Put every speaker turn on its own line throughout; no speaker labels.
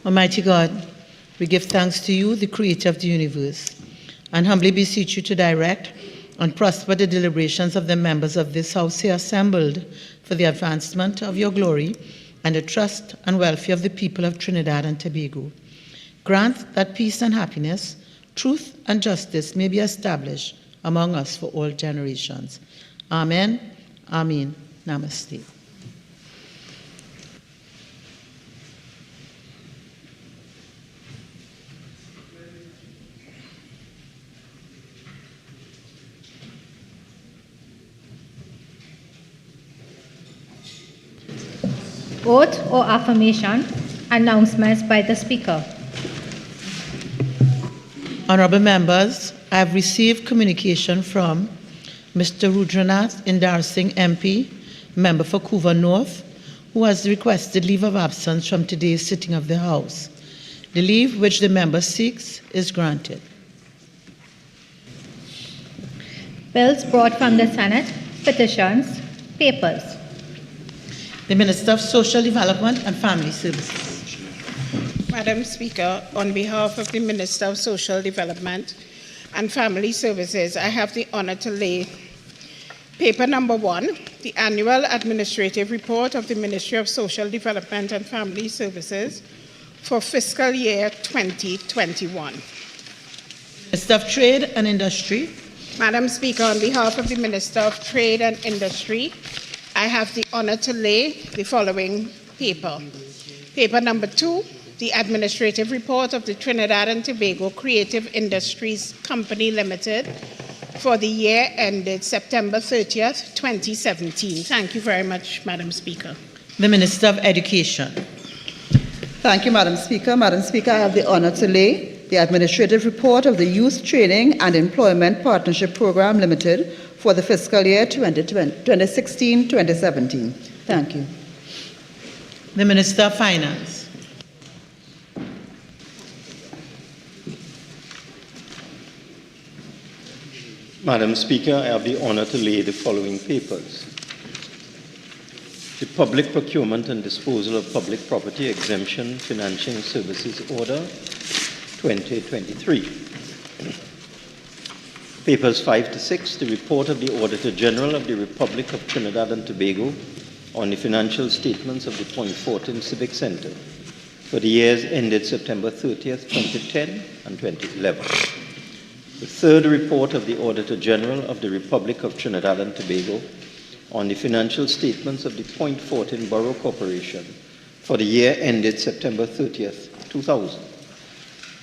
Almighty God, we give thanks to you, the creator of the universe, and humbly beseech you to direct and prosper the deliberations of the members of this house here assembled for the advancement of your glory and the trust and welfare of the people of Trinidad and Tobago. Grant that peace and happiness, truth and justice may be established among us for all generations. Amen. Amen. Namaste.
Oath or affirmation. Announcements by the Speaker.
Honorable members, I have received communication from Mr. Rudranath Indar Singh MP, member for Couva North, who has requested leave of absence from today's sitting of the House. The leave which the member seeks is granted.
Bills brought from the Senate. Petitions. Papers.
The Minister of Social Development and Family Services.
Madam Speaker, on behalf of the Minister of Social Development and Family Services, I have the honor to lay paper number 1, the Annual Administrative Report of the Ministry of Social Development and Family Services for fiscal year 2021.
Minister of Trade and Industry.
Madam Speaker, on behalf of the Minister of Trade and Industry, I have the honor to lay the following paper. Paper number 2, the Administrative Report of the Trinidad and Tobago Creative Industries Company Limited for the year ended September 30th, 2017. Thank you very much, Madam Speaker.
The Minister of Education.
Thank you, Madam Speaker. Madam Speaker, I have the honor to lay the Administrative Report of the Youth Training and Employment Partnership Program Limited for the fiscal year 2016-2017. Thank you.
The Minister of Finance.
Madam Speaker, I have the honor to lay the following papers. The Public Procurement and Disposal of Public Property Exemption Financing Services Order 2023. Papers 5 to 6, the report of the Auditor General of the Republic of Trinidad and Tobago on the financial statements of the Point Fortin Civic Center for the years ended September 30th, 2010 and 2011. The third report of the Auditor General of the Republic of Trinidad and Tobago on the financial statements of the Point Fortin Borough Corporation for the year ended September 30th, 2000.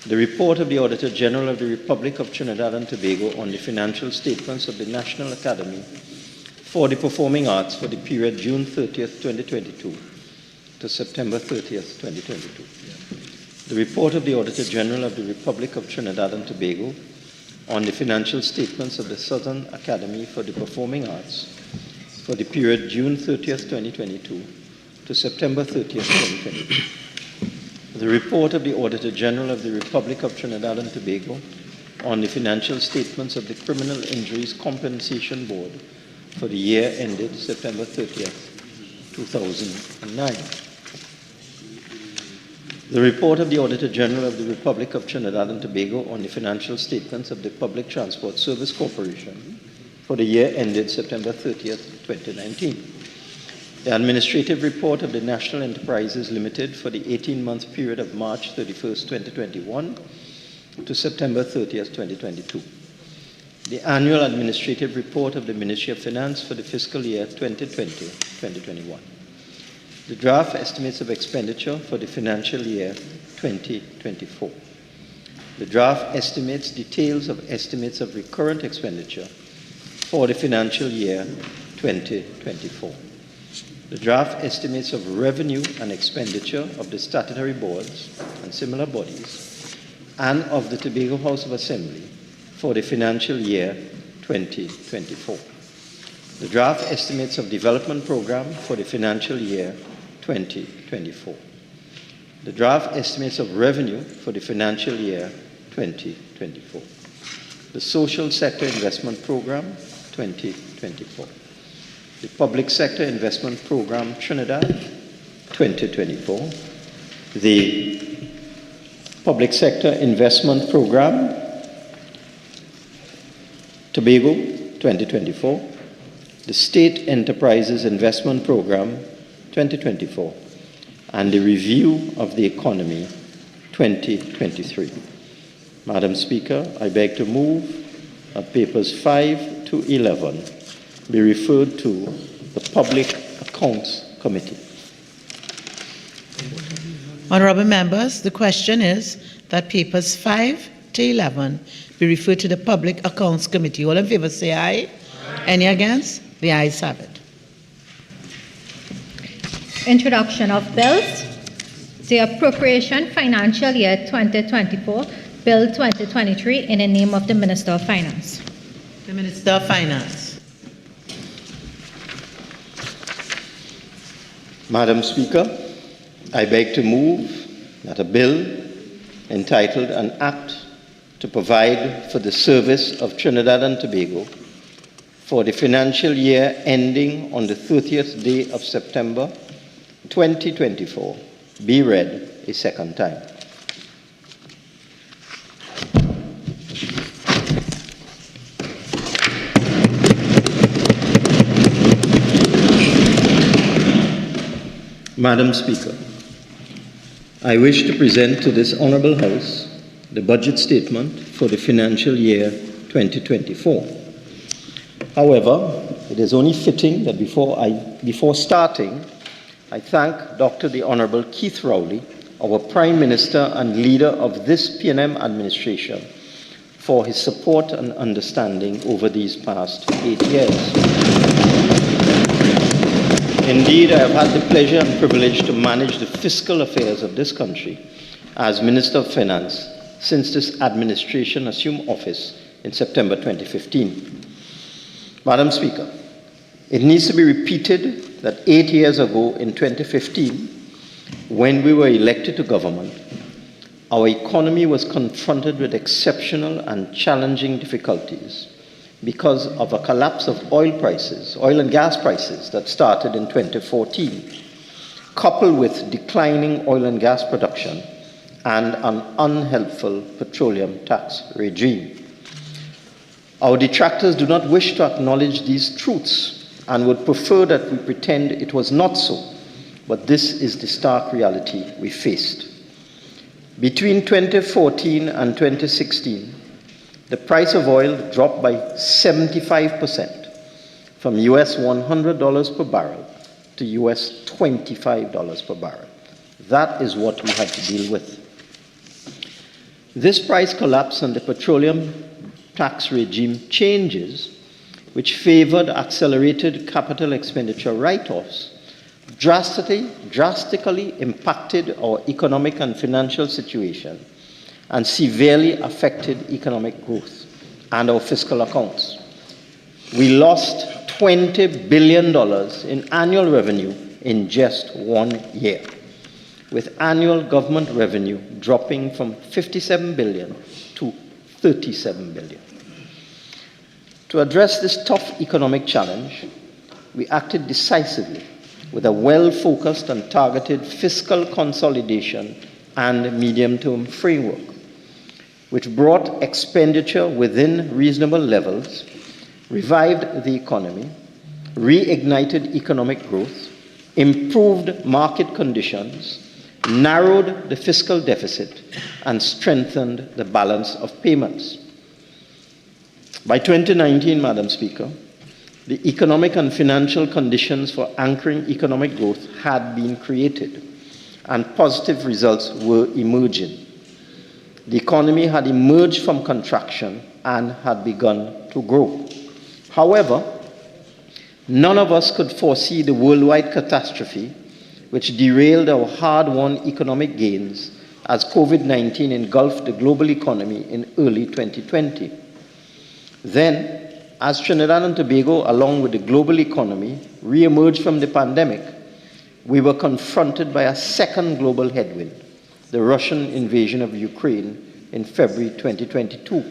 The report of the Auditor General of the Republic of Trinidad and Tobago on the financial statements of the National Academy for the Performing Arts for the period June 30th, 2022 to September 30th, 2022. The report of the Auditor General of the Republic of Trinidad and Tobago on the financial statements of the Southern Academy for the Performing Arts for the period June 30th, 2022 to September 30th, 2022. The report of the Auditor General of the Republic of Trinidad and Tobago on the financial statements of the Criminal Injuries Compensation Board for the year ended September 30th, 2009. The report of the Auditor General of the Republic of Trinidad and Tobago on the financial statements of the Public Transport Service Corporation for the year ended September 30th, 2019. The administrative report of the National Enterprises Limited for the 18-month period of March 31st, 2021 to September 30th, 2022. The annual administrative report of the Ministry of Finance for the fiscal year 2020-2021. The draft estimates of expenditure for the financial year 2024. The draft estimates details of estimates of recurrent expenditure for the financial year 2024. The draft estimates of revenue and expenditure of the statutory boards and similar bodies and of the Tobago House of Assembly for the financial year 2024. The draft estimates of development program for the financial year 2024. The draft estimates of revenue for the financial year 2024. The social sector investment program 2024. The Public Sector Investment Program Trinidad 2024, the Public Sector Investment Program, Tobago 2024, the State Enterprises Investment Program 2024, and the Review of the Economy 2023. Madam Speaker, I beg to move that papers 5 to 11 be referred to the Public Accounts Committee.
Honorable members, the question is that papers 5 to 11 be referred to the Public Accounts Committee. All in favor say aye. Aye. Any against? The ayes have it.
Introduction of bills. The Appropriation Financial Year 2024, Bill 2023, in the name of the Minister of Finance.
The Minister of Finance.
Madam Speaker, I beg to move that a bill entitled An Act to Provide for the Service of Trinidad and Tobago for the financial year ending on the 30th day of September 2024 be read a second time. Madam Speaker, I wish to present to this Honourable House the budget statement for the financial year 2024. However, it is only fitting that before starting, I thank Dr. the Honourable Keith Rowley, our Prime Minister and leader of this PNM administration, for his support and understanding over these past 8 years. Indeed, I have had the pleasure and privilege to manage the fiscal affairs of this country as Minister of Finance since this administration assumed office in September 2015. Madam Speaker, it needs to be repeated that 8 years ago in 2015, when we were elected to government, our economy was confronted with exceptional and challenging difficulties because of a collapse of oil and gas prices that started in 2014, coupled with declining oil and gas production and an unhelpful petroleum tax regime. Our detractors do not wish to acknowledge these truths and would prefer that we pretend it was not so, but this is the stark reality we faced. Between 2014 and 2016, the price of oil dropped by 75% from US $100 per barrel to US $25 per barrel. That is what we had to deal with. This price collapse and the petroleum tax regime changes, which favored accelerated capital expenditure write-offs, drastically impacted our economic and financial situation and severely affected economic growth and our fiscal accounts. We lost $20 billion in annual revenue in just 1 year, with annual government revenue dropping from $57 billion to $37 billion. To address this tough economic challenge, we acted decisively with a well-focused and targeted fiscal consolidation and medium-term framework, which brought expenditure within reasonable levels, revived the economy, reignited economic growth, improved market conditions, narrowed the fiscal deficit, and strengthened the balance of payments. By 2019, Madam Speaker, the economic and financial conditions for anchoring economic growth had been created, and positive results were emerging. The economy had emerged from contraction and had begun to grow. However, none of us could foresee the worldwide catastrophe which derailed our hard-won economic gains as COVID-19 engulfed the global economy in early 2020. Then, as Trinidad and Tobago, along with the global economy, re-emerged from the pandemic, we were confronted by a second global headwind, the Russian invasion of Ukraine in February 2022,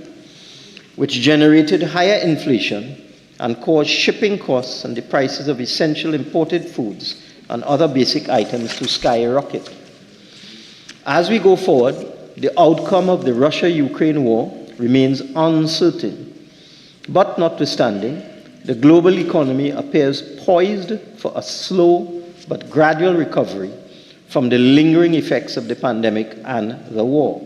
which generated higher inflation and caused shipping costs and the prices of essential imported foods and other basic items to skyrocket. As we go forward, the outcome of the Russia-Ukraine war remains uncertain. But notwithstanding, the global economy appears poised for a slow but gradual recovery from the lingering effects of the pandemic and the war.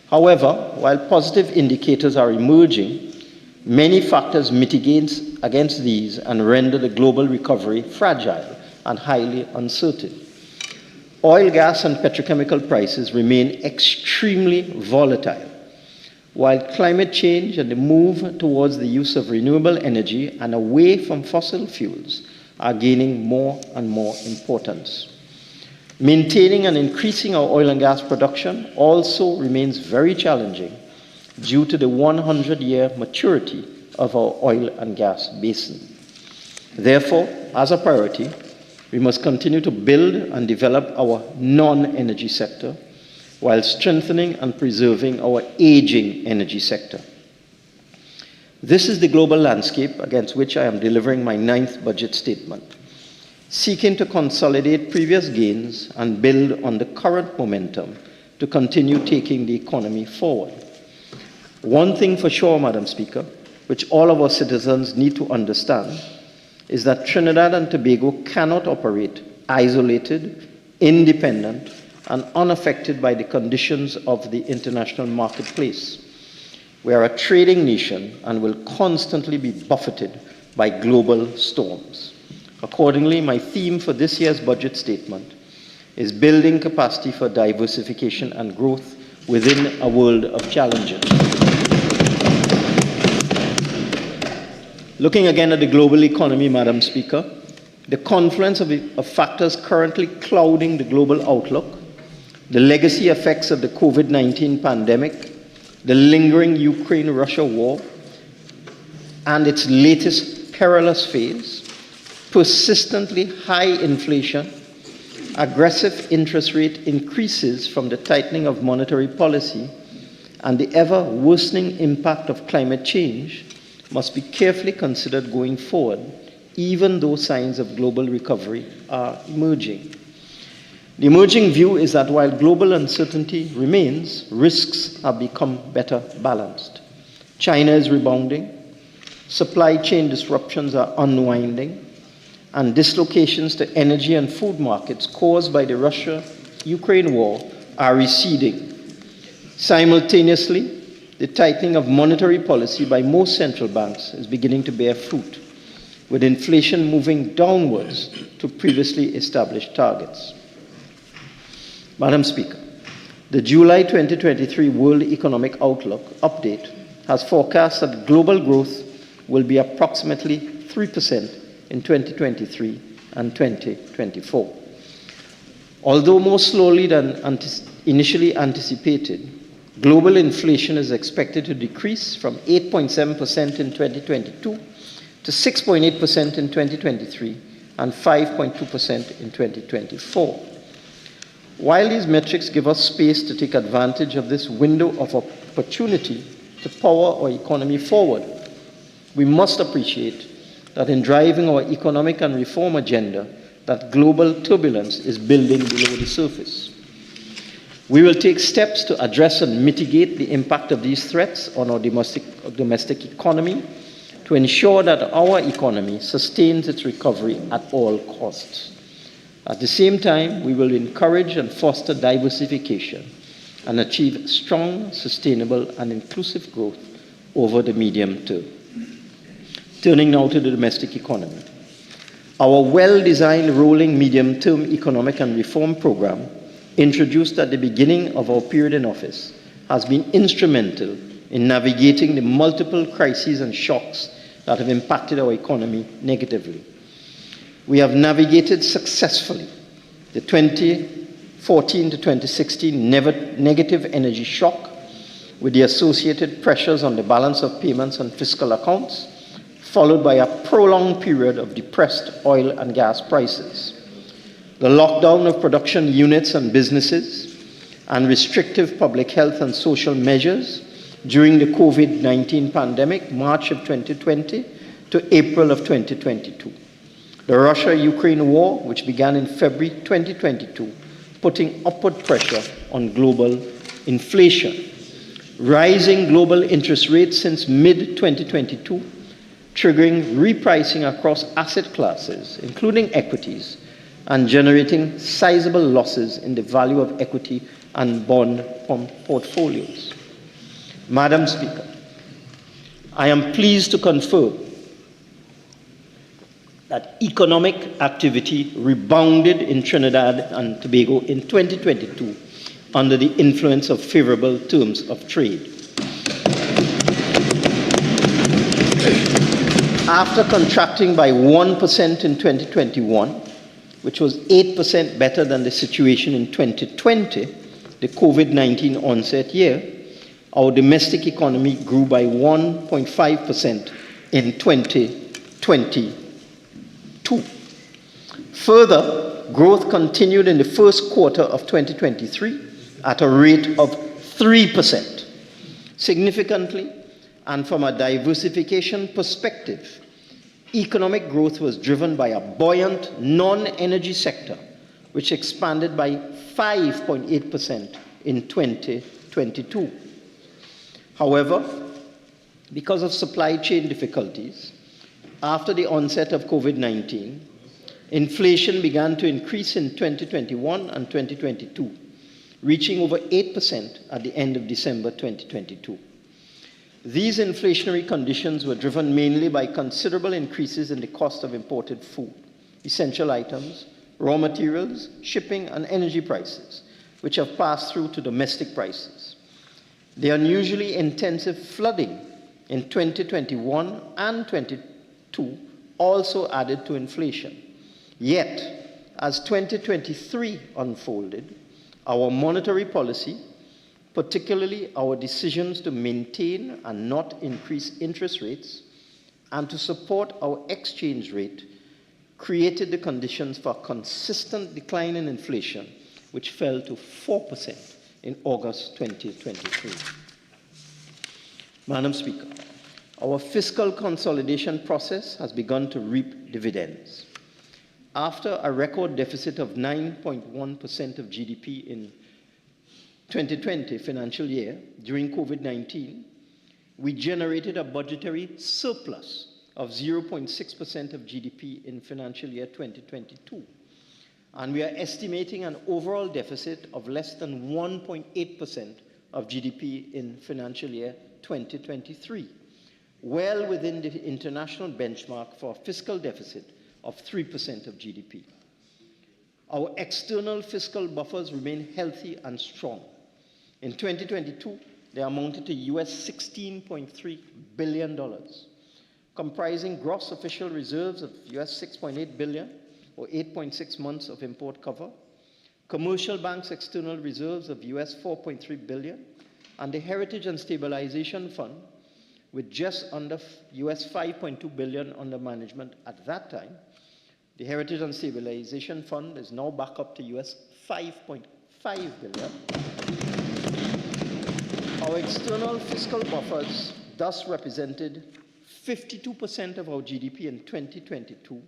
However, while positive indicators are emerging, many factors mitigate against these and render the global recovery fragile and highly uncertain. Oil, gas, and petrochemical prices remain extremely volatile, while climate change and the move towards the use of renewable energy and away from fossil fuels are gaining more and more importance. Maintaining and increasing our oil and gas production also remains very challenging due to the 100-year maturity of our oil and gas basin. Therefore, as a priority, we must continue to build and develop our non-energy sector while strengthening and preserving our aging energy sector. This is the global landscape against which I am delivering my 9th budget statement, seeking to consolidate previous gains and build on the current momentum to continue taking the economy forward. One thing for sure, Madam Speaker, which all of our citizens need to understand, is that Trinidad and Tobago cannot operate isolated, independent, and unaffected by the conditions of the international marketplace. We are a trading nation and will constantly be buffeted by global storms. Accordingly, my theme for this year's budget statement is building capacity for diversification and growth within a world of challenges. Looking again at the global economy, Madam Speaker, the confluence of factors currently clouding the global outlook, the legacy effects of the COVID-19 pandemic, the lingering Ukraine-Russia war, and its latest perilous phase, persistently high inflation, aggressive interest rate increases from the tightening of monetary policy, and the ever-worsening impact of climate change must be carefully considered going forward, even though signs of global recovery are emerging. The emerging view is that while global uncertainty remains, risks have become better balanced. China is rebounding, supply chain disruptions are unwinding, and dislocations to energy and food markets caused by the Russia-Ukraine war are receding. Simultaneously, the tightening of monetary policy by most central banks is beginning to bear fruit, with inflation moving downwards to previously established targets. Madam Speaker, the July 2023 World Economic Outlook update has forecast that global growth will be approximately 3% in 2023 and 2024. Although more slowly than initially anticipated, global inflation is expected to decrease from 8.7% in 2022 to 6.8% in 2023 and 5.2% in 2024. While these metrics give us space to take advantage of this window of opportunity to power our economy forward, we must appreciate that in driving our economic and reform agenda, that global turbulence is building below the surface. We will take steps to address and mitigate the impact of these threats on our domestic economy to ensure that our economy sustains its recovery at all costs. At the same time, we will encourage and foster diversification and achieve strong, sustainable, and inclusive growth over the medium term. Turning now to the domestic economy. Our well-designed rolling medium-term economic and reform program, introduced at the beginning of our period in office, has been instrumental in navigating the multiple crises and shocks that have impacted our economy negatively. We have navigated successfully the 2014 to 2016 negative energy shock with the associated pressures on the balance of payments and fiscal accounts, followed by a prolonged period of depressed oil and gas prices. The lockdown of production units and businesses and restrictive public health and social measures during the COVID-19 pandemic, March of 2020 to April of 2022. The Russia-Ukraine war, which began in February 2022, putting upward pressure on global inflation, rising global interest rates since mid-2022, triggering repricing across asset classes, including equities, and generating sizable losses in the value of equity and bond portfolios. Madam Speaker, I am pleased to confirm that economic activity rebounded in Trinidad and Tobago in 2022 under the influence of favorable terms of trade. After contracting by 1% in 2021, which was 8% better than the situation in 2020, the COVID-19 onset year, our domestic economy grew by 1.5% in 2022. Further, growth continued in the first quarter of 2023 at a rate of 3%. Significantly, and from a diversification perspective, economic growth was driven by a buoyant non-energy sector, which expanded by 5.8% in 2022. However, because of supply chain difficulties, after the onset of COVID-19, inflation began to increase in 2021 and 2022, reaching over 8% at the end of December 2022. These inflationary conditions were driven mainly by considerable increases in the cost of imported food, essential items, raw materials, shipping, and energy prices, which have passed through to domestic prices. The unusually intensive flooding in 2021 and 2022 also added to inflation. Yet, as 2023 unfolded, our monetary policy, particularly our decisions to maintain and not increase interest rates and to support our exchange rate, created the conditions for a consistent decline in inflation, which fell to 4% in August 2023. Madam Speaker, our fiscal consolidation process has begun to reap dividends. After a record deficit of 9.1% of GDP in 2020 financial year, during COVID-19, we generated a budgetary surplus of 0.6% of GDP in financial year 2022. And we are estimating an overall deficit of less than 1.8% of GDP in financial year 2023, well within the international benchmark for a fiscal deficit of 3% of GDP. Our external fiscal buffers remain healthy and strong. In 2022, they amounted to $16.3 billion, comprising gross official reserves of $6.8 billion, or 8.6 months of import cover, commercial banks' external reserves of $4.3 billion, and the Heritage and Stabilization Fund, with just under $5.2 billion under management at that time. The Heritage and Stabilization Fund is now back up to $5.5 billion. Our external fiscal buffers thus represented 52% of our GDP in 2022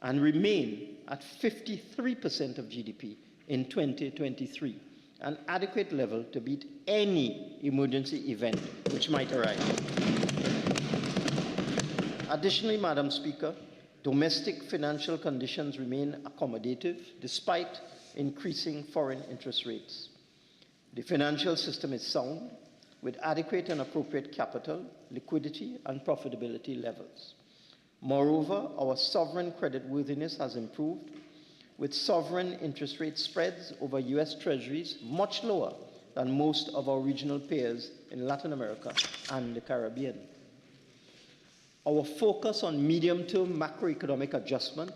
and remain at 53% of GDP in 2023, an adequate level to beat any emergency event which might arise. Additionally, Madam Speaker, domestic financial conditions remain accommodative despite increasing foreign interest rates. The financial system is sound, with adequate and appropriate capital, liquidity, and profitability levels. Moreover, our sovereign creditworthiness has improved, with sovereign interest rate spreads over U.S. Treasuries much lower than most of our regional peers in Latin America and the Caribbean. Our focus on medium-term macroeconomic adjustment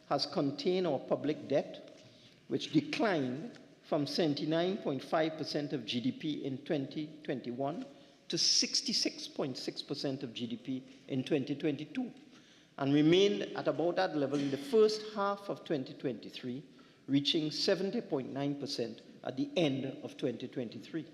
has contained our public debt, which declined from 79.5% of GDP in 2021 to 66.6% of GDP in 2022, and remained at about that level in the first half of 2023, reaching 70.9% at the end of 2023.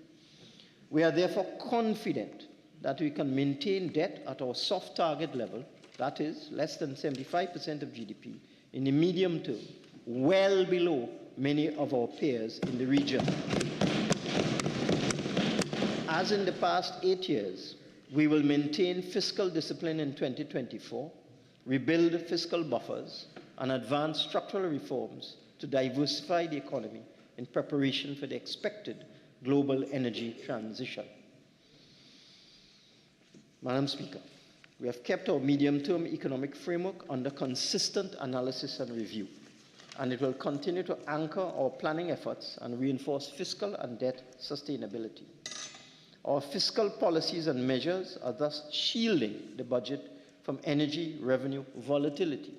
We are therefore confident that we can maintain debt at our soft target level, that is, less than 75% of GDP, in the medium term, well below many of our peers in the region. As in the past 8 years, we will maintain fiscal discipline in 2024, rebuild fiscal buffers, and advance structural reforms to diversify the economy in preparation for the expected global energy transition. Madam Speaker, we have kept our medium-term economic framework under consistent analysis and review, and it will continue to anchor our planning efforts and reinforce fiscal and debt sustainability. Our fiscal policies and measures are thus shielding the budget from energy revenue volatility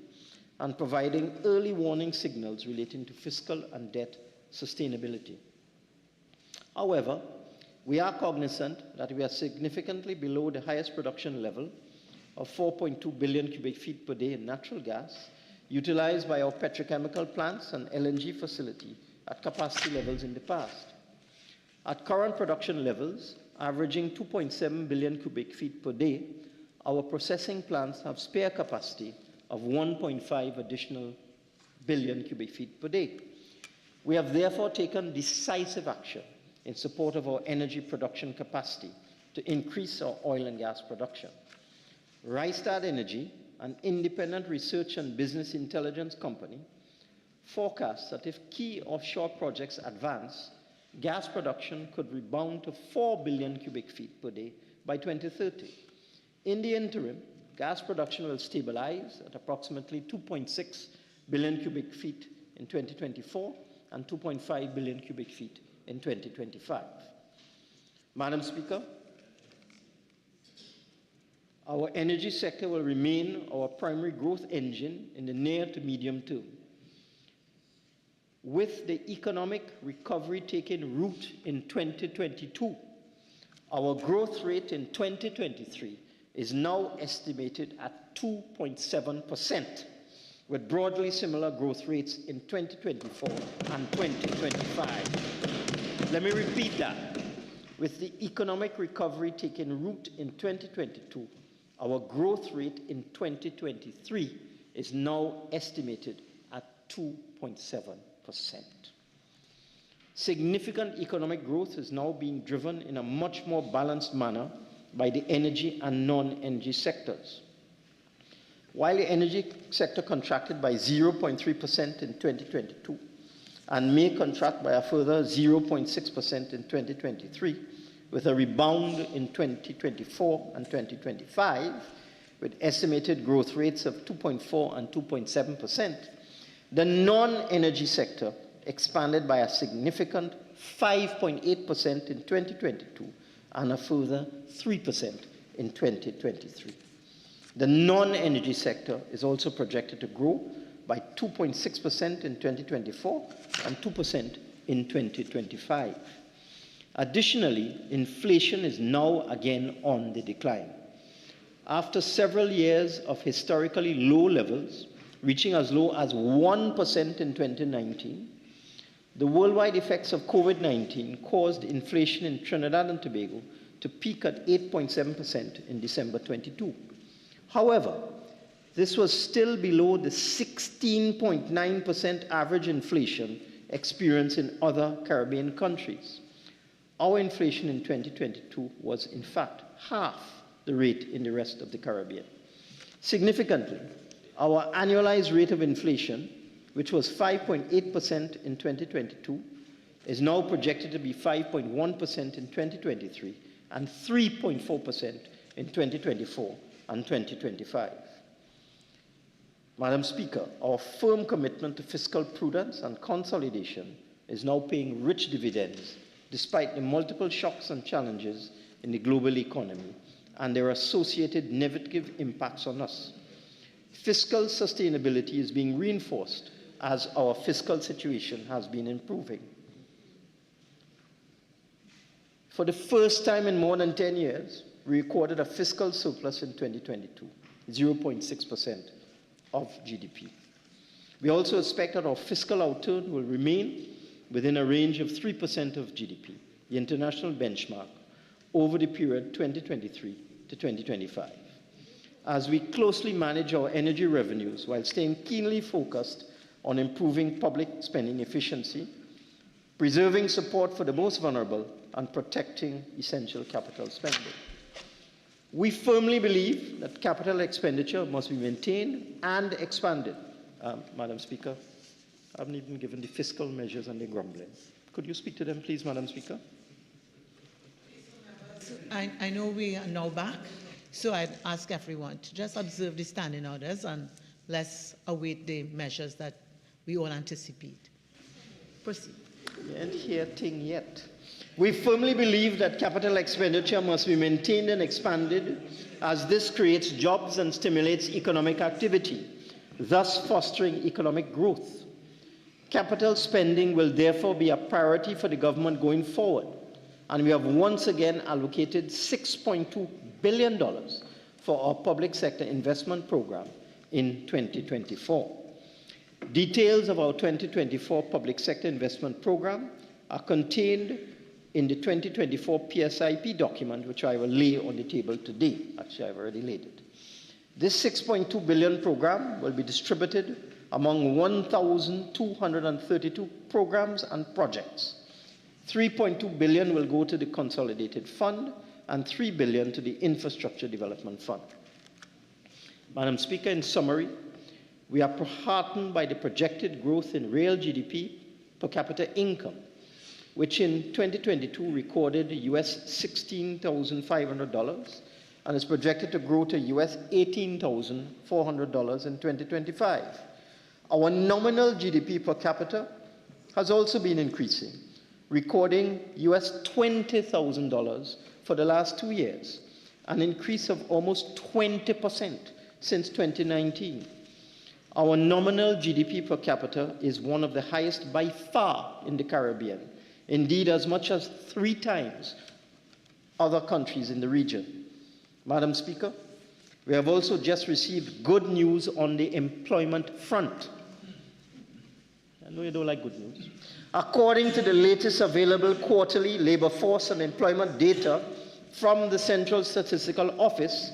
and providing early warning signals relating to fiscal and debt sustainability. However, we are cognizant that we are significantly below the highest production level of 4.2 billion cubic feet per day in natural gas utilized by our petrochemical plants and LNG facility at capacity levels in the past. At current production levels, averaging 2.7 billion cubic feet per day, our processing plants have spare capacity of 1.5 additional billion cubic feet per day. We have therefore taken decisive action in support of our energy production capacity to increase our oil and gas production. Rystad Energy, an independent research and business intelligence company, forecasts that if key offshore projects advance, gas production could rebound to 4 billion cubic feet per day by 2030. In the interim, gas production will stabilize at approximately 2.6 billion cubic feet in 2024 and 2.5 billion cubic feet in 2025. Madam Speaker, our energy sector will remain our primary growth engine in the near to medium term. With the economic recovery taking root in 2022, our growth rate in 2023 is now estimated at 2.7%, with broadly similar growth rates in 2024 and 2025. Let me repeat that. With the economic recovery taking root in 2022, our growth rate in 2023 is now estimated at 2.7%. Significant economic growth is now being driven in a much more balanced manner by the energy and non-energy sectors. While the energy sector contracted by 0.3% in 2022 and may contract by a further 0.6% in 2023, with a rebound in 2024 and 2025, with estimated growth rates of 2.4 and 2.7%, the non-energy sector expanded by a significant 5.8% in 2022 and a further 3% in 2023. The non-energy sector is also projected to grow by 2.6% in 2024 and 2% in 2025. Additionally, inflation is now again on the decline. After several years of historically low levels, reaching as low as 1% in 2019, the worldwide effects of COVID-19 caused inflation in Trinidad and Tobago to peak at 8.7% in December 22. However, this was still below the 16.9% average inflation experienced in other Caribbean countries. Our inflation in 2022 was, in fact, half the rate in the rest of the Caribbean. Significantly, our annualized rate of inflation, which was 5.8% in 2022, is now projected to be 5.1% in 2023 and 3.4% in 2024 and 2025. Madam Speaker, our firm commitment to fiscal prudence and consolidation is now paying rich dividends despite the multiple shocks and challenges in the global economy and their associated negative impacts on us. Fiscal sustainability is being reinforced as our fiscal situation has been improving. For the first time in more than 10 years, we recorded a fiscal surplus in 2022, 0.6% of GDP. We also expect that our fiscal outturn will remain within a range of 3% of GDP, the international benchmark, over the period 2023 to 2025. As we closely manage our energy revenues while staying keenly focused on improving public spending efficiency, preserving support for the most vulnerable, and protecting essential capital spending. We firmly believe that capital expenditure must be maintained and expanded. Madam Speaker, I haven't even given the fiscal measures and the grumbling. Could you speak to them, please, Madam Speaker?
I know we are now back, so I'd ask everyone to just observe the standing orders and let's await the measures that we all anticipate. Proceed.
You ain't hear thing yet. We firmly believe that capital expenditure must be maintained and expanded as this creates jobs and stimulates economic activity, thus fostering economic growth. Capital spending will therefore be a priority for the government going forward, and we have once again allocated $6.2 billion for our public sector investment program in 2024. Details of our 2024 public sector investment program are contained in the 2024 PSIP document, which I will lay on the table today. Actually, I've already laid it. This $6.2 billion program will be distributed among 1,232 programs and projects. $3.2 billion will go to the Consolidated Fund and $3 billion to the Infrastructure Development Fund. Madam Speaker, in summary, we are heartened by the projected growth in real GDP per capita income, which in 2022 recorded US $16,500 and is projected to grow to US $18,400 in 2025. Our nominal GDP per capita has also been increasing, recording US $20,000 for the last 2 years, an increase of almost 20% since 2019. Our nominal GDP per capita is one of the highest by far in the Caribbean, indeed as much as 3 times other countries in the region. Madam Speaker, we have also just received good news on the employment front. I know you don't like good news. According to the latest available quarterly labor force and employment data from the Central Statistical Office,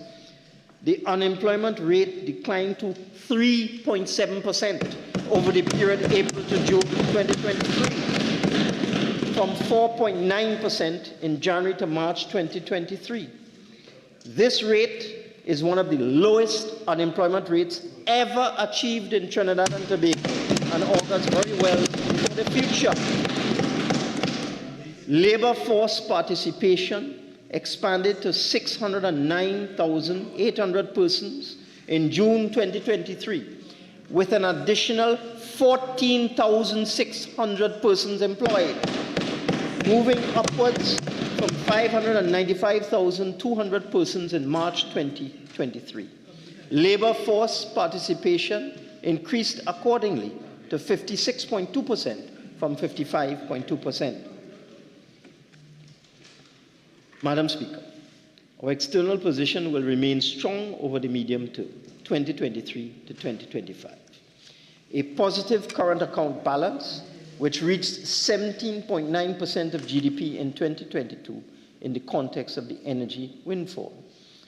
the unemployment rate declined to 3.7% over the period April to June 2023, from 4.9% in January to March 2023. This rate is one of the lowest unemployment rates ever achieved in Trinidad and Tobago and augurs very well for the future. Labor force participation expanded to 609,800 persons in June 2023, with an additional 14,600 persons employed, moving upwards from 595,200 persons in March 2023. Labor force participation increased accordingly to 56.2% from 55.2%. Madam Speaker, our external position will remain strong over the medium term, 2023 to 2025. A positive current account balance, which reached 17.9% of GDP in 2022 in the context of the energy windfall,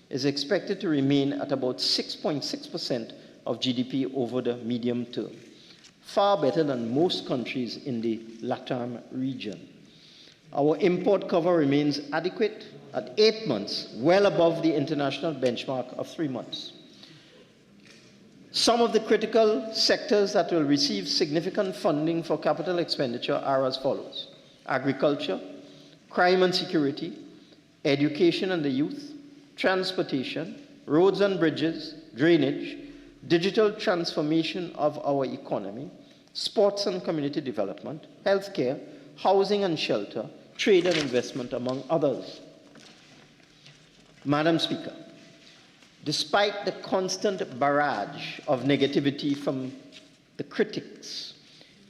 is expected to remain at about 6.6% of GDP over the medium term, far better than most countries in the LATAM region. Our import cover remains adequate at 8 months, well above the international benchmark of 3 months. Some of the critical sectors that will receive significant funding for capital expenditure are as follows: agriculture, crime and security, education and the youth, transportation, roads and bridges, drainage, digital transformation of our economy, sports and community development, healthcare, housing and shelter, trade and investment, among others. Madam Speaker, despite the constant barrage of negativity from the critics,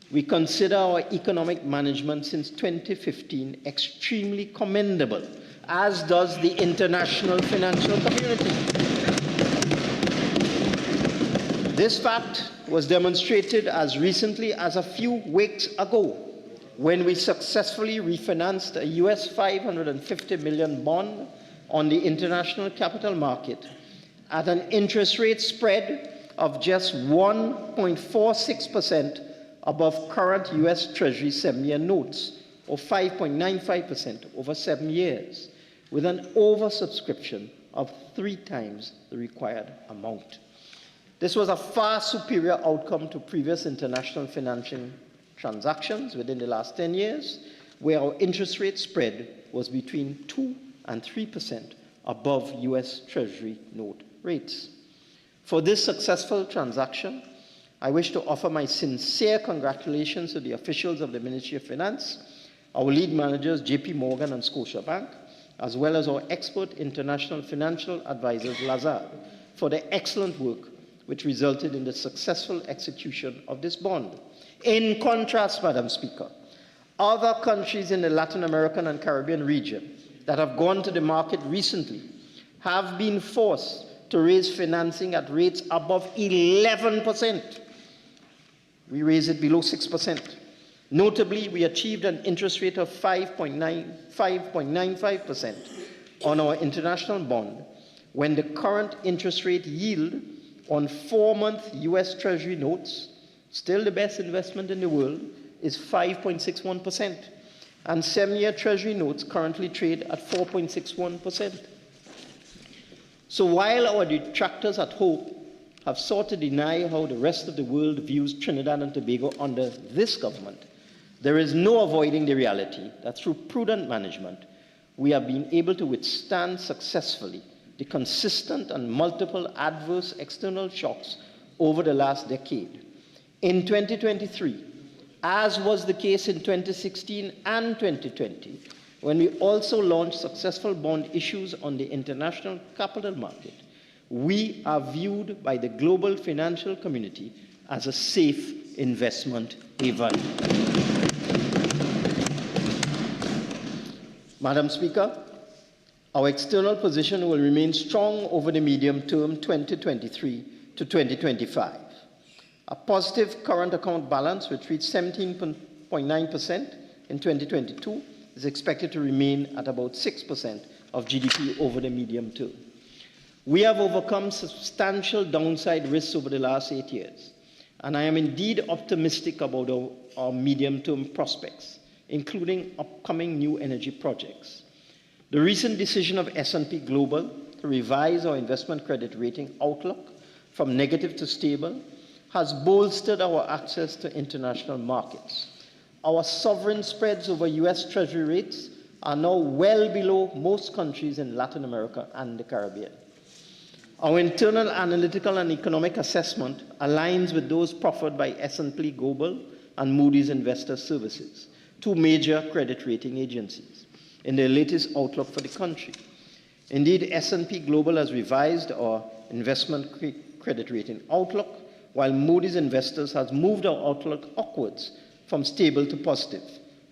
we consider our economic management since 2015 extremely commendable, as does the international financial community. This fact was demonstrated as recently as a few weeks ago, when we successfully refinanced a US $550 million bond on the international capital market at an interest rate spread of just 1.46% above current US Treasury 7-year notes, or 5.95% over 7 years, with an oversubscription of 3 times the required amount. This was a far superior outcome to previous international financing transactions within the last 10 years, where our interest rate spread was between 2 and 3% above US Treasury note rates. For this successful transaction, I wish to offer my sincere congratulations to the officials of the Ministry of Finance, our lead managers JP Morgan and Scotiabank, as well as our expert international financial advisors Lazard, for their excellent work which resulted in the successful execution of this bond. In contrast, Madam Speaker, other countries in the Latin American and Caribbean region that have gone to the market recently have been forced to raise financing at rates above 11%. We raised it below 6%. Notably, we achieved an interest rate of 5.95% on our international bond, when the current interest rate yield on 4-month US Treasury notes, still the best investment in the world, is 5.61%, and 7-year Treasury notes currently trade at 4.61%. So while our detractors at home have sought to deny how the rest of the world views Trinidad and Tobago under this government, there is no avoiding the reality that through prudent management, we have been able to withstand successfully the consistent and multiple adverse external shocks over the last decade. In 2023, as was the case in 2016 and 2020, when we also launched successful bond issues on the international capital market, we are viewed by the global financial community as a safe investment haven. Madam Speaker, our external position will remain strong over the medium term 2023 to 2025. A positive current account balance, which reached 17.9% in 2022, is expected to remain at about 6% of GDP over the medium term. We have overcome substantial downside risks over the last 8 years, and I am indeed optimistic about our medium-term prospects, including upcoming new energy projects. The recent decision of S&P Global to revise our investment credit rating outlook from negative to stable has bolstered our access to international markets. Our sovereign spreads over US Treasury rates are now well below most countries in Latin America and the Caribbean. Our internal analytical and economic assessment aligns with those proffered by S&P Global and Moody's Investors Services, 2 major credit rating agencies, in their latest outlook for the country. Indeed, S&P Global has revised our investment credit rating outlook, while Moody's Investors has moved our outlook upwards from stable to positive.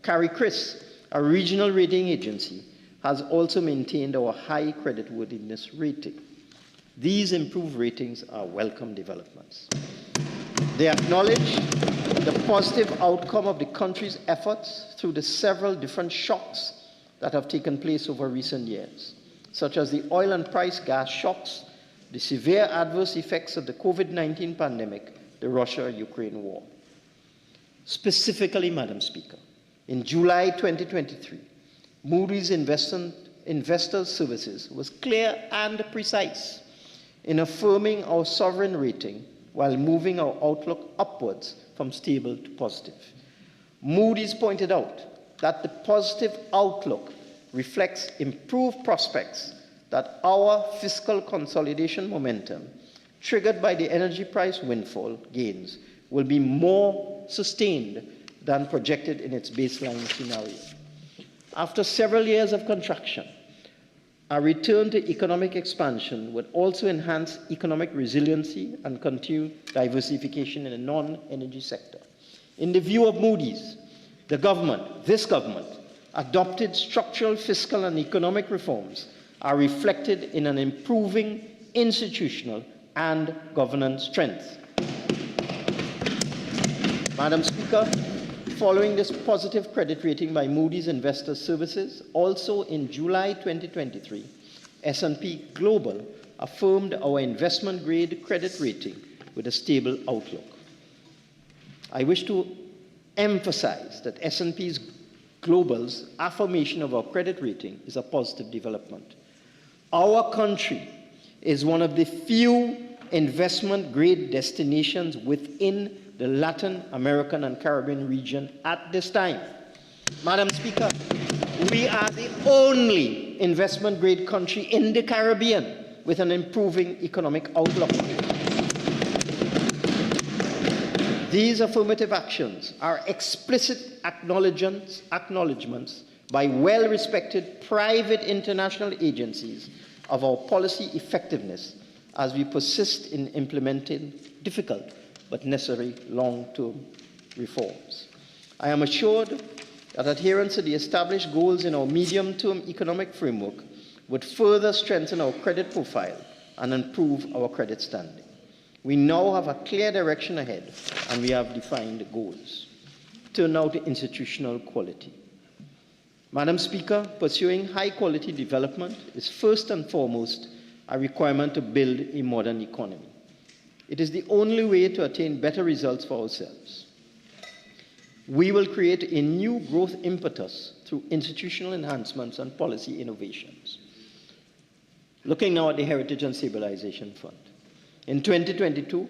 CARI-CRIS, a regional rating agency, has also maintained our high creditworthiness rating. These improved ratings are welcome developments. They acknowledge the positive outcome of the country's efforts through the several different shocks that have taken place over recent years, such as the oil and price gas shocks, the severe adverse effects of the COVID-19 pandemic, the Russia-Ukraine war. Specifically, Madam Speaker, in July 2023, Moody's Investors Services was clear and precise in affirming our sovereign rating while moving our outlook upwards from stable to positive. Moody's pointed out that the positive outlook reflects improved prospects that our fiscal consolidation momentum, triggered by the energy price windfall gains, will be more sustained than projected in its baseline scenario. After several years of contraction, a return to economic expansion would also enhance economic resiliency and continue diversification in the non-energy sector. In the view of Moody's, this government, adopted structural, fiscal, and economic reforms are reflected in an improving institutional and governance strength. Madam Speaker, following this positive credit rating by Moody's Investors Services, also in July 2023, S&P Global affirmed our investment-grade credit rating with a stable outlook. I wish to emphasize that S&P Global's affirmation of our credit rating is a positive development. Our country is one of the few investment-grade destinations within the Latin American and Caribbean region at this time. Madam Speaker, we are the only investment-grade country in the Caribbean with an improving economic outlook. These affirmative actions are explicit acknowledgements by well-respected private international agencies of our policy effectiveness as we persist in implementing difficult but necessary long-term reforms. I am assured that adherence to the established goals in our medium-term economic framework would further strengthen our credit profile and improve our credit standing. We now have a clear direction ahead, and we have defined goals. Turn now to institutional quality. Madam Speaker, pursuing high-quality development is first and foremost a requirement to build a modern economy. It is the only way to attain better results for ourselves. We will create a new growth impetus through institutional enhancements and policy innovations. Looking now at the Heritage and Stabilization Fund. In 2022,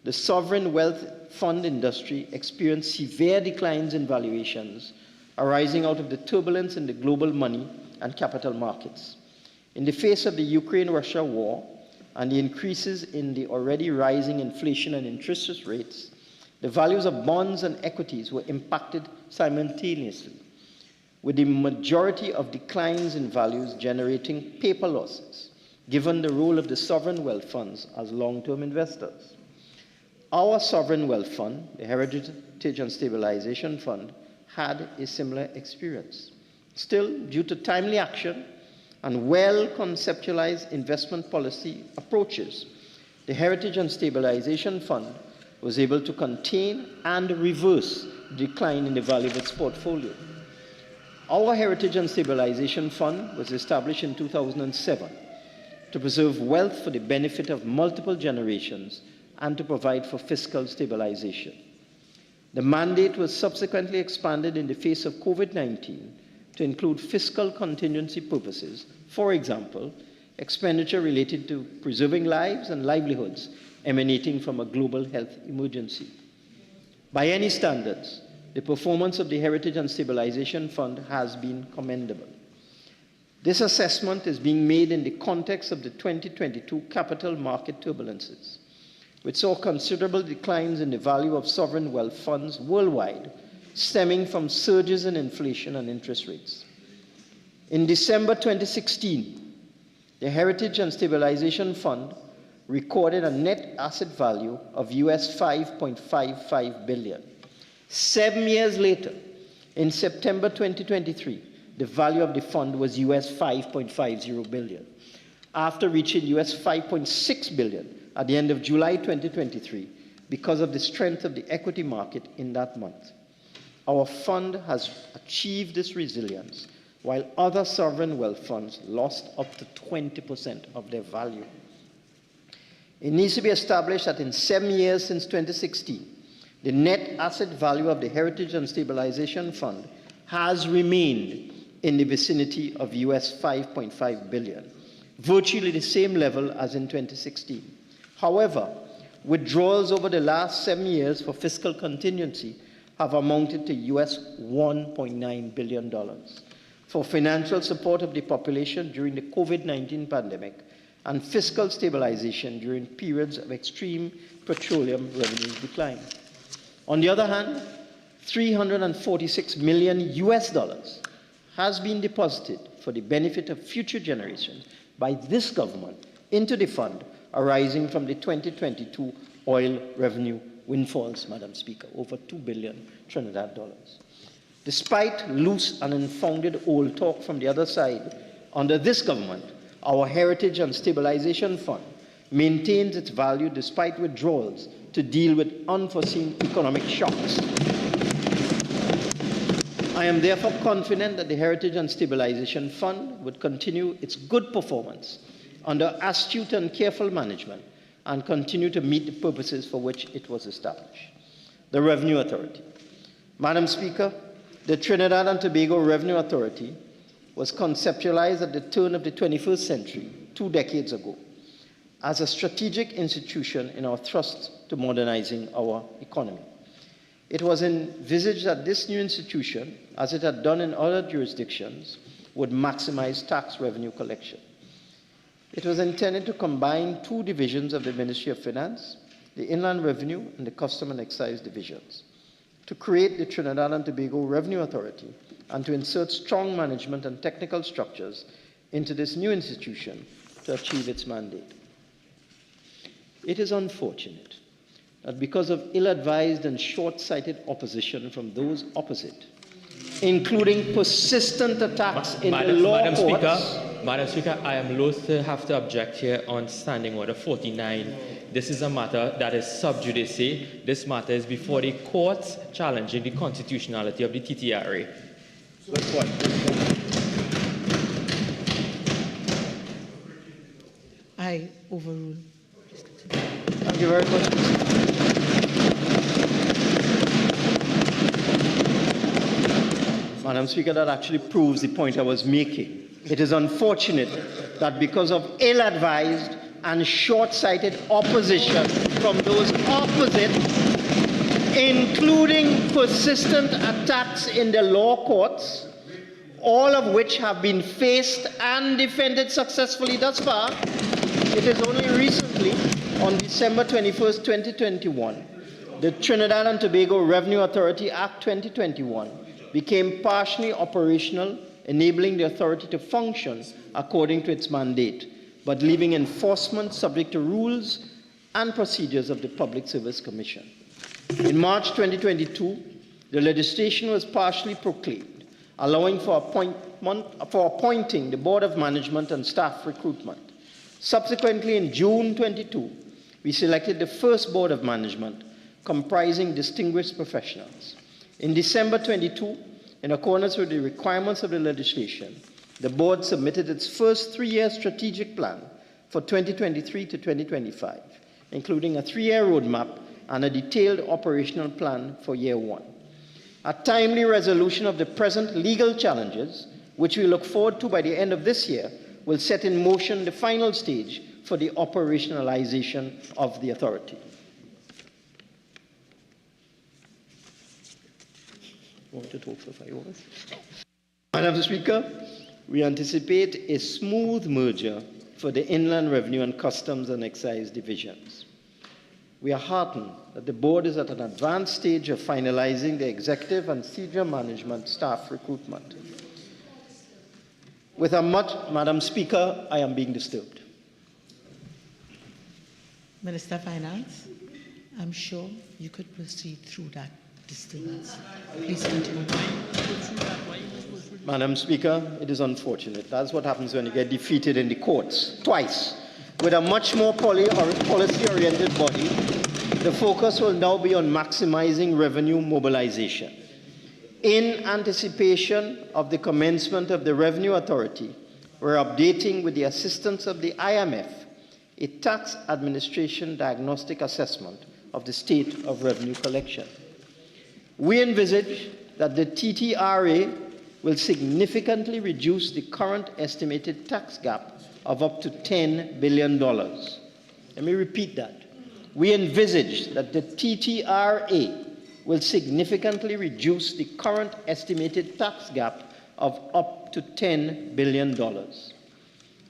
the sovereign wealth fund industry experienced severe declines in valuations arising out of the turbulence in the global money and capital markets. In the face of the Ukraine-Russia war and the increases in the already rising inflation and interest rates, the values of bonds and equities were impacted simultaneously, with the majority of declines in values generating paper losses, given the role of the sovereign wealth funds as long-term investors. Our sovereign wealth fund, the Heritage and Stabilization Fund, had a similar experience. Still, due to timely action and well-conceptualized investment policy approaches, the Heritage and Stabilization Fund was able to contain and reverse the decline in the value of its portfolio. Our Heritage and Stabilization Fund was established in 2007 to preserve wealth for the benefit of multiple generations and to provide for fiscal stabilization. The mandate was subsequently expanded in the face of COVID-19 to include fiscal contingency purposes, for example, expenditure related to preserving lives and livelihoods emanating from a global health emergency. By any standards, the performance of the Heritage and Stabilization Fund has been commendable. This assessment is being made in the context of the 2022 capital market turbulences, which saw considerable declines in the value of sovereign wealth funds worldwide, stemming from surges in inflation and interest rates. In December 2016, the Heritage and Stabilization Fund recorded a net asset value of US $5.55 billion. 7 years later, in September 2023, the value of the fund was US $5.50 billion, after reaching US $5.6 billion at the end of July 2023 because of the strength of the equity market in that month. Our fund has achieved this resilience, while other sovereign wealth funds lost up to 20% of their value. It needs to be established that in 7 years since 2016, the net asset value of the Heritage and Stabilization Fund has remained in the vicinity of US $5.5 billion, virtually the same level as in 2016. However, withdrawals over the last 7 years for fiscal contingency have amounted to US $1.9 billion for financial support of the population during the COVID-19 pandemic and fiscal stabilization during periods of extreme petroleum revenue decline. On the other hand, $346 million has been deposited for the benefit of future generations by this government into the fund arising from the 2022 oil revenue windfalls, Madam Speaker, over $2 billion Trinidad dollars. Despite loose and unfounded old talk from the other side, under this government, our Heritage and Stabilization Fund maintains its value despite withdrawals to deal with unforeseen economic shocks. I am therefore confident that the Heritage and Stabilization Fund would continue its good performance under astute and careful management and continue to meet the purposes for which it was established. The Revenue Authority. Madam Speaker, The Trinidad and Tobago Revenue Authority was conceptualized at the turn of the 21st century, 2 decades ago, as a strategic institution in our thrust to modernizing our economy. It was envisaged that this new institution, as it had done in other jurisdictions, would maximize tax revenue collection. It was intended to combine 2 divisions of the Ministry of Finance, the Inland Revenue and the Custom and Excise divisions, to create the Trinidad and Tobago Revenue Authority and to insert strong management and technical structures into this new institution to achieve its mandate. It is unfortunate that because of ill-advised and short-sighted opposition from those opposite, including persistent attacks in the law courts.
Madam Speaker, I am loath to have to object here on Standing Order 49. This is a matter that is sub judice. This matter is before the courts challenging the constitutionality of the TTRA.
Good point.
I overrule.
Thank you very much. Madam Speaker, that actually proves the point I was making. It is unfortunate that because of ill-advised and short-sighted opposition from those opposite, including persistent attacks in the law courts, all of which have been faced and defended successfully thus far, it is only recently, on December 21st, 2021, the Trinidad and Tobago Revenue Authority Act 2021 became partially operational, enabling the authority to function according to its mandate, but leaving enforcement subject to rules and procedures of the Public Service Commission. In March 2022, the legislation was partially proclaimed, allowing for appointing the Board of Management and Staff Recruitment. Subsequently, in June 22, we selected the first Board of Management, comprising distinguished professionals. In December 22, in accordance with the requirements of the legislation, the board submitted its first 3-year strategic plan for 2023 to 2025, including a 3-year roadmap and a detailed operational plan for year 1. A timely resolution of the present legal challenges, which we look forward to by the end of this year, will set in motion the final stage for the operationalization of the authority. Want to talk for 5 hours? Madam Speaker, we anticipate a smooth merger for the Inland Revenue and Customs and Excise divisions. We are heartened that the board is at an advanced stage of finalizing the executive and senior management staff recruitment. Madam Speaker, I am being disturbed.
Minister of Finance, I'm sure you could proceed through that disturbance. Please continue.
Madam Speaker, it is unfortunate. That's what happens when you get defeated in the courts twice. With a much more policy-oriented body, the focus will now be on maximizing revenue mobilization. In anticipation of the commencement of the Revenue Authority, we're updating, with the assistance of the IMF, a tax administration diagnostic assessment of the state of revenue collection. We envisage that the TTRA will significantly reduce the current estimated tax gap of up to $10 billion. Let me repeat that. We envisage that the TTRA will significantly reduce the current estimated tax gap of up to $10 billion.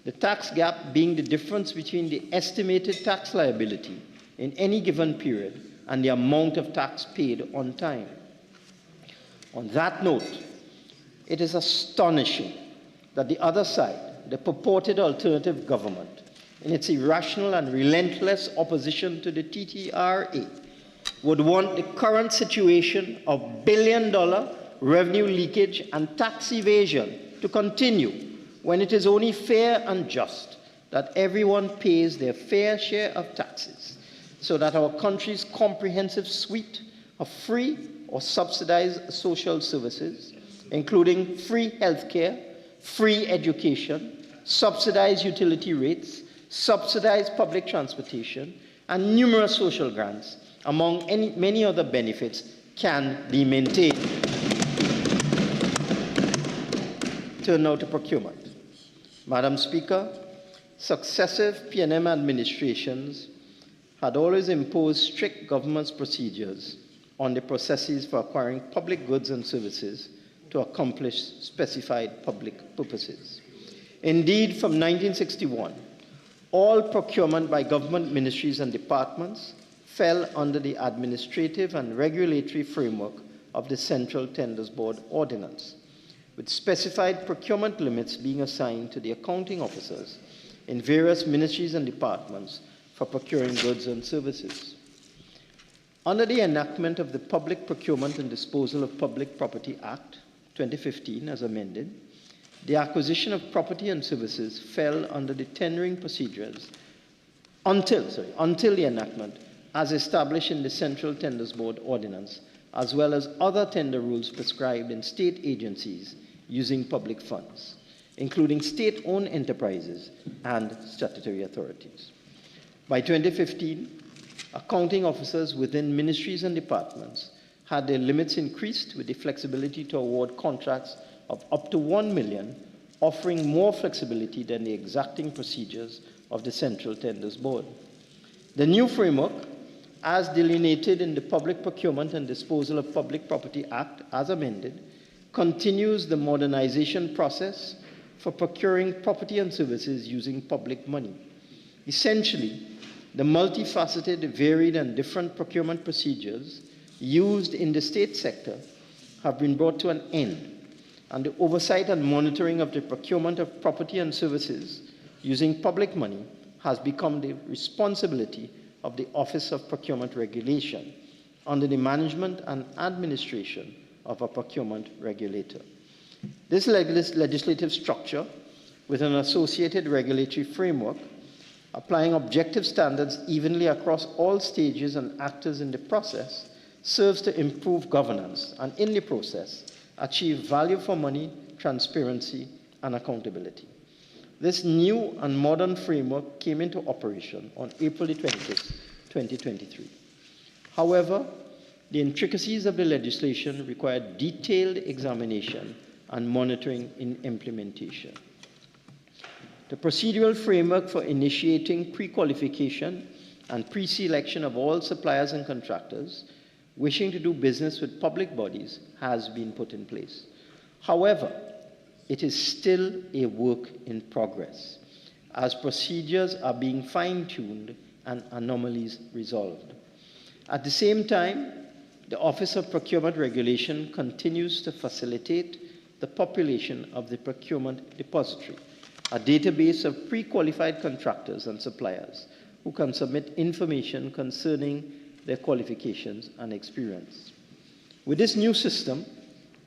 The tax gap being the difference between the estimated tax liability in any given period and the amount of tax paid on time. On that note, it is astonishing that the other side, the purported alternative government, in its irrational and relentless opposition to the TTRA, would want the current situation of billion-dollar revenue leakage and tax evasion to continue, when it is only fair and just that everyone pays their fair share of taxes, so that our country's comprehensive suite of free or subsidized social services, including free healthcare, free education, subsidized utility rates, subsidized public transportation, and numerous social grants, among many other benefits, can be maintained. turn now to procurement. Madam Speaker, successive PNM administrations had always imposed strict governance procedures on the processes for acquiring public goods and services to accomplish specified public purposes. Indeed, from 1961, all procurement by government ministries and departments fell under the administrative and regulatory framework of the Central Tenders Board Ordinance, with specified procurement limits being assigned to the accounting officers in various ministries and departments for procuring goods and services. Under the enactment of the Public Procurement and Disposal of Public Property Act 2015 as amended, the acquisition of property and services fell under the tendering procedures until the enactment as established in the Central Tenders Board Ordinance, as well as other tender rules prescribed in state agencies using public funds, including state-owned enterprises and statutory authorities. By 2015, accounting officers within ministries and departments had their limits increased with the flexibility to award contracts of up to 1 million, offering more flexibility than the exacting procedures of the Central Tenders Board. The new framework, as delineated in the Public Procurement and Disposal of Public Property Act as amended, continues the modernization process for procuring property and services using public money. Essentially, the multifaceted, varied, and different procurement procedures used in the state sector have been brought to an end, and the oversight and monitoring of the procurement of property and services using public money has become the responsibility of the Office of Procurement Regulation under the management and administration of a procurement regulator. This legislative structure, with an associated regulatory framework, applying objective standards evenly across all stages and actors in the process, serves to improve governance and, in the process, achieve value for money, transparency, and accountability. This new and modern framework came into operation on April 25, 2023. However, the intricacies of the legislation require detailed examination and monitoring in implementation. The procedural framework for initiating pre-qualification and pre-selection of all suppliers and contractors wishing to do business with public bodies has been put in place. However, it is still a work in progress, as procedures are being fine-tuned and anomalies resolved. At the same time, the Office of Procurement Regulation continues to facilitate the population of the Procurement Depository, a database of pre-qualified contractors and suppliers who can submit information concerning their qualifications and experience. With this new system,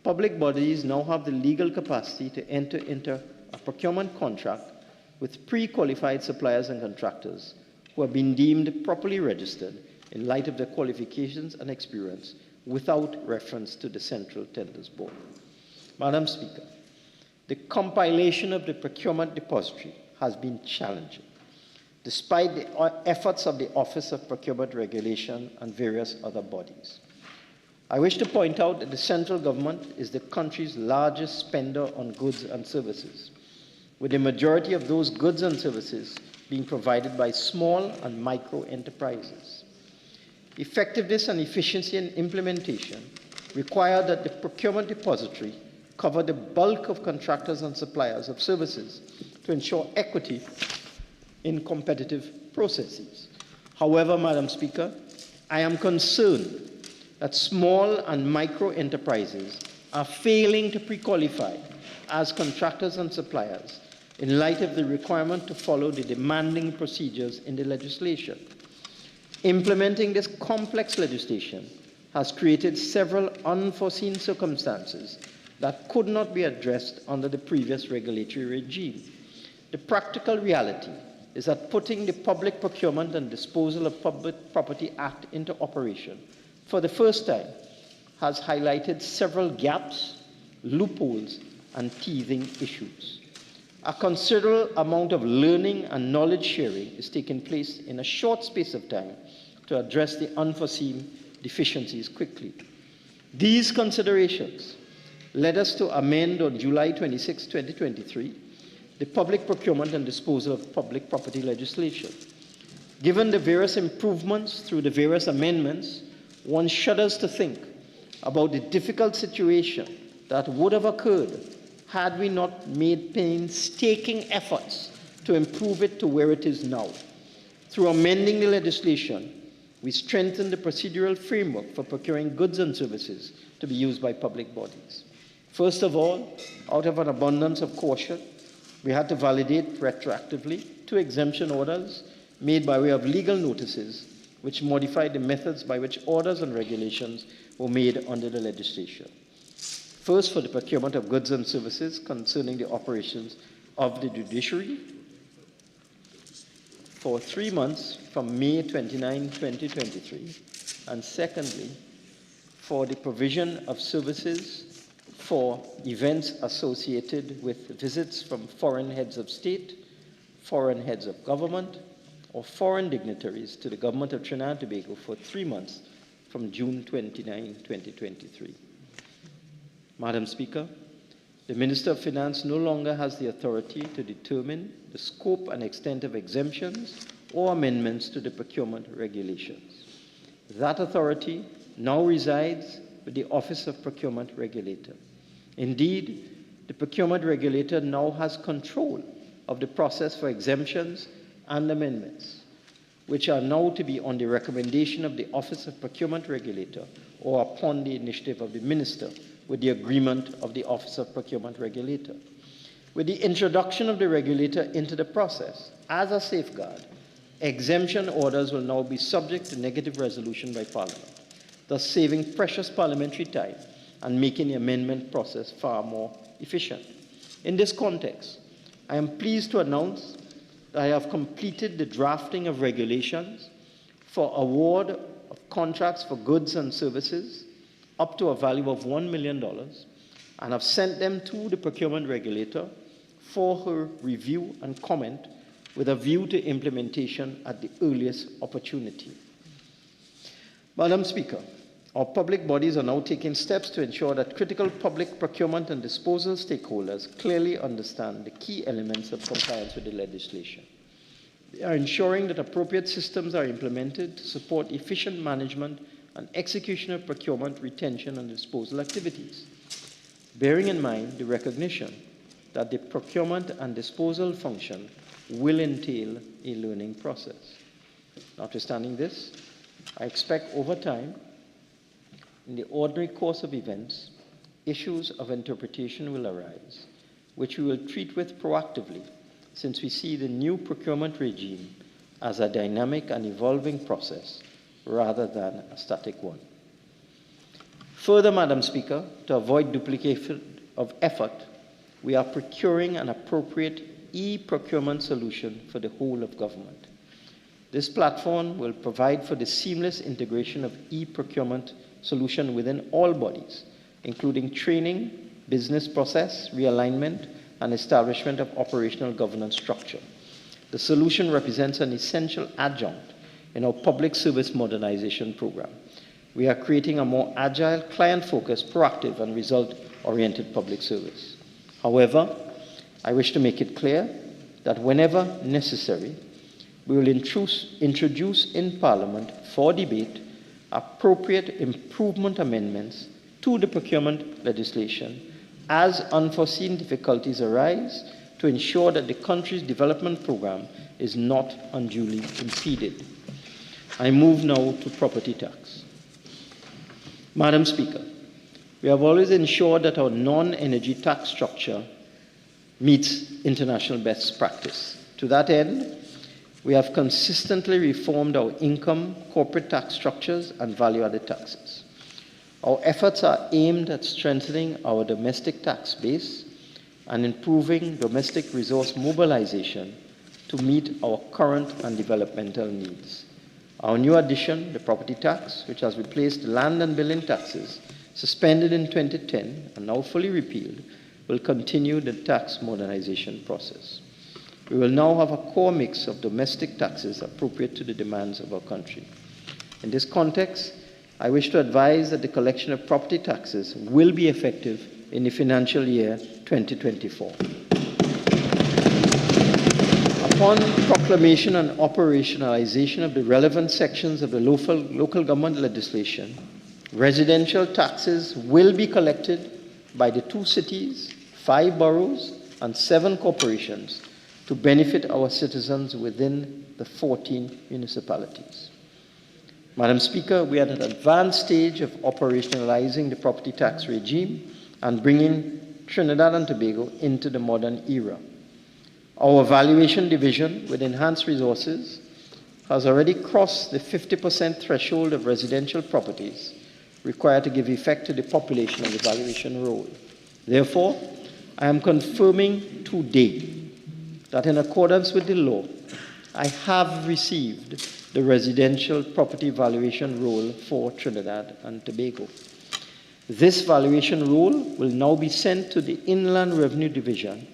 public bodies now have the legal capacity to enter into a procurement contract with pre-qualified suppliers and contractors who have been deemed properly registered in light of their qualifications and experience without reference to the Central Tenders Board. Madam Speaker, the compilation of the procurement depository has been challenging, despite the efforts of the Office of Procurement Regulation and various other bodies. I wish to point out that the central government is the country's largest spender on goods and services, with the majority of those goods and services being provided by small and micro enterprises. Effectiveness and efficiency in implementation require that the procurement depository cover the bulk of contractors and suppliers of services to ensure equity in competitive processes. However, Madam Speaker, I am concerned that small and micro enterprises are failing to pre-qualify as contractors and suppliers in light of the requirement to follow the demanding procedures in the legislation. Implementing this complex legislation has created several unforeseen circumstances that could not be addressed under the previous regulatory regime. The practical reality is that putting the Public Procurement and Disposal of Public Property Act into operation for the first time has highlighted several gaps, loopholes, and teething issues. A considerable amount of learning and knowledge sharing is taking place in a short space of time to address the unforeseen deficiencies quickly. These considerations led us to amend on July 26, 2023, the public procurement and disposal of public property legislation. Given the various improvements through the various amendments, one shudders to think about the difficult situation that would have occurred had we not made painstaking efforts to improve it to where it is now. Through amending the legislation, we strengthened the procedural framework for procuring goods and services to be used by public bodies. First of all, out of an abundance of caution, we had to validate retroactively 2 exemption orders made by way of legal notices which modified the methods by which orders and regulations were made under the legislation. First, for the procurement of goods and services concerning the operations of the judiciary for 3 months from May 29, 2023, and secondly, for the provision of services for events associated with visits from foreign heads of state, foreign heads of government, or foreign dignitaries to the government of Trinidad and Tobago for 3 months from June 29, 2023. Madam Speaker, the Minister of Finance no longer has the authority to determine the scope and extent of exemptions or amendments to the procurement regulations. That authority now resides with the Office of Procurement Regulator. Indeed, the procurement regulator now has control of the process for exemptions and amendments, which are now to be on the recommendation of the Office of Procurement Regulator or upon the initiative of the Minister with the agreement of the Office of Procurement Regulator. With the introduction of the regulator into the process as a safeguard, exemption orders will now be subject to negative resolution by Parliament, thus saving precious parliamentary time and making the amendment process far more efficient. In this context, I am pleased to announce that I have completed the drafting of regulations for award of contracts for goods and services up to a value of $1 million and have sent them to the procurement regulator for her review and comment with a view to implementation at the earliest opportunity. Madam Speaker, our public bodies are now taking steps to ensure that critical public procurement and disposal stakeholders clearly understand the key elements of compliance with the legislation. They are ensuring that appropriate systems are implemented to support efficient management and execution of procurement, retention, and disposal activities, bearing in mind the recognition that the procurement and disposal function will entail a learning process. Notwithstanding this, I expect over time, in the ordinary course of events, issues of interpretation will arise, which we will treat with proactively, since we see the new procurement regime as a dynamic and evolving process rather than a static one. Further, Madam Speaker, to avoid duplication of effort, we are procuring an appropriate e-procurement solution for the whole of government. This platform will provide for the seamless integration of e-procurement solution within all bodies, including training, business process, realignment, and establishment of operational governance structure. The solution represents an essential adjunct in our public service modernization program. We are creating a more agile, client-focused, proactive, and result-oriented public service. However, I wish to make it clear that whenever necessary, we will introduce in Parliament for debate appropriate improvement amendments to the procurement legislation as unforeseen difficulties arise to ensure that the country's development program is not unduly impeded. I move now to property tax. Madam Speaker, we have always ensured that our non-energy tax structure meets international best practice. To that end, we have consistently reformed our income, corporate tax structures, and value-added taxes. Our efforts are aimed at strengthening our domestic tax base and improving domestic resource mobilization to meet our current and developmental needs. Our new addition, the property tax, which has replaced land and building taxes suspended in 2010 and now fully repealed, will continue the tax modernization process. We will now have a core mix of domestic taxes appropriate to the demands of our country. In this context, I wish to advise that the collection of property taxes will be effective in the financial year 2024. Upon proclamation and operationalization of the relevant sections of the local government legislation, residential taxes will be collected by the 2 cities, 5 boroughs, and 7 corporations to benefit our citizens within the 14 municipalities. Madam Speaker, we are at an advanced stage of operationalizing the property tax regime and bringing Trinidad and Tobago into the modern era. Our valuation division, with enhanced resources, has already crossed the 50% threshold of residential properties required to give effect to the population of the valuation role. Therefore, I am confirming today that in accordance with the law, I have received the residential property valuation role for Trinidad and Tobago. This valuation role will now be sent to the Inland Revenue Division,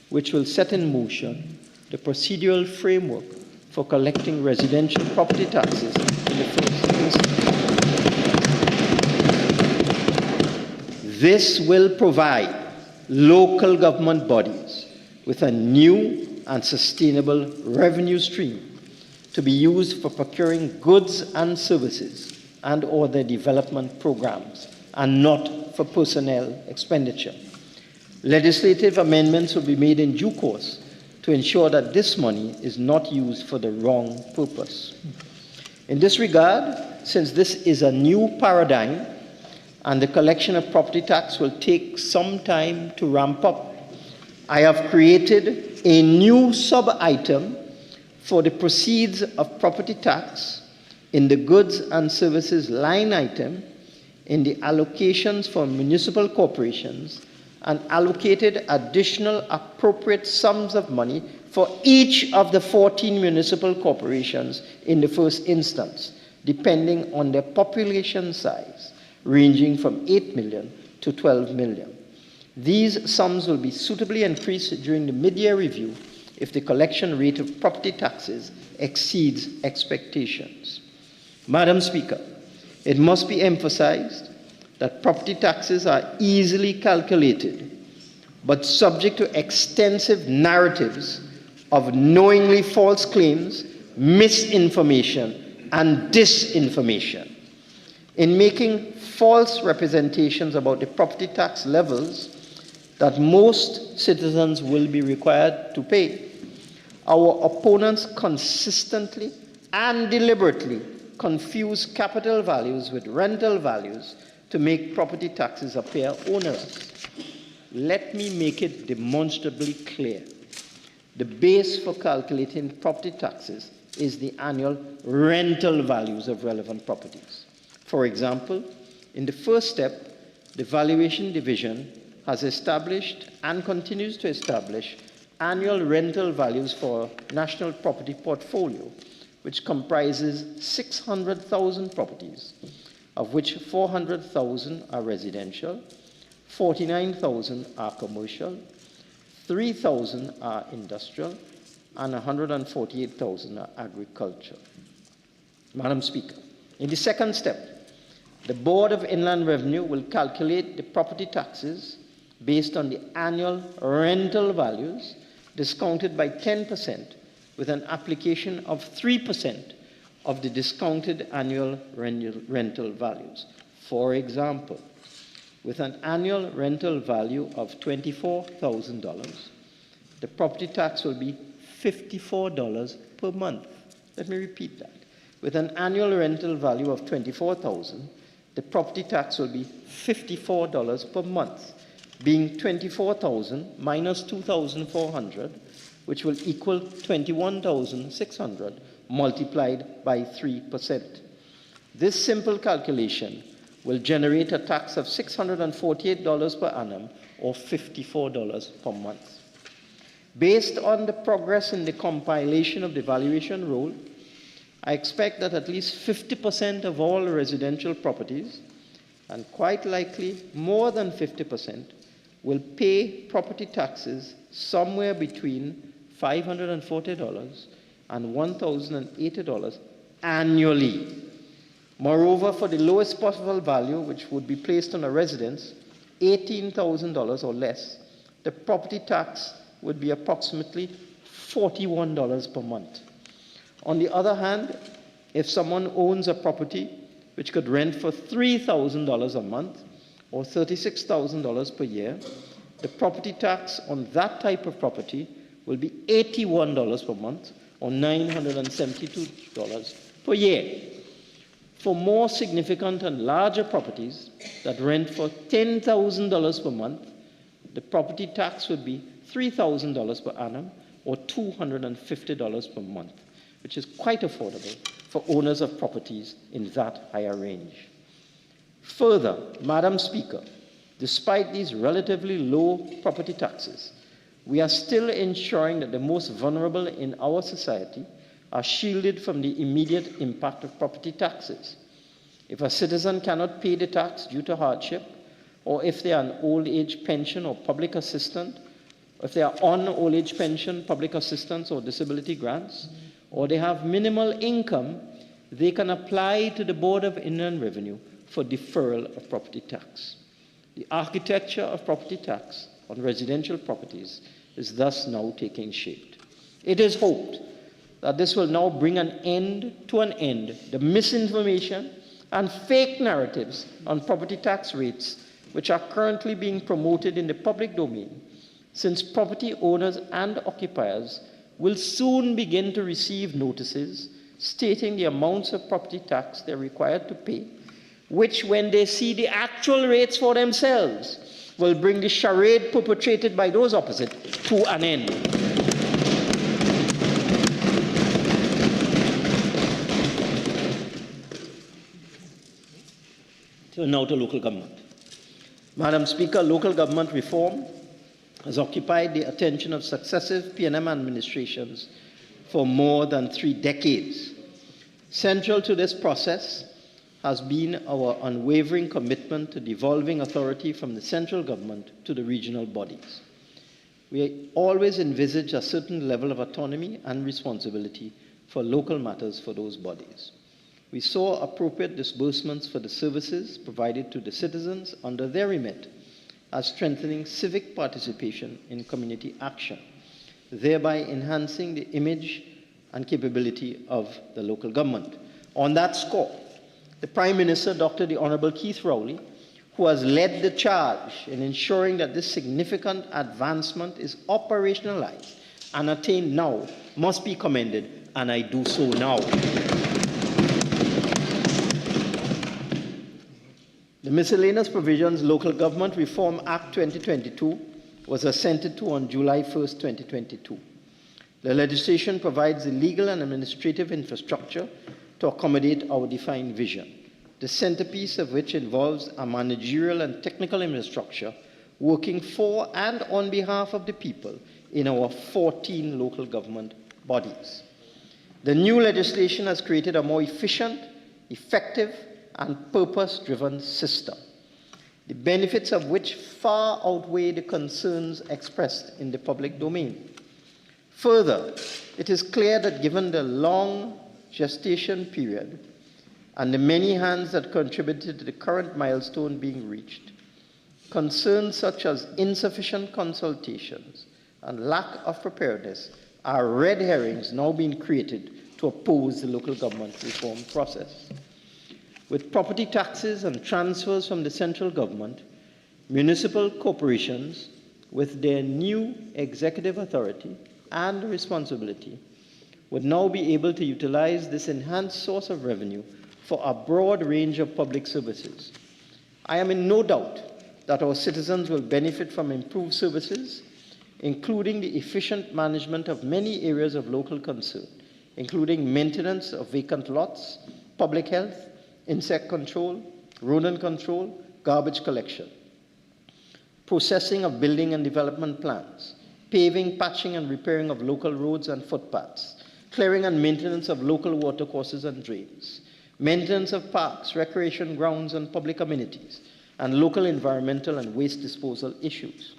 which will set in motion the procedural framework for collecting residential property taxes in the first instance. This will provide local government bodies with a new and sustainable revenue stream to be used for procuring goods and services and or their development programs, and not for personnel expenditure. Legislative amendments will be made in due course to ensure that this money is not used for the wrong purpose. In this regard, since this is a new paradigm and the collection of property tax will take some time to ramp up, I have created a new sub-item for the proceeds of property tax in the goods and services line item in the allocations for municipal corporations, and allocated additional appropriate sums of money for each of the 14 municipal corporations in the first instance, depending on their population size, ranging from 8 million to 12 million. These sums will be suitably increased during the mid-year review if the collection rate of property taxes exceeds expectations. Madam Speaker, it must be emphasized that property taxes are easily calculated, but subject to extensive narratives of knowingly false claims, misinformation, and disinformation. In making false representations about the property tax levels that most citizens will be required to pay, our opponents consistently and deliberately confuse capital values with rental values to make property taxes appear onerous. Let me make it demonstrably clear. The base for calculating property taxes is the annual rental values of relevant properties. For example, in the first step, the Valuation Division has established and continues to establish annual rental values for national property portfolio, which comprises 600,000 properties, of which 400,000 are residential, 49,000 are commercial, 3,000 are industrial, and 148,000 are agricultural. Madam Speaker, in the second step, the Board of Inland Revenue will calculate the property taxes based on the annual rental values discounted by 10% with an application of 3% of the discounted annual rental values. For example, with an annual rental value of $24,000, the property tax will be $54 per month. Let me repeat that. With an annual rental value of $24,000, the property tax will be $54 per month, being $24,000 minus $2,400, which will equal $21,600 multiplied by 3%. This simple calculation will generate a tax of $648 per annum, or $54 per month. Based on the progress in the compilation of the valuation roll, I expect that at least 50% of all residential properties, and quite likely more than 50%, will pay property taxes somewhere between $540 and $1,080 annually. Moreover, for the lowest possible value, which would be placed on a residence, $18,000 or less, the property tax would be approximately $41 per month. On the other hand, if someone owns a property which could rent for $3,000 a month or $36,000 per year, the property tax on that type of property will be $81 per month or $972 per year. For more significant and larger properties that rent for $10,000 per month, the property tax would be $3,000 per annum or $250 per month, which is quite affordable for owners of properties in that higher range. Further, Madam Speaker, despite these relatively low property taxes, we are still ensuring that the most vulnerable in our society are shielded from the immediate impact of property taxes. If a citizen cannot pay the tax due to hardship, or if they are on old age pension or public assistance, if they are on old age pension, public assistance, or disability grants, or they have minimal income, they can apply to the Board of Inland Revenue for deferral of property tax. The architecture of property tax on residential properties is thus now taking shape. It is hoped that this will now bring an end the misinformation and fake narratives on property tax rates which are currently being promoted in the public domain, since property owners and occupiers will soon begin to receive notices stating the amounts of property tax they're required to pay, which, when they see the actual rates for themselves, will bring the charade perpetrated by those opposite to an end. So now to local government. Madam Speaker, local government reform has occupied the attention of successive PNM administrations for more than 3 decades. Central to this process has been our unwavering commitment to devolving authority from the central government to the regional bodies. We always envisage a certain level of autonomy and responsibility for local matters for those bodies. We saw appropriate disbursements for the services provided to the citizens under their remit as strengthening civic participation in community action, thereby enhancing the image and capability of the local government. On that score, the Prime Minister, Dr. the Honorable Keith Rowley, who has led the charge in ensuring that this significant advancement is operationalized and attained now, must be commended, and I do so now. The Miscellaneous Provisions Local Government Reform Act 2022 was assented to on July 1st, 2022. The legislation provides the legal and administrative infrastructure to accommodate our defined vision, the centerpiece of which involves a managerial and technical infrastructure working for and on behalf of the people in our 14 local government bodies. The new legislation has created a more efficient, effective, and purpose-driven system, the benefits of which far outweigh the concerns expressed in the public domain. Further, it is clear that given the long gestation period and the many hands that contributed to the current milestone being reached, concerns such as insufficient consultations and lack of preparedness are red herrings now being created to oppose the local government reform process. With property taxes and transfers from the central government, municipal corporations, with their new executive authority and responsibility, would now be able to utilize this enhanced source of revenue for a broad range of public services. I am in no doubt that our citizens will benefit from improved services, including the efficient management of many areas of local concern, including maintenance of vacant lots, public health, insect control, rodent control, garbage collection, processing of building and development plans, paving, patching, and repairing of local roads and footpaths, clearing and maintenance of local watercourses and drains, maintenance of parks, recreation grounds, and public amenities, and local environmental and waste disposal issues.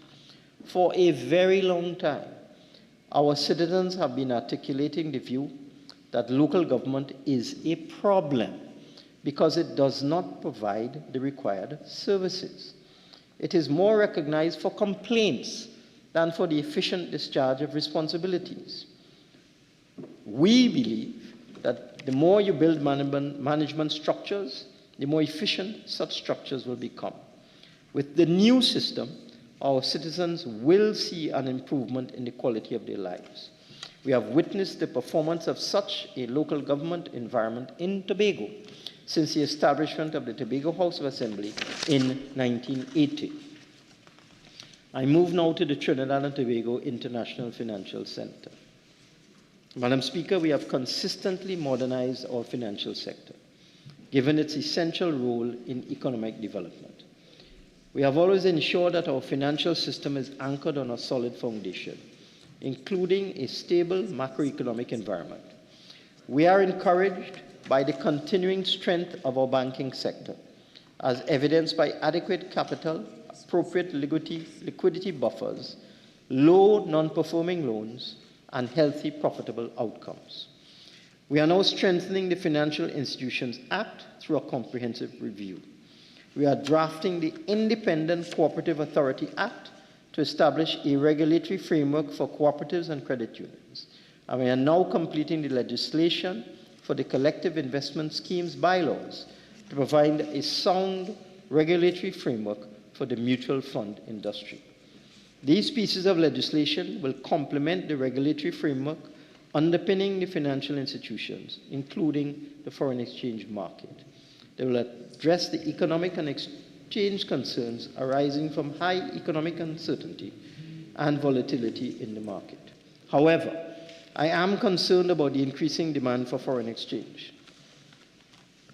For a very long time, our citizens have been articulating the view that local government is a problem because it does not provide the required services. It is more recognized for complaints than for the efficient discharge of responsibilities. We believe that the more you build management structures, the more efficient such structures will become. With the new system, our citizens will see an improvement in the quality of their lives. We have witnessed the performance of such a local government environment in Tobago since the establishment of the Tobago House of Assembly in 1980. I move now to the Trinidad and Tobago International Financial Center. Madam Speaker, we have consistently modernized our financial sector, given its essential role in economic development. We have always ensured that our financial system is anchored on a solid foundation, including a stable macroeconomic environment. We are encouraged by the continuing strength of our banking sector, as evidenced by adequate capital, appropriate liquidity buffers, low non-performing loans, and healthy, profitable outcomes. We are now strengthening the Financial Institutions Act through a comprehensive review. We are drafting the Independent Cooperative Authority Act to establish a regulatory framework for cooperatives and credit unions. And we are now completing the legislation for the collective investment schemes bylaws to provide a sound regulatory framework for the mutual fund industry. These pieces of legislation will complement the regulatory framework underpinning the financial institutions, including the foreign exchange market. They will address the economic and exchange concerns arising from high economic uncertainty and volatility in the market. However, I am concerned about the increasing demand for foreign exchange.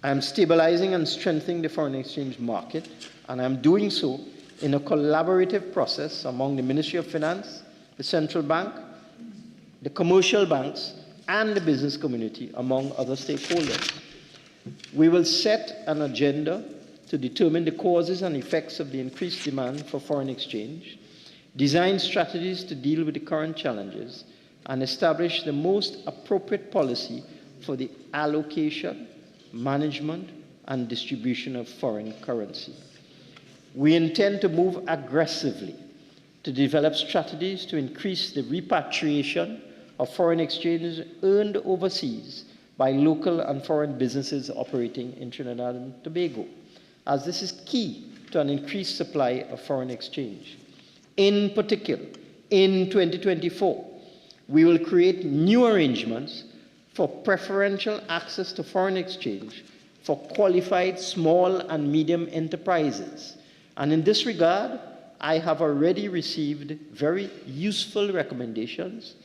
I am stabilizing and strengthening the foreign exchange market, and I am doing so in a collaborative process among the Ministry of Finance, the Central Bank, the commercial banks, and the business community, among other stakeholders. We will set an agenda to determine the causes and effects of the increased demand for foreign exchange, design strategies to deal with the current challenges, and establish the most appropriate policy for the allocation, management, and distribution of foreign currency. We intend to move aggressively to develop strategies to increase the repatriation of foreign exchange earned overseas by local and foreign businesses operating in Trinidad and Tobago, as this is key to an increased supply of foreign exchange. In particular, in 2024, we will create new arrangements for preferential access to foreign exchange for qualified small and medium enterprises. And in this regard, I have already received very useful recommendations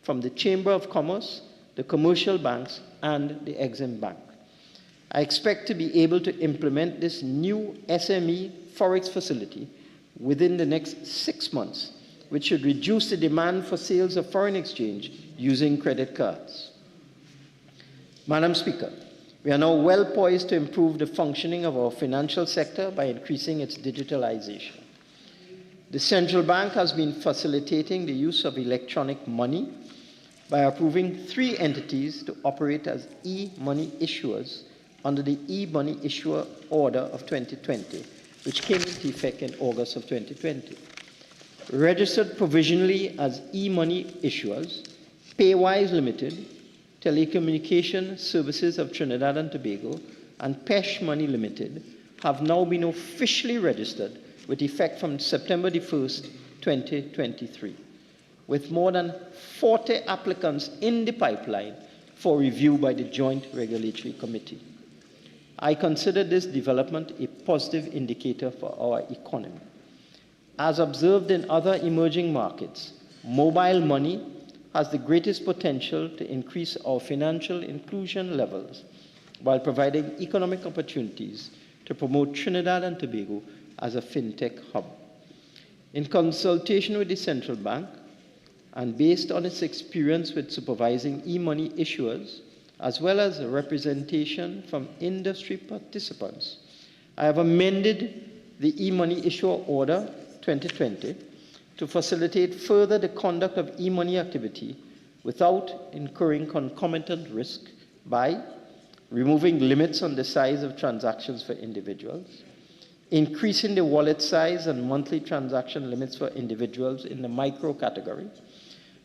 from the Chamber of Commerce, the commercial banks, and the Exim Bank. I expect to be able to implement this new SME Forex facility within the next 6 months, which should reduce the demand for sales of foreign exchange using credit cards. Madam Speaker, we are now well poised to improve the functioning of our financial sector by increasing its digitalization. The Central Bank has been facilitating the use of electronic money by approving 3 entities to operate as e-money issuers under the e-money issuer order of 2020, which came into effect in August of 2020. Registered provisionally as e-money issuers, Paywise Limited, Telecommunication Services of Trinidad and Tobago, and Pesh Money Limited have now been officially registered with effect from September the 1st, 2023, with more than 40 applicants in the pipeline for review by the Joint Regulatory Committee. I consider this development a positive indicator for our economy. As observed in other emerging markets, mobile money has the greatest potential to increase our financial inclusion levels while providing economic opportunities to promote Trinidad and Tobago as a fintech hub. In consultation with the Central Bank, and based on its experience with supervising e-money issuers, as well as representation from industry participants, I have amended the e-money issuer order 2020 to facilitate further the conduct of e-money activity without incurring concomitant risk by removing limits on the size of transactions for individuals, increasing the wallet size and monthly transaction limits for individuals in the micro category,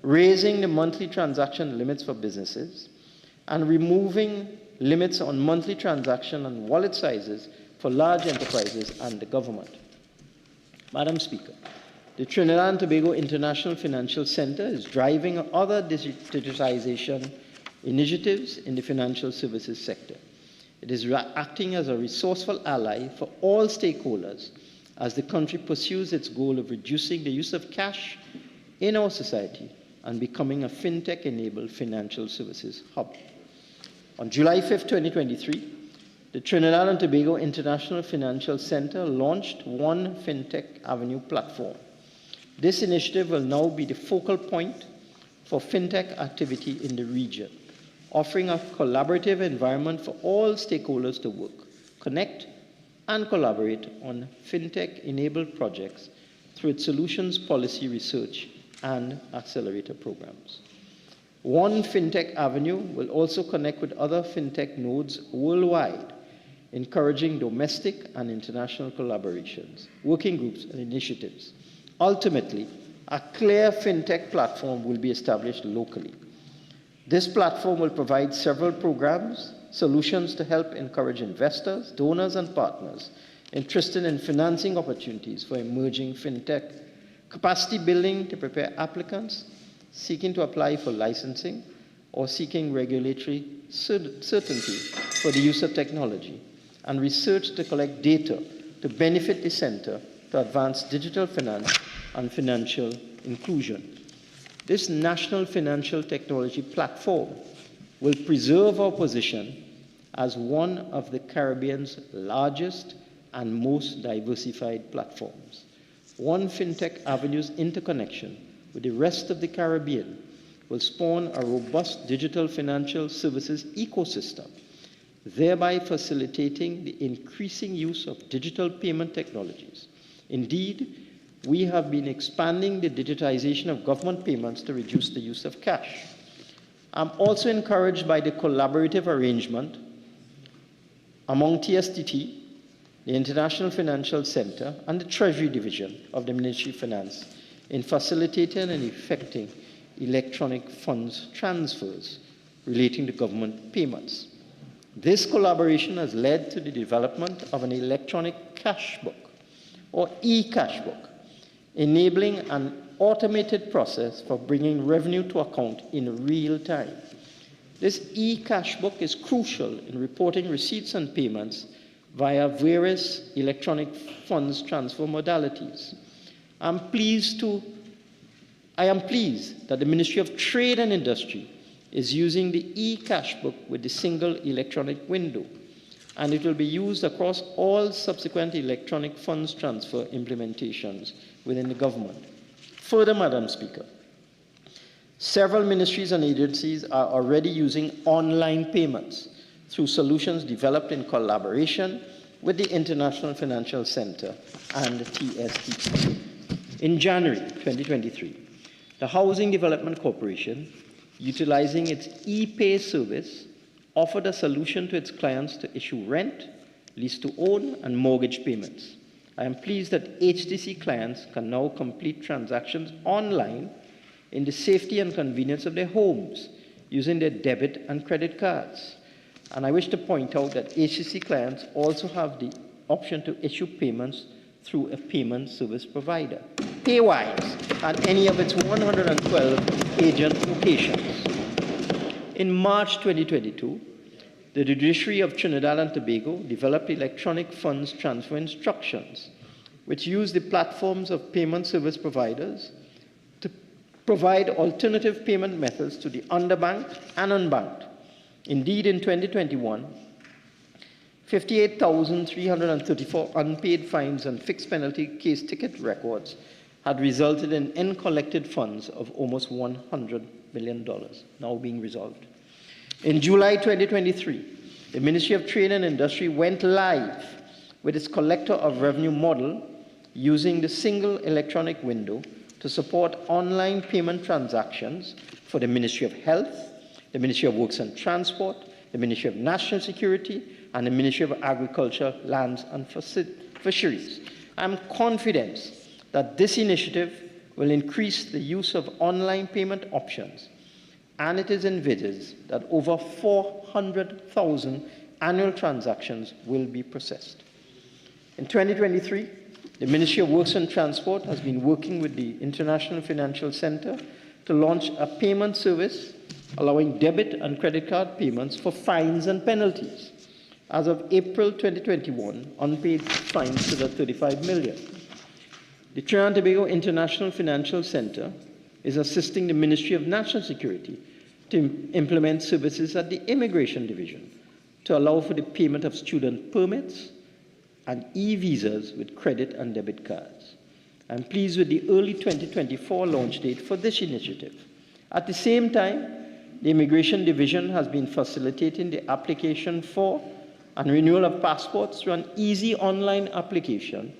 raising the monthly transaction limits for businesses, and removing limits on monthly transaction and wallet sizes for large enterprises and the government. Madam Speaker, the Trinidad and Tobago International Financial Center is driving other digitization initiatives in the financial services sector. It is acting as a resourceful ally for all stakeholders as the country pursues its goal of reducing the use of cash in our society and becoming a fintech-enabled financial services hub. On July 5, 2023, the Trinidad and Tobago International Financial Center launched One FinTech Avenue platform. This initiative will now be the focal point for fintech activity in the region, offering a collaborative environment for all stakeholders to work, connect, and collaborate on fintech-enabled projects through its solutions policy research and accelerator programs. One FinTech Avenue will also connect with other fintech nodes worldwide, encouraging domestic and international collaborations, working groups, and initiatives. Ultimately, a clear fintech platform will be established locally. This platform will provide several programs, solutions to help encourage investors, donors, and partners interested in financing opportunities for emerging fintech, capacity building to prepare applicants seeking to apply for licensing or seeking regulatory certainty for the use of technology, and research to collect data to benefit the center to advance digital finance and financial inclusion. This national financial technology platform will preserve our position as one of the Caribbean's largest and most diversified platforms. One FinTech Avenue's interconnection with the rest of the Caribbean will spawn a robust digital financial services ecosystem, thereby facilitating the increasing use of digital payment technologies. Indeed, we have been expanding the digitization of government payments to reduce the use of cash. I'm also encouraged by the collaborative arrangement among TSTT, the International Financial Center, and the Treasury Division of the Ministry of Finance in facilitating and effecting electronic funds transfers relating to government payments. This collaboration has led to the development of an electronic cash book, or e-cash book, enabling an automated process for bringing revenue to account in real time. This e-cash book is crucial in reporting receipts and payments via various electronic funds transfer modalities. I am pleased that the Ministry of Trade and Industry is using the e-cash book with the single electronic window, and it will be used across all subsequent electronic funds transfer implementations within the government. Further, Madam Speaker, several ministries and agencies are already using online payments through solutions developed in collaboration with the International Financial Center and the TSTT. In January 2023, the Housing Development Corporation, utilizing its ePay service, offered a solution to its clients to issue rent, lease-to-own, and mortgage payments. I am pleased that HDC clients can now complete transactions online in the safety and convenience of their homes using their debit and credit cards. And I wish to point out that HDC clients also have the option to issue payments through a payment service provider, Paywise, at any of its 112 agent locations. In March 2022, the Judiciary of Trinidad and Tobago developed electronic funds transfer instructions, which use the platforms of payment service providers to provide alternative payment methods to the underbanked and unbanked. Indeed, in 2021, 58,334 unpaid fines and fixed penalty case ticket records had resulted in uncollected funds of almost $100 million, now being resolved. In July 2023, the Ministry of Trade and Industry went live with its collector of revenue model using the single electronic window to support online payment transactions for the Ministry of Health, the Ministry of Works and Transport, the Ministry of National Security, and the Ministry of Agriculture, Lands and fisheries. I'm confident that this initiative will increase the use of online payment options, and it is envisaged that over 400,000 annual transactions will be processed. In 2023, the Ministry of Works and Transport has been working with the International Financial Center to launch a payment service allowing debit and credit card payments for fines and penalties. As of April 2021, unpaid fines stood at 35 million. The Trinidad and Tobago International Financial Center is assisting the Ministry of National Security to implement services at the Immigration Division to allow for the payment of student permits and e-visas with credit and debit cards. I'm pleased with the early 2024 launch date for this initiative. At the same time, the Immigration Division has been facilitating the application for and renewal of passports through an easy online application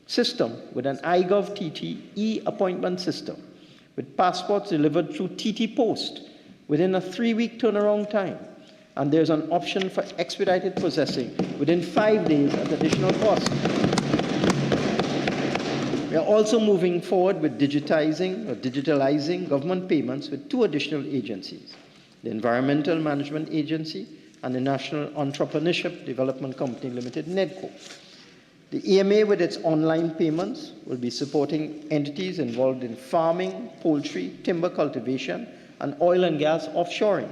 system with an iGov TT e-appointment system, with passports delivered through TT Post within a 3-week turnaround time. And there's an option for expedited processing within 5 days at additional cost. We are also moving forward with digitalizing government payments with 2 additional agencies, the Environmental Management Agency and the National Entrepreneurship Development Company Limited, NEDCO. The EMA, with its online payments, will be supporting entities involved in farming, poultry, timber cultivation, and oil and gas offshoring.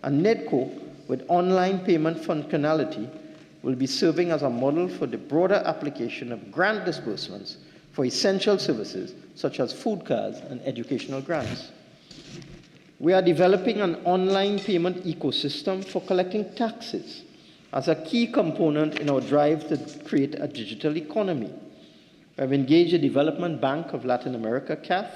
And NEDCO, with online payment functionality, will be serving as a model for the broader application of grant disbursements for essential services such as food cards and educational grants. We are developing an online payment ecosystem for collecting taxes as a key component in our drive to create a digital economy. We have engaged the Development Bank of Latin America, CAF,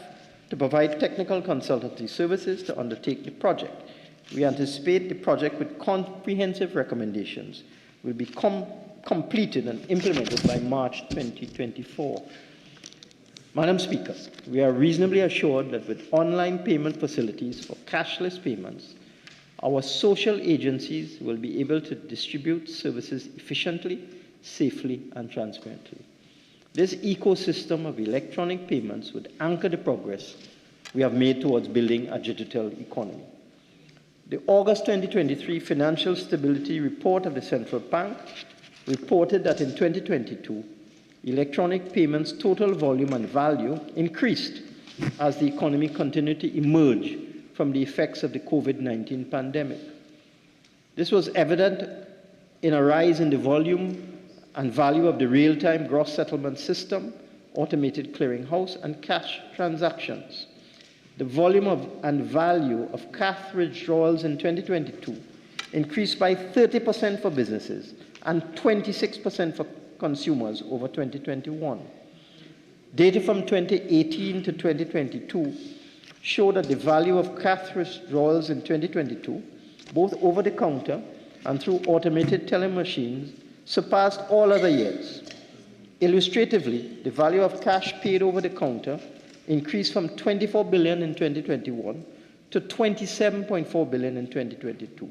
to provide technical consultancy services to undertake the project. We anticipate the project, with comprehensive recommendations, will be completed and implemented by March 2024. Madam Speaker, we are reasonably assured that with online payment facilities for cashless payments, our social agencies will be able to distribute services efficiently, safely, and transparently. This ecosystem of electronic payments would anchor the progress we have made towards building a digital economy. The August 2023 Financial Stability Report of the Central Bank reported that in 2022, electronic payments' total volume and value increased as the economy continued to emerge from the effects of the COVID-19 pandemic. This was evident in a rise in the volume and value of the real-time gross settlement system, automated clearinghouse, and cash transactions. The volume and value of cash withdrawals in 2022 increased by 30% for businesses and 26% for consumers over 2021. Data from 2018 to 2022 show that the value of cash withdrawals in 2022, both over the counter and through automated teller machines, surpassed all other years. Illustratively, the value of cash paid over the counter increased from 24 billion in 2021 to 27.4 billion in 2022.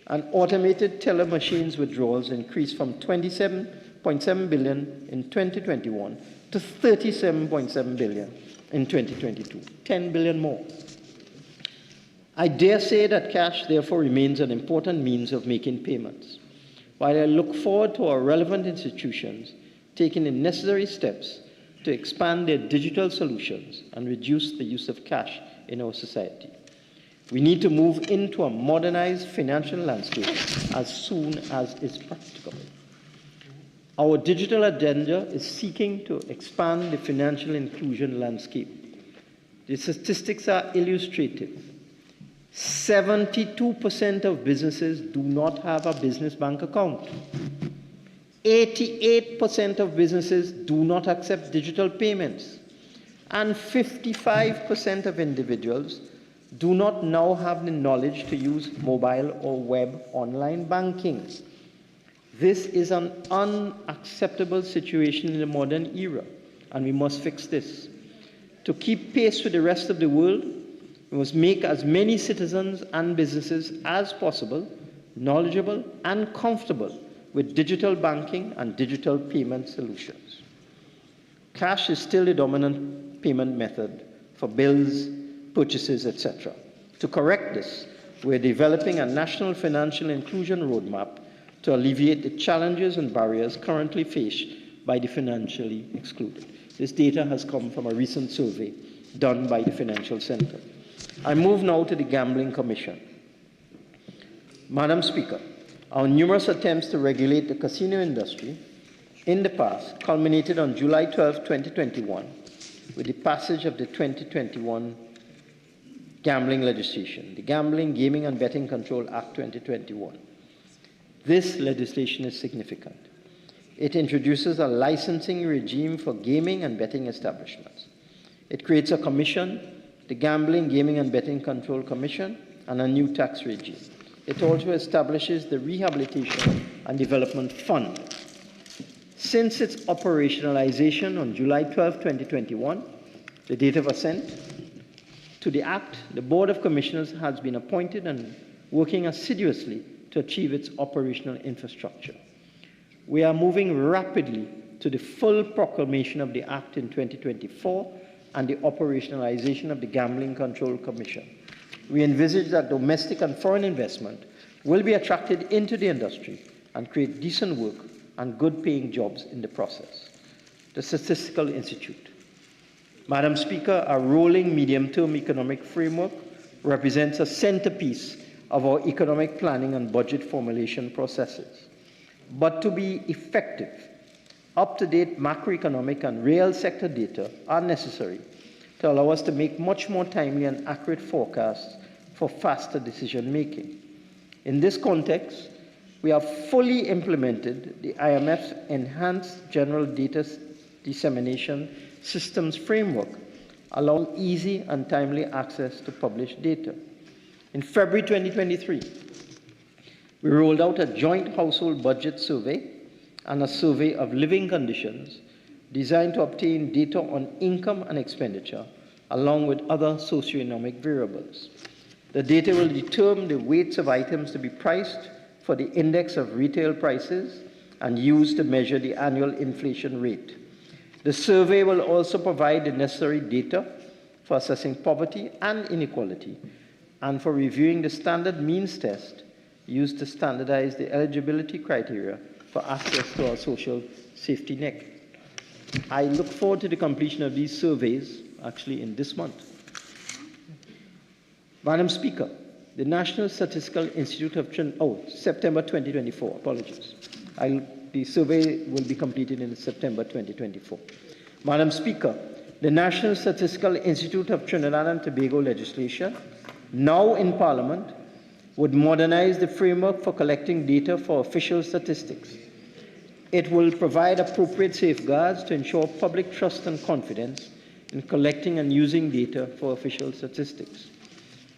And automated teller machines withdrawals increased from 27.7 billion in 2021 to 37.7 billion in 2022, 10 billion more. I dare say that cash, therefore, remains an important means of making payments, while I look forward to our relevant institutions taking the necessary steps to expand their digital solutions and reduce the use of cash in our society. We need to move into a modernized financial landscape as soon as is practicable. Our digital agenda is seeking to expand the financial inclusion landscape. The statistics are illustrative. 72% of businesses do not have a business bank account. 88% of businesses do not accept digital payments. And 55% of individuals do not now have the knowledge to use mobile or web online banking. This is an unacceptable situation in the modern era, and we must fix this. To keep pace with the rest of the world, we must make as many citizens and businesses as possible knowledgeable and comfortable with digital banking and digital payment solutions. Cash is still the dominant payment method for bills, purchases, etc. To correct this, we're developing a national financial inclusion roadmap to alleviate the challenges and barriers currently faced by the financially excluded. This data has come from a recent survey done by the Financial Center. I move now to the Gambling Commission. Madam Speaker, our numerous attempts to regulate the casino industry in the past culminated on July 12, 2021, with the passage of the 2021 gambling legislation, the Gambling, Gaming and Betting Control Act 2021. This legislation is significant. It introduces a licensing regime for gaming and betting establishments. It creates a commission, the Gambling, Gaming and Betting Control Commission, and a new tax regime. It also establishes the Rehabilitation and Development Fund. Since its operationalization on July 12, 2021, the date of assent to the Act, the Board of Commissioners has been appointed and working assiduously to achieve its operational infrastructure. We are moving rapidly to the full proclamation of the Act in 2024 and the operationalization of the Gambling Control Commission. We envisage that domestic and foreign investment will be attracted into the industry and create decent work and good-paying jobs in the process. The Statistical Institute. Madam Speaker, a rolling medium-term economic framework represents a centerpiece of our economic planning and budget formulation processes. But to be effective, up-to-date macroeconomic and real sector data are necessary to allow us to make much more timely and accurate forecasts for faster decision-making. In this context, we have fully implemented the IMF's Enhanced General Data Dissemination Systems Framework, allowing easy and timely access to published data. In February 2023, we rolled out a joint household budget survey and a survey of living conditions designed to obtain data on income and expenditure, along with other socioeconomic variables. The data will determine the weights of items to be priced for the index of retail prices and used to measure the annual inflation rate. The survey will also provide the necessary data for assessing poverty and inequality and for reviewing the standard means test used to standardize the eligibility criteria for access to our social safety net. I look forward to the completion of these surveys, actually in this month. Madam Speaker, the National Statistical Institute of September 2024, apologies. The survey will be completed in September 2024. Madam Speaker, the National Statistical Institute of Trinidad and Tobago legislation, now in Parliament, would modernize the framework for collecting data for official statistics. It will provide appropriate safeguards to ensure public trust and confidence in collecting and using data for official statistics.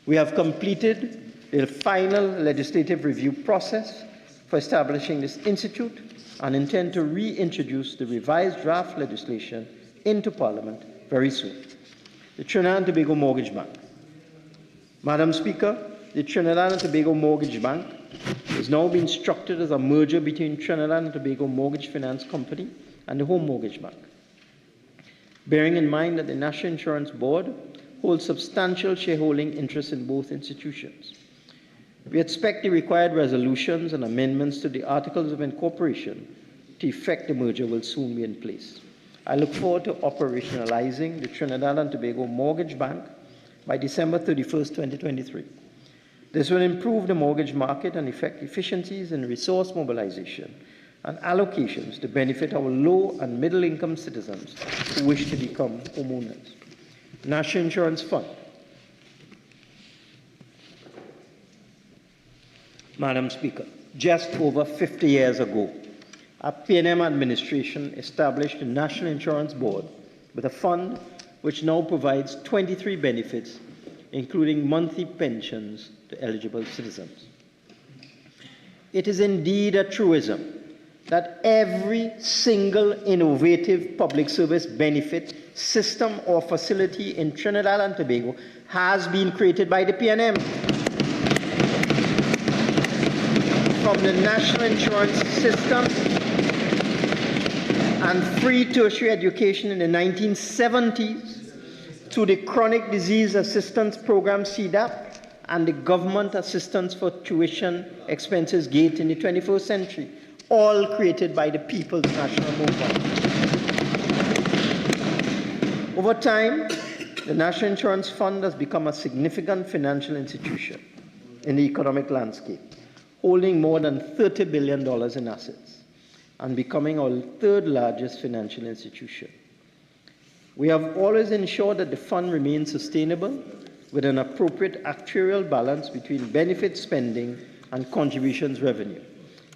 We have completed the final legislative review process for establishing this institute and intend to reintroduce the revised draft legislation into Parliament very soon. The Trinidad and Tobago Mortgage Bank. Madam Speaker, the Trinidad and Tobago Mortgage Bank is now being structured as a merger between Trinidad and Tobago Mortgage Finance Company and the Home Mortgage Bank. Bearing in mind that the National Insurance Board holds substantial shareholding interests in both institutions, we expect the required resolutions and amendments to the Articles of Incorporation to effect the merger will soon be in place. I look forward to operationalizing the Trinidad and Tobago Mortgage Bank by December 31st, 2023. This will improve the mortgage market and effect efficiencies in resource mobilization and allocations to benefit our low and middle income citizens who wish to become homeowners. National Insurance Fund. Madam Speaker, just over 50 years ago, our PNM administration established the National Insurance Board with a fund which now provides 23 benefits, including monthly pensions to eligible citizens. It is indeed a truism that every single innovative public service benefit system or facility in Trinidad and Tobago has been created by the PNM. from the national insurance system and free tertiary education in the 1970s to the Chronic Disease Assistance Program, CDAP, and the Government Assistance for Tuition Expenses GATE in the 21st century, all created by the People's National Movement. Over time, the National Insurance Fund has become a significant financial institution in the economic landscape, holding more than $30 billion in assets and becoming our third largest financial institution. We have always ensured that the fund remains sustainable with an appropriate actuarial balance between benefit spending and contributions revenue.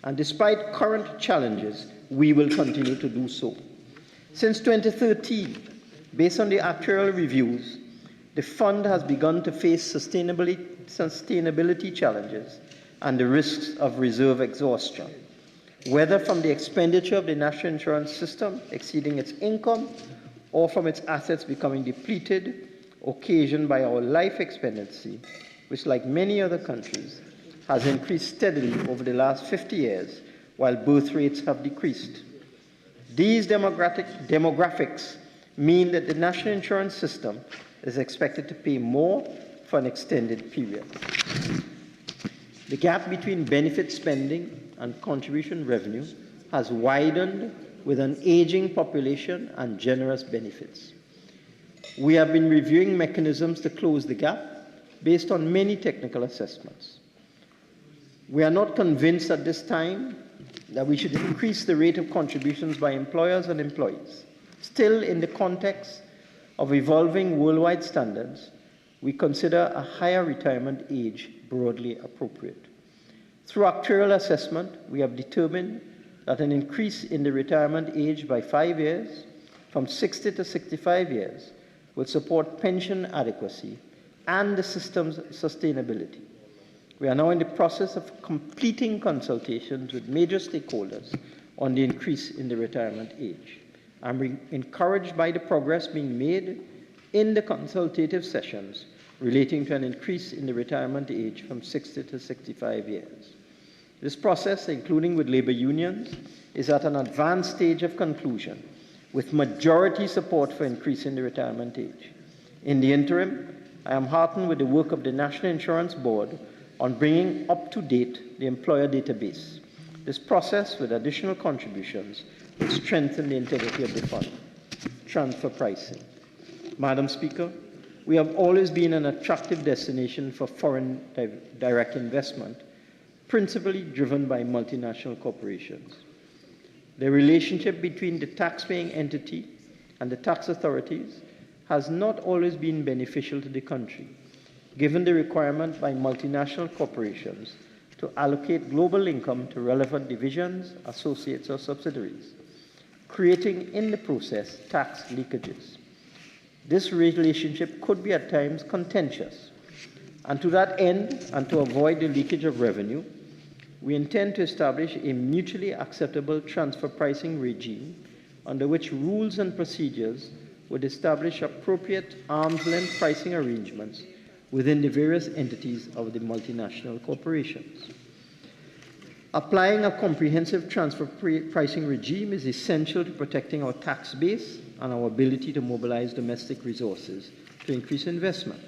And despite current challenges, we will continue to do so. Since 2013, based on the actuarial reviews, the fund has begun to face sustainability challenges and the risks of reserve exhaustion, whether from the expenditure of the national insurance system exceeding its income or from its assets becoming depleted, occasioned by our life expectancy, which, like many other countries, has increased steadily over the last 50 years, while birth rates have decreased. These demographics mean that the national insurance system is expected to pay more for an extended period. The gap between benefit spending and contribution revenue has widened with an aging population and generous benefits. We have been reviewing mechanisms to close the gap based on many technical assessments. We are not convinced at this time that we should increase the rate of contributions by employers and employees. Still, in the context of evolving worldwide standards, we consider a higher retirement age broadly appropriate. Through actuarial assessment, we have determined that an increase in the retirement age by 5 years, from 60 to 65 years, will support pension adequacy and the system's sustainability. We are now in the process of completing consultations with major stakeholders on the increase in the retirement age. I'm encouraged by the progress being made in the consultative sessions relating to an increase in the retirement age from 60 to 65 years. This process, including with labor unions, is at an advanced stage of conclusion, with majority support for increasing the retirement age. In the interim, I am heartened with the work of the National Insurance Board on bringing up to date the employer database. This process, with additional contributions, will strengthen the integrity of the fund. Transfer pricing. Madam Speaker, we have always been an attractive destination for foreign direct investment, principally driven by multinational corporations. The relationship between the taxpaying entity and the tax authorities has not always been beneficial to the country, given the requirement by multinational corporations to allocate global income to relevant divisions, associates, or subsidiaries, creating in the process tax leakages. This relationship could be at times contentious, and to that end, and to avoid the leakage of revenue, we intend to establish a mutually acceptable transfer pricing regime under which rules and procedures would establish appropriate arm's-length pricing arrangements within the various entities of the multinational corporations. Applying a comprehensive transfer pricing regime is essential to protecting our tax base and our ability to mobilize domestic resources to increase investment.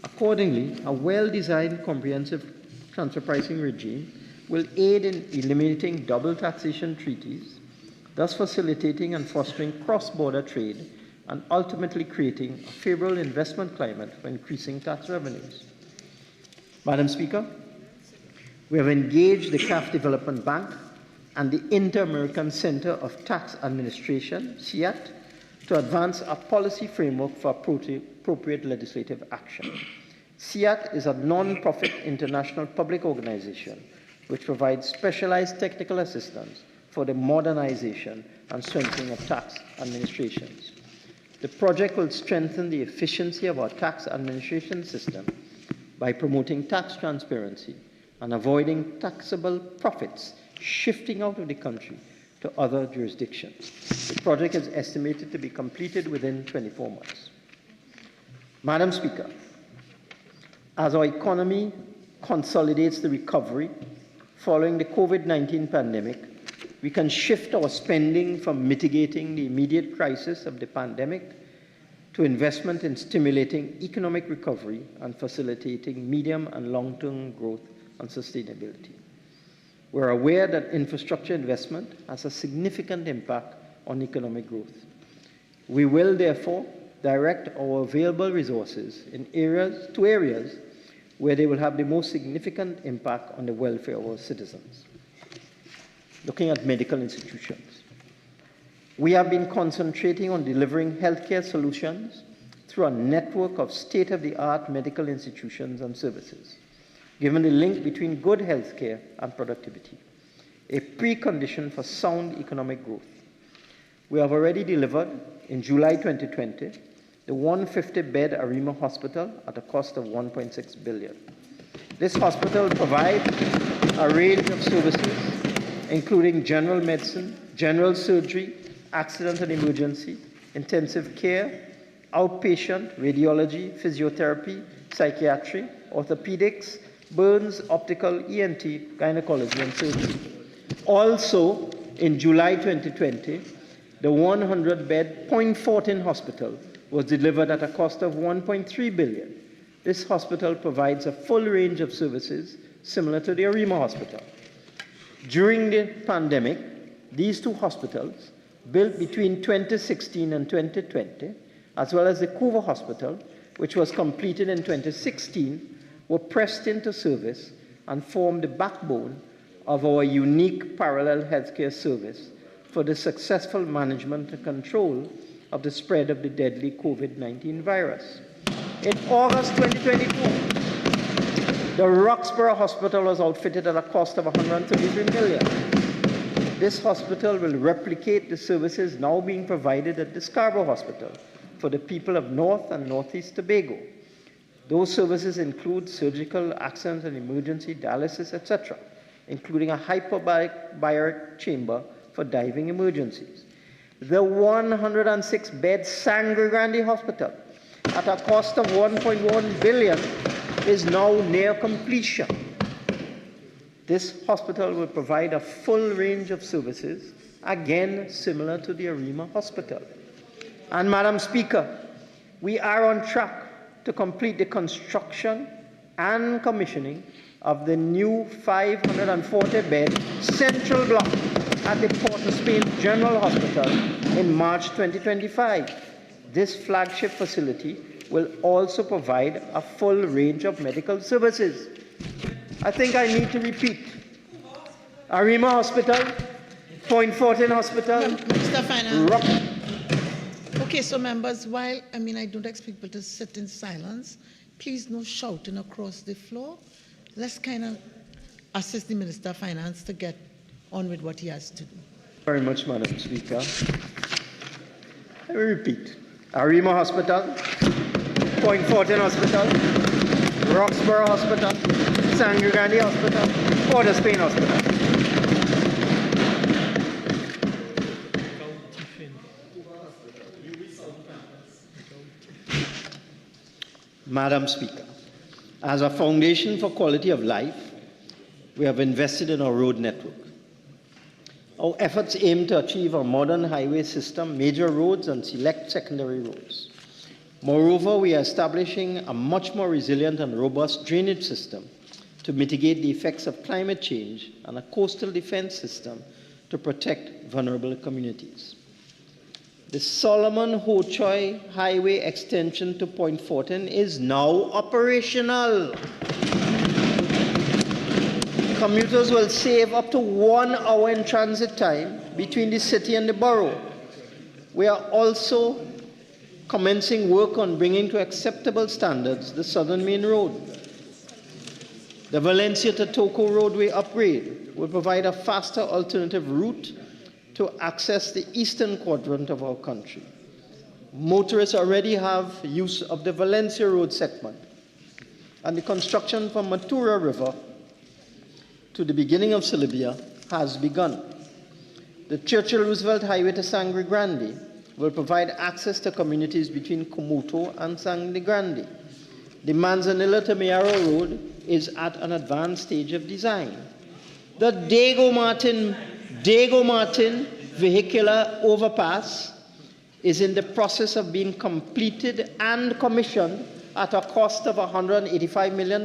Accordingly, a well-designed comprehensive transfer pricing regime will aid in eliminating double taxation treaties, thus facilitating and fostering cross-border trade and ultimately creating a favorable investment climate for increasing tax revenues. Madam Speaker, we have engaged the CAF Development Bank and the Inter-American Center of Tax Administration, CIAT, to advance a policy framework for appropriate legislative action. CIAT is a non-profit international public organization which provides specialized technical assistance for the modernization and strengthening of tax administrations. The project will strengthen the efficiency of our tax administration system by promoting tax transparency and avoiding taxable profits shifting out of the country to other jurisdictions. The project is estimated to be completed within 24 months. Madam Speaker, as our economy consolidates the recovery following the COVID-19 pandemic, we can shift our spending from mitigating the immediate crisis of the pandemic to investment in stimulating economic recovery and facilitating medium and long-term growth and sustainability. We're aware that infrastructure investment has a significant impact on economic growth. We will therefore direct our available resources to areas where they will have the most significant impact on the welfare of our citizens. Looking at medical institutions, we have been concentrating on delivering healthcare solutions through a network of state-of-the-art medical institutions and services, given the link between good healthcare and productivity, a precondition for sound economic growth. We have already delivered, in July 2020, the 150-bed Arima Hospital at a cost of $1.6 billion. This hospital provides a range of services, including general medicine, general surgery, accident and emergency, intensive care, outpatient, radiology, physiotherapy, psychiatry, orthopedics, burns, optical, ENT, gynecology, and surgery. Also, in July 2020, the 100-bed Point Fortin Hospital was delivered at a cost of $1.3 billion. This hospital provides a full range of services similar to the Arima Hospital. During the pandemic, these two hospitals, built between 2016 and 2020, as well as the Couva Hospital, which was completed in 2016, were pressed into service and formed the backbone of our unique parallel healthcare service for the successful management and control of the spread of the deadly COVID-19 virus. In August 2022, the Roxborough Hospital was outfitted at a cost of $133 million. This hospital will replicate the services now being provided at the Scarborough Hospital for the people of North and Northeast Tobago. Those services include surgical, accident and emergency, dialysis, etc., including a hyperbaric chamber for diving emergencies. The 106-bed Sangre Grande Hospital, at a cost of $1.1 billion, is now near completion. This hospital will provide a full range of services, again similar to the Arima Hospital. And Madam Speaker, we are on track to complete the construction and commissioning of the new 540-bed central block at the Port of Spain General Hospital in March 2025. This flagship facility will also provide a full range of medical services. I think I need to repeat. Arima Hospital, Point Fortin Hospital,
Mr. Finance. Okay, so members, while, I don't expect people to sit in silence, please no shouting across the floor. Let's kind of assist the Minister of Finance to get on with what he has to do.
Very much, Madam Speaker. I will repeat. Arima Hospital, Point Fortin Hospital, Roxborough Hospital, Sangre Grande Hospital, Port of Spain Hospital. Madam Speaker, as a foundation for quality of life, we have invested in our road network. Our efforts aim to achieve a modern highway system, major roads, and select secondary roads. Moreover, we are establishing a much more resilient and robust drainage system to mitigate the effects of climate change and a coastal defense system to protect vulnerable communities. The Solomon Ho-Choi Highway extension to Point Fortin is now operational. Commuters will save up to 1 hour in transit time between the city and the borough. We are also commencing work on bringing to acceptable standards the Southern Main Road. The Valencia to Toco roadway upgrade will provide a faster alternative route to access the eastern quadrant of our country. Motorists already have use of the Valencia Road segment, and the construction from Matura River to the beginning of Silibia has begun. The Churchill Roosevelt Highway to Sangre Grande will provide access to communities between Komoto and Sangre Grande. The Manzanilla to Mayaro Road is at an advanced stage of design. The Dago Martin vehicular overpass is in the process of being completed and commissioned at a cost of $185 million.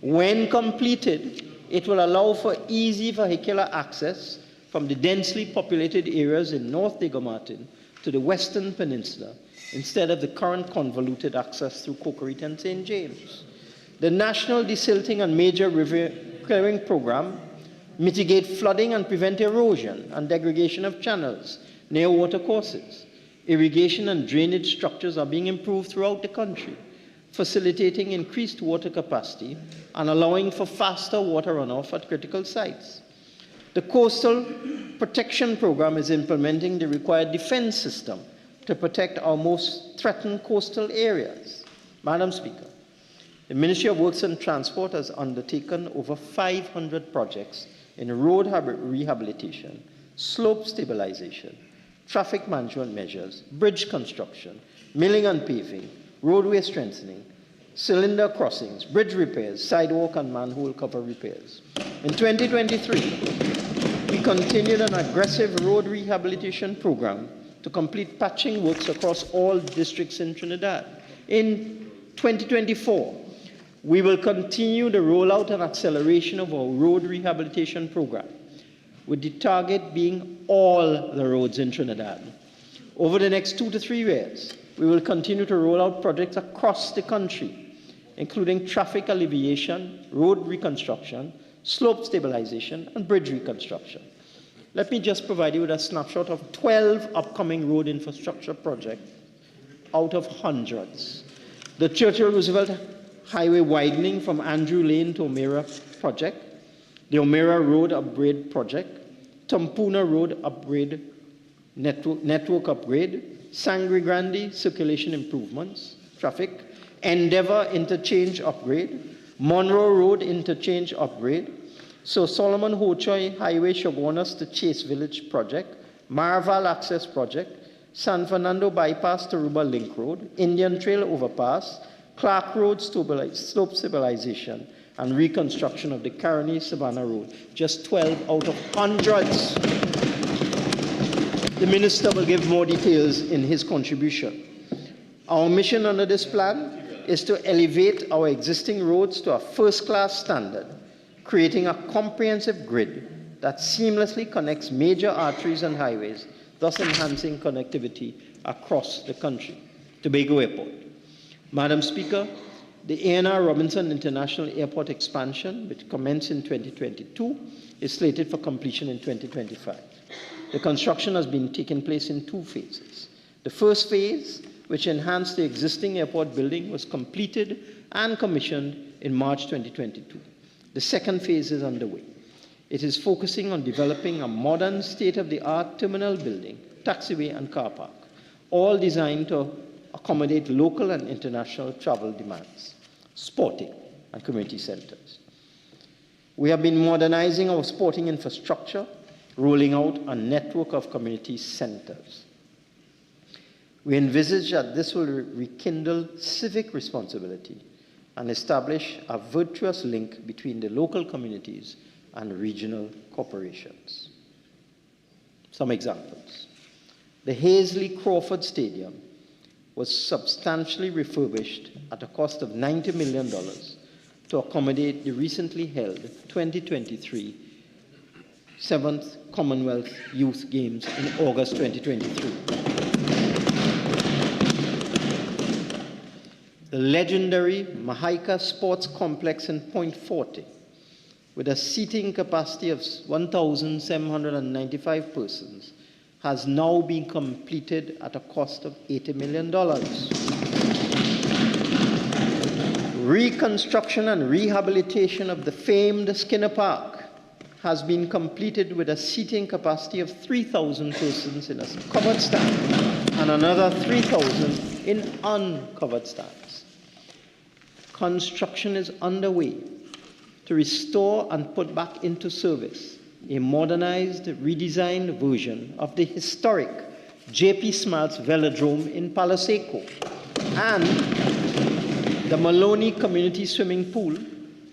When completed, it will allow for easy vehicular access from the densely populated areas in North Dago Martin to the Western Peninsula, instead of the current convoluted access through Cocorite and St. James. The National Desilting and Major River Clearing Program mitigate flooding and prevent erosion and degradation of channels near watercourses. Irrigation and drainage structures are being improved throughout the country, facilitating increased water capacity and allowing for faster water runoff at critical sites. The Coastal Protection Program is implementing the required defense system to protect our most threatened coastal areas. Madam Speaker, the Ministry of Works and Transport has undertaken over 500 projects in road rehabilitation, slope stabilization, traffic management measures, bridge construction, milling and paving, roadway strengthening, cylinder crossings, bridge repairs, sidewalk and manhole cover repairs. In 2023, we continued an aggressive road rehabilitation program to complete patching works across all districts in Trinidad. In 2024, we will continue the rollout and acceleration of our road rehabilitation program, with the target being all the roads in Trinidad. Over the next 2 to 3 years, we will continue to roll out projects across the country, including traffic alleviation, road reconstruction, slope stabilization, and bridge reconstruction. Let me just provide you with a snapshot of 12 upcoming road infrastructure projects out of hundreds. The Churchill Roosevelt Highway widening from Andrew Lane to O'Meara project, the O'Meara Road upgrade project, Tampuna Road upgrade, network upgrade, Sangre Grande circulation improvements, traffic, Endeavour interchange upgrade, Monroe Road interchange upgrade, Sir Solomon Hochoy Highway Shogunas to Chase Village project, Marval Access project, San Fernando Bypass to Ruba Link Road, Indian Trail Overpass, Clark Road slope stabilization, and reconstruction of the Caroni Savannah Road. Just 12 out of hundreds. The Minister will give more details in his contribution. Our mission under this plan is to elevate our existing roads to a first-class standard, creating a comprehensive grid that seamlessly connects major arteries and highways, thus enhancing connectivity across the country. Tobago Airport. Madam Speaker, the A&R Robinson International Airport expansion, which commenced in 2022, is slated for completion in 2025. The construction has been taking place in 2 phases. The first phase, which enhanced the existing airport building, was completed and commissioned in March 2022. The second phase is underway. It is focusing on developing a modern state-of-the-art terminal building, taxiway, and car park, all designed to accommodate local and international travel demands, sporting, and community centers. We have been modernizing our sporting infrastructure, rolling out a network of community centers. We envisage that this will rekindle civic responsibility and establish a virtuous link between the local communities and regional corporations. Some examples. The Hazley Crawford Stadium was substantially refurbished at a cost of $90 million to accommodate the recently held 2023 7th Commonwealth Youth Games in August 2023. The legendary Mahaika Sports Complex in Point Forte, with a seating capacity of 1,795 persons, has now been completed at a cost of $80 million. Reconstruction and rehabilitation of the famed Skinner Park has been completed with a seating capacity of 3,000 persons in a covered stand and another 3,000 in uncovered stands. Construction is underway to restore and put back into service a modernized, redesigned version of the historic J.P. Smalls Velodrome in Palo Seco and the Maloney Community Swimming Pool,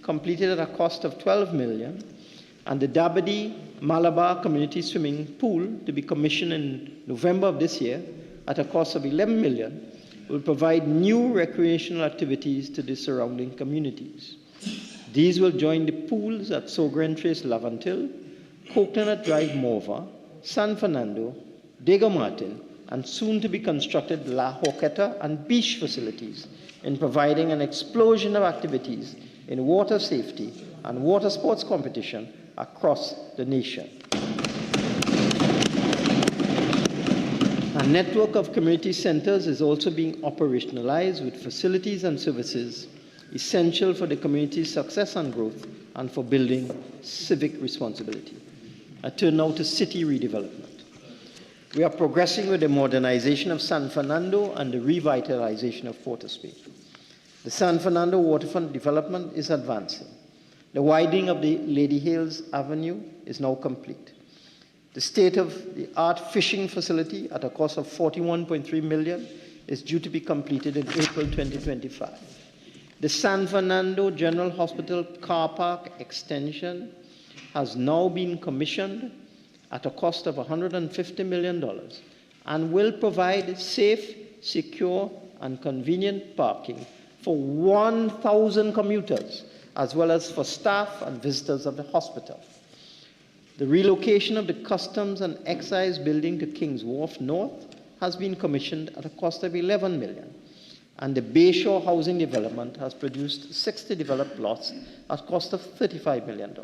completed at a cost of $12 million, and the Dabadi Malabar Community Swimming Pool, to be commissioned in November of this year at a cost of 11 million, will provide new recreational activities to the surrounding communities. These will join the pools at Sogren Trace Lavantil, Coconut Drive Morva, San Fernando, Diego Martin, and soon to be constructed La Horquetta and Beach facilities in providing an explosion of activities in water safety and water sports competition across the nation. A network of community centers is also being operationalized with facilities and services essential for the community's success and growth and for building civic responsibility. I turn now to city redevelopment. We are progressing with the modernization of San Fernando and the revitalization of Port of Spain. The San Fernando waterfront development is advancing. The widening of the Lady Hales Avenue is now complete. The state-of-the-art fishing facility at a cost of 41.3 million is due to be completed in April 2025. The San Fernando General Hospital car park extension has now been commissioned at a cost of $150 million and will provide safe, secure, and convenient parking for 1,000 commuters, as well as for staff and visitors of the hospital. The relocation of the Customs and Excise building to King's Wharf North has been commissioned at a cost of 11 million, and the Bayshore housing development has produced 60 developed lots at a cost of $35 million.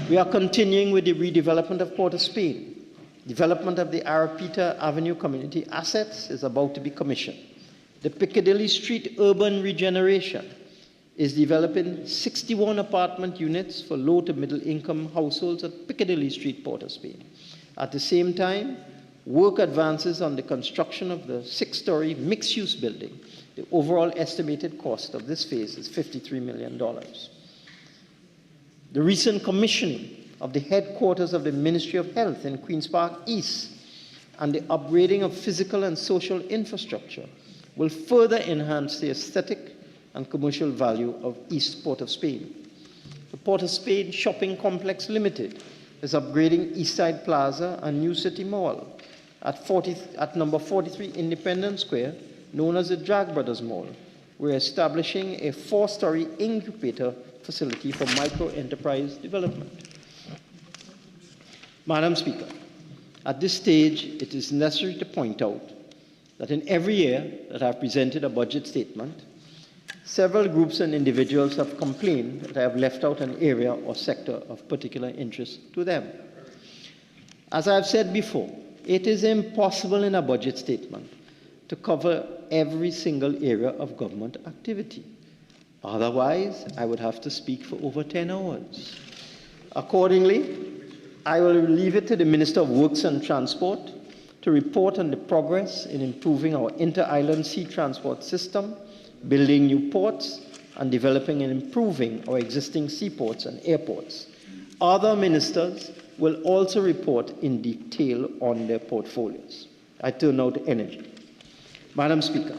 We are continuing with the redevelopment of Port of Spain. Development of the Arapita Avenue community assets is about to be commissioned. The Piccadilly Street urban regeneration is developing 61 apartment units for low to middle income households at Piccadilly Street, Port of Spain. At the same time, work advances on the construction of the 6-story mixed-use building. The overall estimated cost of this phase is $53 million. The recent commissioning of the headquarters of the Ministry of Health in Queen's Park East and the upgrading of physical and social infrastructure will further enhance the aesthetic and commercial value of East Port of Spain. The Port of Spain Shopping Complex Limited is upgrading Eastside Plaza and New City Mall. At number 43 Independence Square, known as the Jag Brothers Mall, we're establishing a 4-story incubator facility for micro-enterprise development. Madam Speaker, at this stage, it is necessary to point out that in every year that I've presented a budget statement, several groups and individuals have complained that I have left out an area or sector of particular interest to them. As I've said before, it is impossible in a budget statement to cover every single area of government activity. Otherwise, I would have to speak for over 10 hours. Accordingly, I will leave it to the Minister of Works and Transport to report on the progress in improving our inter-island sea transport system, building new ports, and developing and improving our existing seaports and airports. Other ministers will also report in detail on their portfolios. I turn now to energy. Madam Speaker,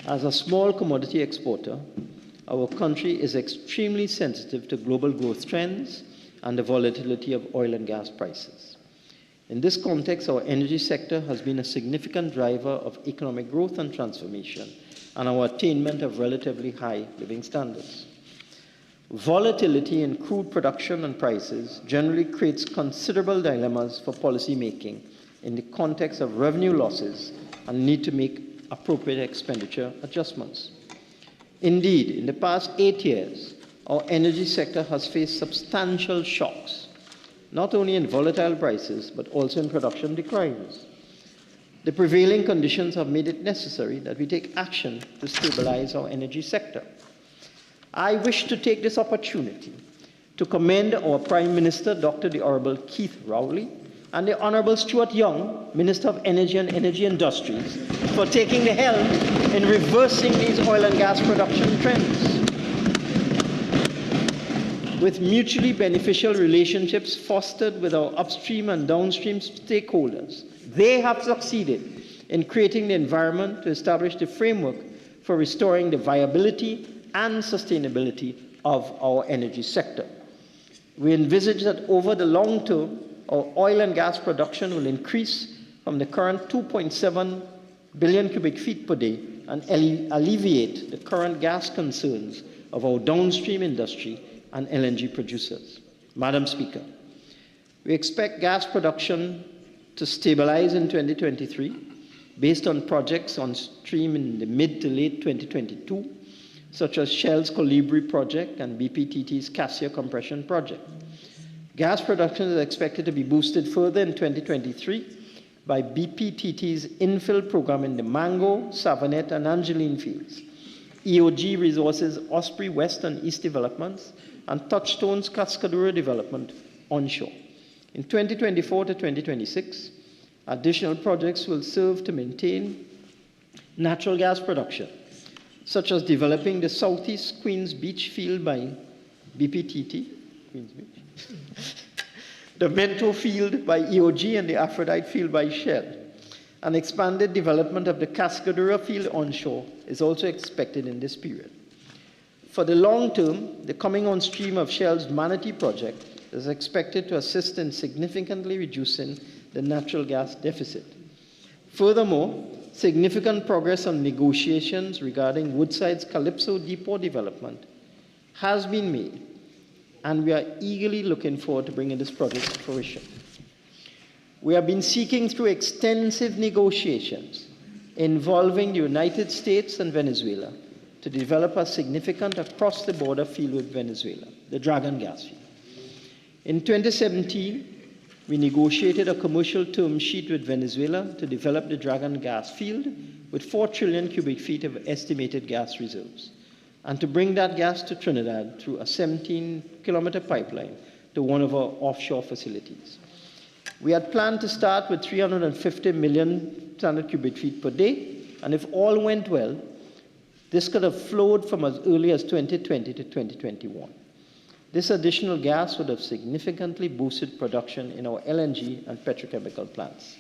as a small commodity exporter, our country is extremely sensitive to global growth trends and the volatility of oil and gas prices. In this context, our energy sector has been a significant driver of economic growth and transformation and our attainment of relatively high living standards. Volatility in crude production and prices generally creates considerable dilemmas for policymaking in the context of revenue losses and need to make appropriate expenditure adjustments. Indeed, in the past 8 years, our energy sector has faced substantial shocks, not only in volatile prices, but also in production declines. The prevailing conditions have made it necessary that we take action to stabilize our energy sector. I wish to take this opportunity to commend our Prime Minister, Dr. the Honorable Keith Rowley, and the Honorable Stuart Young, Minister of Energy and Energy Industries, for taking the helm in reversing these oil and gas production trends. With mutually beneficial relationships fostered with our upstream and downstream stakeholders, they have succeeded in creating the environment to establish the framework for restoring the viability and sustainability of our energy sector. We envisage that over the long term, our oil and gas production will increase from the current 2.7 billion cubic feet per day and alleviate the current gas concerns of our downstream industry and LNG producers. Madam Speaker, we expect gas production to stabilize in 2023 based on projects on stream in the mid to late 2022, such as Shell's Colibri project and BPTT's Cassia compression project. Gas production is expected to be boosted further in 2023 by BPTT's infill program in the Mango, Savannah, and Angeline fields, EOG Resources' Osprey West and East developments, and Touchstone's Cascadura development onshore. In 2024 to 2026, additional projects will serve to maintain natural gas production, such as developing the Southeast Queens Beach field by BPTT, Queens Beach, the Mento field by EOG, and the Aphrodite field by Shell. An expanded development of the Cascadura field onshore is also expected in this period. For the long term, the coming on stream of Shell's Manatee project is expected to assist in significantly reducing the natural gas deficit. Furthermore, significant progress on negotiations regarding Woodside's Calypso Depot development has been made, and we are eagerly looking forward to bringing this project to fruition. We have been seeking through extensive negotiations involving the United States and Venezuela to develop a significant across-the-border field with Venezuela, the Dragon gas field. In 2017, we negotiated a commercial term sheet with Venezuela to develop the Dragon gas field with 4 trillion cubic feet of estimated gas reserves, and to bring that gas to Trinidad through a 17-kilometer pipeline to one of our offshore facilities. We had planned to start with 350 million standard cubic feet per day, and if all went well, this could have flowed from as early as 2020 to 2021. This additional gas would have significantly boosted production in our LNG and petrochemical plants.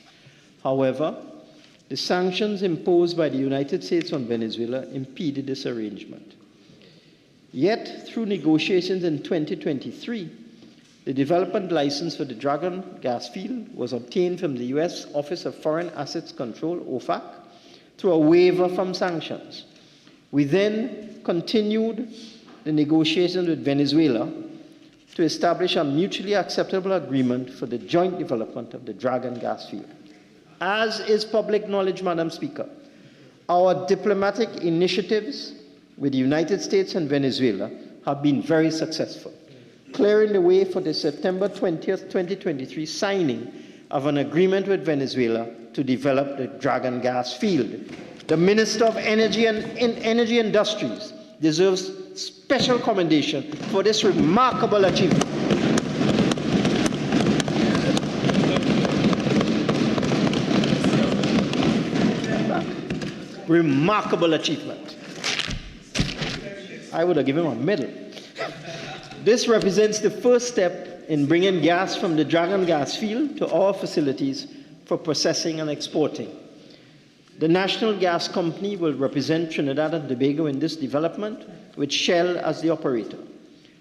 However, the sanctions imposed by the United States on Venezuela impeded this arrangement. Yet, through negotiations in 2023, the development license for the Dragon gas field was obtained from the U.S. Office of Foreign Assets Control, OFAC, through a waiver from sanctions. We then continued the negotiations with Venezuela to establish a mutually acceptable agreement for the joint development of the Dragon gas field. As is public knowledge, Madam Speaker, our diplomatic initiatives with the United States and Venezuela have been very successful, clearing the way for the September 20th, 2023 signing of an agreement with Venezuela to develop the Dragon gas field. The Minister of Energy and Energy Industries deserves special commendation for this remarkable achievement. Remarkable achievement. I would have given him a medal. This represents the first step in bringing gas from the Dragon gas field to our facilities for processing and exporting. The National Gas Company will represent Trinidad and Tobago in this development, with Shell as the operator.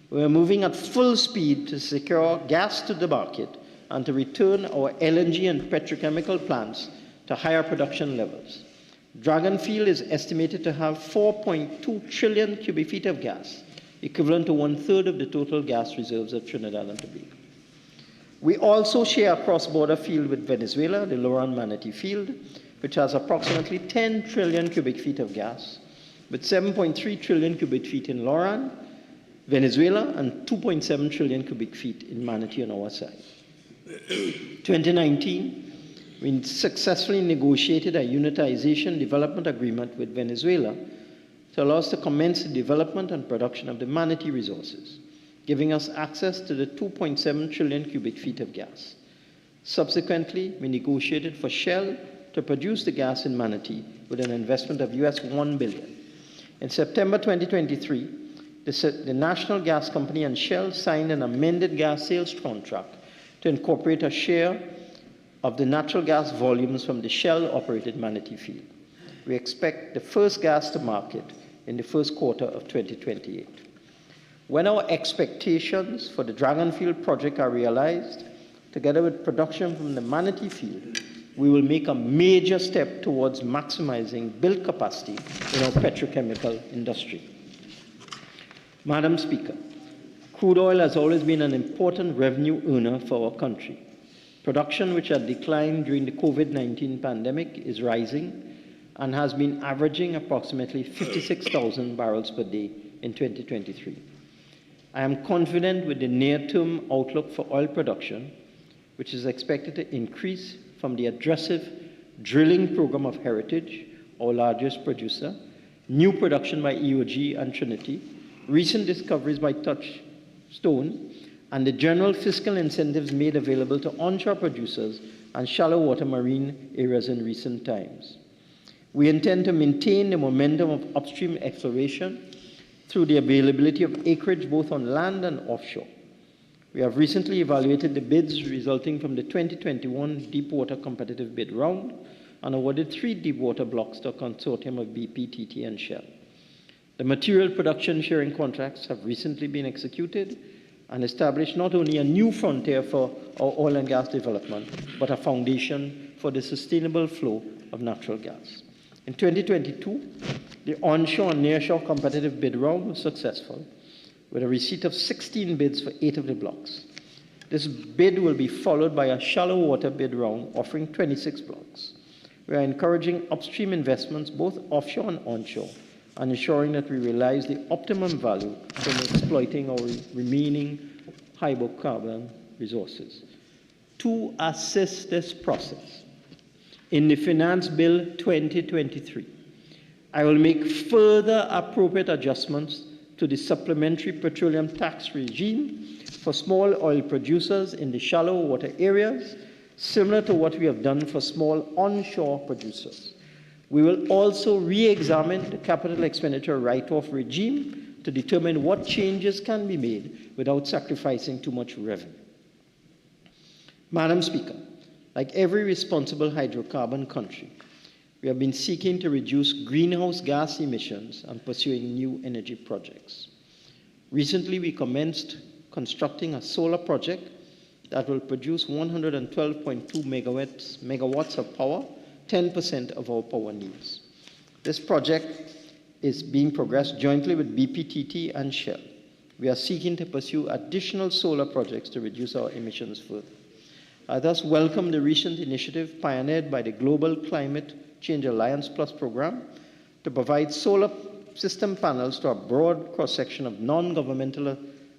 We are moving at full speed to secure gas to the market and to return our LNG and petrochemical plants to higher production levels. Dragon field is estimated to have 4.2 trillion cubic feet of gas, equivalent to 1/3 of the total gas reserves of Trinidad and Tobago. We also share a cross-border field with Venezuela, the Loran Manatee field, which has approximately 10 trillion cubic feet of gas, with 7.3 trillion cubic feet in Loran, Venezuela, and 2.7 trillion cubic feet in Manatee on our side. 2019, we successfully negotiated a unitization development agreement with Venezuela to allow us to commence the development and production of the Manatee resources, giving us access to the 2.7 trillion cubic feet of gas. Subsequently, we negotiated for Shell to produce the gas in Manatee with an investment of US $1 billion. In September 2023, the National Gas Company and Shell signed an amended gas sales contract to incorporate a share of the natural gas volumes from the Shell-operated Manatee field. We expect the first gas to market in the first quarter of 2028. When our expectations for the Dragonfield project are realized, together with production from the Manatee field, we will make a major step towards maximizing build capacity in our petrochemical industry. Madam Speaker, crude oil has always been an important revenue earner for our country. Production, which had declined during the COVID-19 pandemic, is rising and has been averaging approximately 56,000 barrels per day in 2023. I am confident with the near-term outlook for oil production, which is expected to increase from the aggressive drilling program of Heritage, our largest producer, new production by EOG and Trinity, recent discoveries by Touchstone, and the general fiscal incentives made available to onshore producers and shallow water marine areas in recent times. We intend to maintain the momentum of upstream exploration through the availability of acreage both on land and offshore. We have recently evaluated the bids resulting from the 2021 Deepwater Competitive Bid Round and awarded 3 deepwater blocks to a consortium of BP, TT, and Shell. The material production sharing contracts have recently been executed and established not only a new frontier for our oil and gas development, but a foundation for the sustainable flow of natural gas. In 2022, the onshore and nearshore competitive bid round was successful, with a receipt of 16 bids for 8 of the blocks. This bid will be followed by a shallow water bid round offering 26 blocks. We are encouraging upstream investments both offshore and onshore, and ensuring that we realize the optimum value from exploiting our remaining hydrocarbon resources. To assist this process, in the Finance Bill 2023, I will make further appropriate adjustments to the supplementary petroleum tax regime for small oil producers in the shallow water areas, similar to what we have done for small onshore producers. We will also re-examine the capital expenditure write-off regime to determine what changes can be made without sacrificing too much revenue. Madam Speaker, like every responsible hydrocarbon country, we have been seeking to reduce greenhouse gas emissions and pursuing new energy projects. Recently, we commenced constructing a solar project that will produce 112.2 megawatts of power, 10% of our power needs. This project is being progressed jointly with BPTT and Shell. We are seeking to pursue additional solar projects to reduce our emissions further. I thus welcome the recent initiative pioneered by the Global Climate Change Alliance Plus program to provide solar system panels to a broad cross-section of non-governmental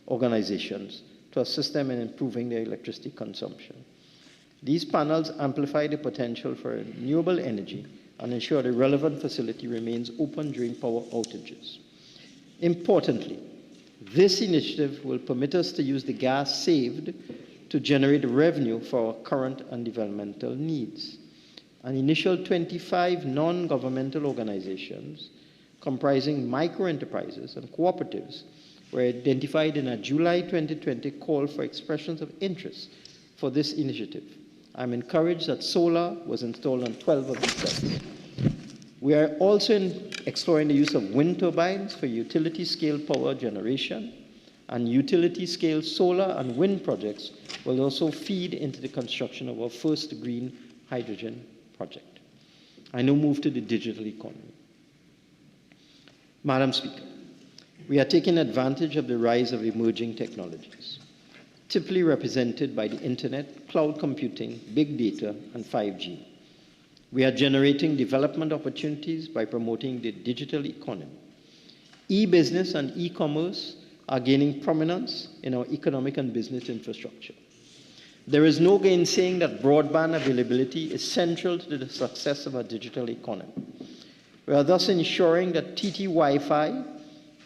organizations to assist them in improving their electricity consumption. These panels amplify the potential for renewable energy and ensure the relevant facility remains open during power outages. Importantly, this initiative will permit us to use the gas saved to generate revenue for our current and developmental needs. An initial 25 non-governmental organizations comprising micro-enterprises and cooperatives were identified in a July 2020 call for expressions of interest for this initiative. I'm encouraged that solar was installed on 12 of these sites. We are also exploring the use of wind turbines for utility-scale power generation, and utility-scale solar and wind projects will also feed into the construction of our first green hydrogen project. I now move to the digital economy. Madam Speaker, we are taking advantage of the rise of emerging technologies, typically represented by the internet, cloud computing, big data, and 5G. We are generating development opportunities by promoting the digital economy. E-business and e-commerce are gaining prominence in our economic and business infrastructure. There is no gainsaying that broadband availability is central to the success of our digital economy. We are thus ensuring that TT Wi-Fi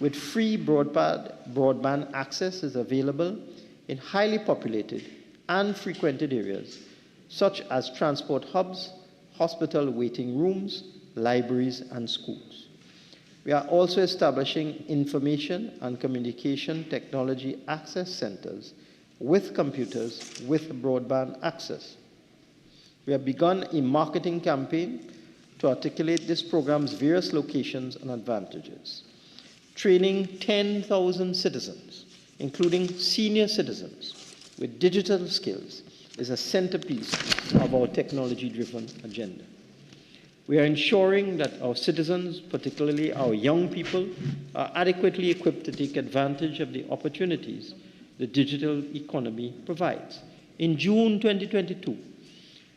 with free broadband access is available in highly populated and frequented areas, such as transport hubs, hospital waiting rooms, libraries, and schools. We are also establishing information and communication technology access centers with computers with broadband access. We have begun a marketing campaign to articulate this program's various locations and advantages. training 10,000 citizens, including senior citizens, with digital skills is a centerpiece of our technology-driven agenda. We are ensuring that our citizens, particularly our young people, are adequately equipped to take advantage of the opportunities the digital economy provides. In June 2022,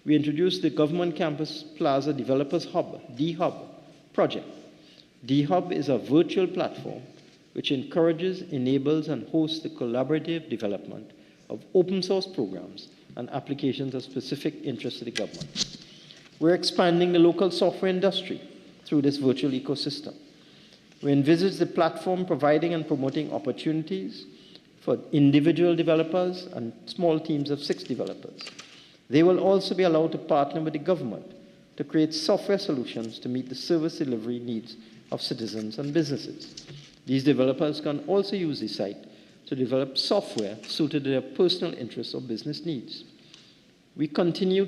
we introduced the Government Campus Plaza Developers Hub, D-Hub, project. D-Hub is a virtual platform which encourages, enables, and hosts the collaborative development of open source programs and applications of specific interest to the government. We're expanding the local software industry through this virtual ecosystem. We envisage the platform providing and promoting opportunities for individual developers and small teams of 6 developers. They will also be allowed to partner with the government to create software solutions to meet the service delivery needs of citizens and businesses. These developers can also use the site to develop software suited to their personal interests or business needs. We continue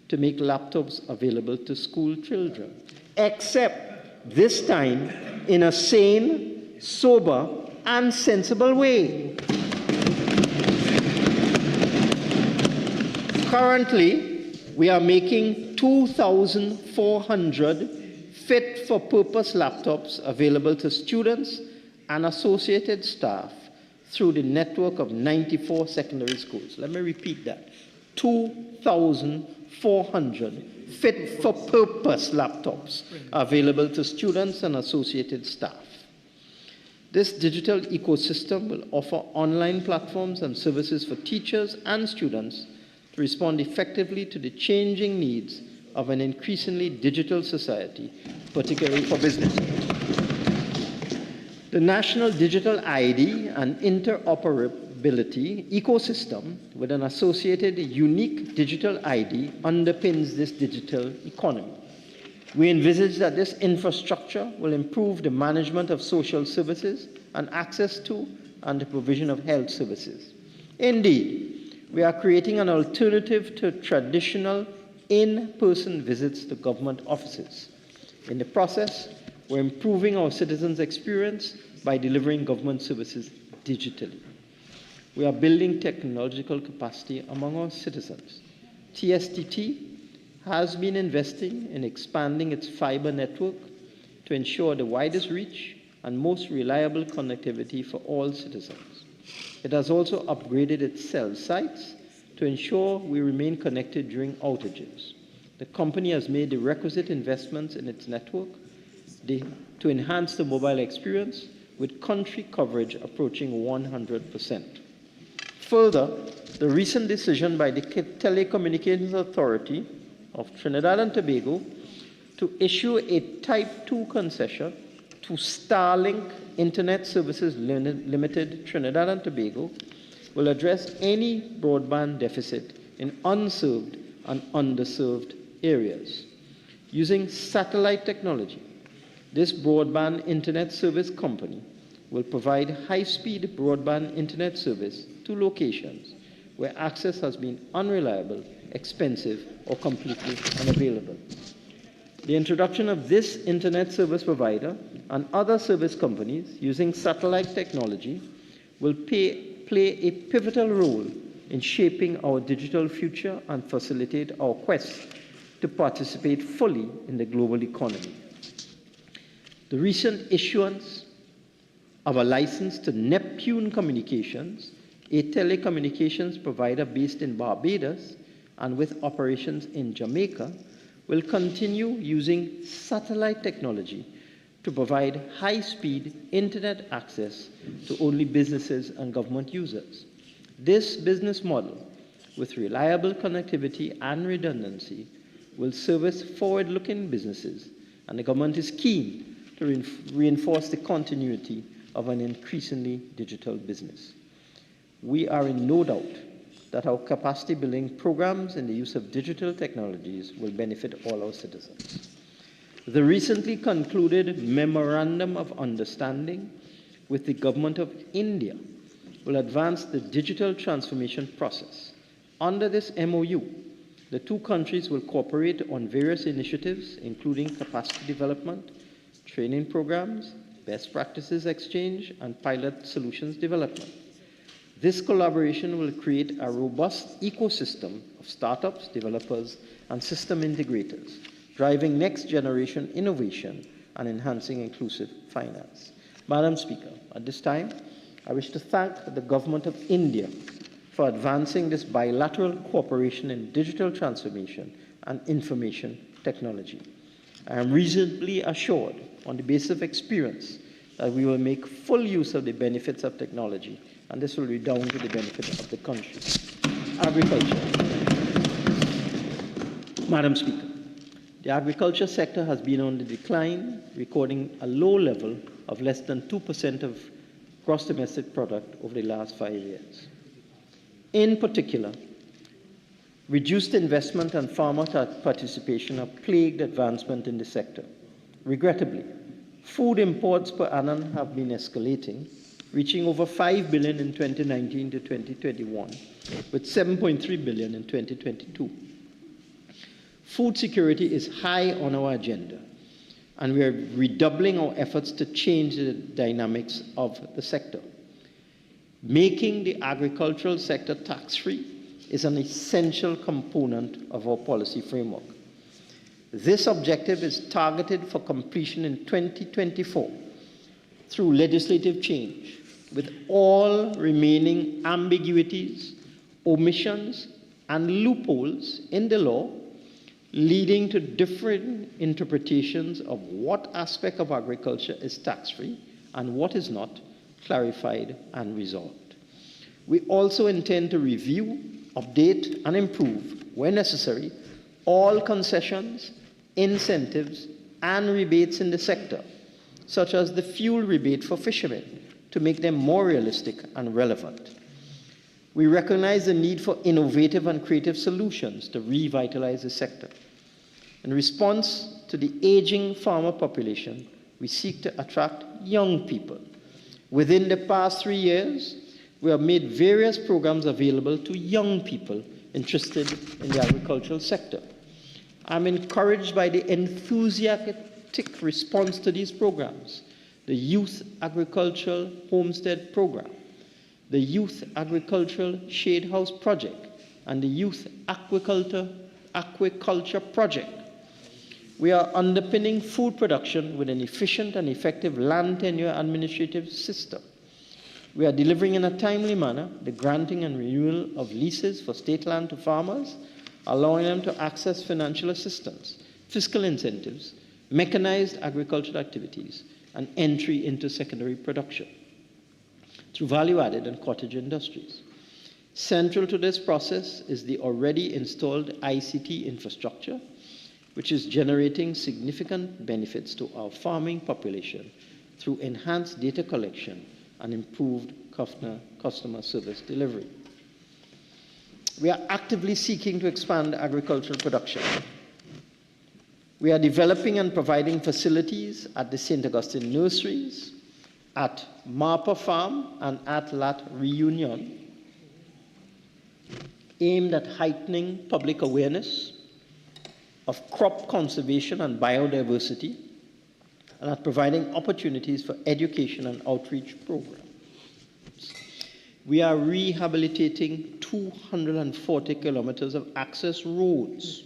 to make laptops available to school children, except this time in a sane, sober, and sensible way. Currently, we are making 2,400 fit-for-purpose laptops available to students and associated staff through the network of 94 secondary schools. Let me repeat that. 2,400 fit-for-purpose laptops available to students and associated staff. This digital ecosystem will offer online platforms and services for teachers and students to respond effectively to the changing needs of an increasingly digital society, particularly for business. The National Digital ID and Interoperability ecosystem with an associated unique digital ID underpins this digital economy. We envisage that this infrastructure will improve the management of social services and access to and the provision of health services. Indeed, we are creating an alternative to traditional in-person visits to government offices. In the process, we're improving our citizens' experience by delivering government services digitally. We are building technological capacity among our citizens. TSTT has been investing in expanding its fiber network to ensure the widest reach and most reliable connectivity for all citizens. It has also upgraded its cell sites to ensure we remain connected during outages. The company has made the requisite investments in its network to enhance the mobile experience, with country coverage approaching 100%. Further, the recent decision by the Telecommunications Authority of Trinidad and Tobago to issue a Type 2 concession to Starlink Internet Services Limited Trinidad and Tobago will address any broadband deficit in unserved and underserved areas. Using satellite technology, this broadband internet service company will provide high-speed broadband internet service to locations where access has been unreliable, expensive, or completely unavailable. The introduction of this internet service provider and other service companies using satellite technology will play a pivotal role in shaping our digital future and facilitate our quest to participate fully in the global economy. The recent issuance of a license to Neptune Communications, a telecommunications provider based in Barbados and with operations in Jamaica, will continue using satellite technology to provide high-speed internet access to only businesses and government users. This business model, with reliable connectivity and redundancy, will service forward-looking businesses, and the government is keen to reinforce the continuity of an increasingly digital business. We are in no doubt that our capacity building programs in the use of digital technologies will benefit all our citizens. The recently concluded Memorandum of Understanding with the Government of India will advance the digital transformation process. Under this MOU, the two countries will cooperate on various initiatives, including capacity development, training programs, best practices exchange, and pilot solutions development. This collaboration will create a robust ecosystem of startups, developers, and system integrators, driving next-generation innovation and enhancing inclusive finance. Madam Speaker, at this time, I wish to thank the Government of India for advancing this bilateral cooperation in digital transformation and information technology. I am reasonably assured, on the basis of experience, that we will make full use of the benefits of technology, and this will redound to the benefit of the country. Agriculture. Madam Speaker, the agriculture sector has been on the decline, recording a low level of less than 2% of gross domestic product over the last 5 years. In particular, reduced investment and farmer participation have plagued advancement in the sector. Regrettably, food imports per annum have been escalating, reaching over 5 billion in 2019 to 2021, with 7.3 billion in 2022. Food security is high on our agenda, and we are redoubling our efforts to change the dynamics of the sector. Making the agricultural sector tax-free is an essential component of our policy framework. This objective is targeted for completion in 2024 through legislative change, with all remaining ambiguities, omissions, and loopholes in the law leading to different interpretations of what aspect of agriculture is tax-free and what is not clarified and resolved. We also intend to review, update, and improve, where necessary, all concessions, incentives, and rebates in the sector, such as the fuel rebate for fishermen, to make them more realistic and relevant. We recognize the need for innovative and creative solutions to revitalize the sector. In response to the aging farmer population, we seek to attract young people. Within the past 3 years, we have made various programs available to young people interested in the agricultural sector. I'm encouraged by the enthusiastic response to these programs: the Youth Agricultural Homestead Program, the Youth Agricultural Shade House Project, and the Youth Aquaculture Project. We are underpinning food production with an efficient and effective land tenure administrative system. We are delivering in a timely manner the granting and renewal of leases for state land to farmers, allowing them to access financial assistance, fiscal incentives, mechanized agricultural activities, and entry into secondary production through value-added and cottage industries. Central to this process is the already installed ICT infrastructure, which is generating significant benefits to our farming population through enhanced data collection and improved customer service delivery. We are actively seeking to expand agricultural production. We are developing and providing facilities at the St. Augustine Nurseries, at Marpa Farm, and at Lat Reunion, aimed at heightening public awareness of crop conservation and biodiversity, and at providing opportunities for education and outreach programs. We are rehabilitating 240 kilometers of access roads.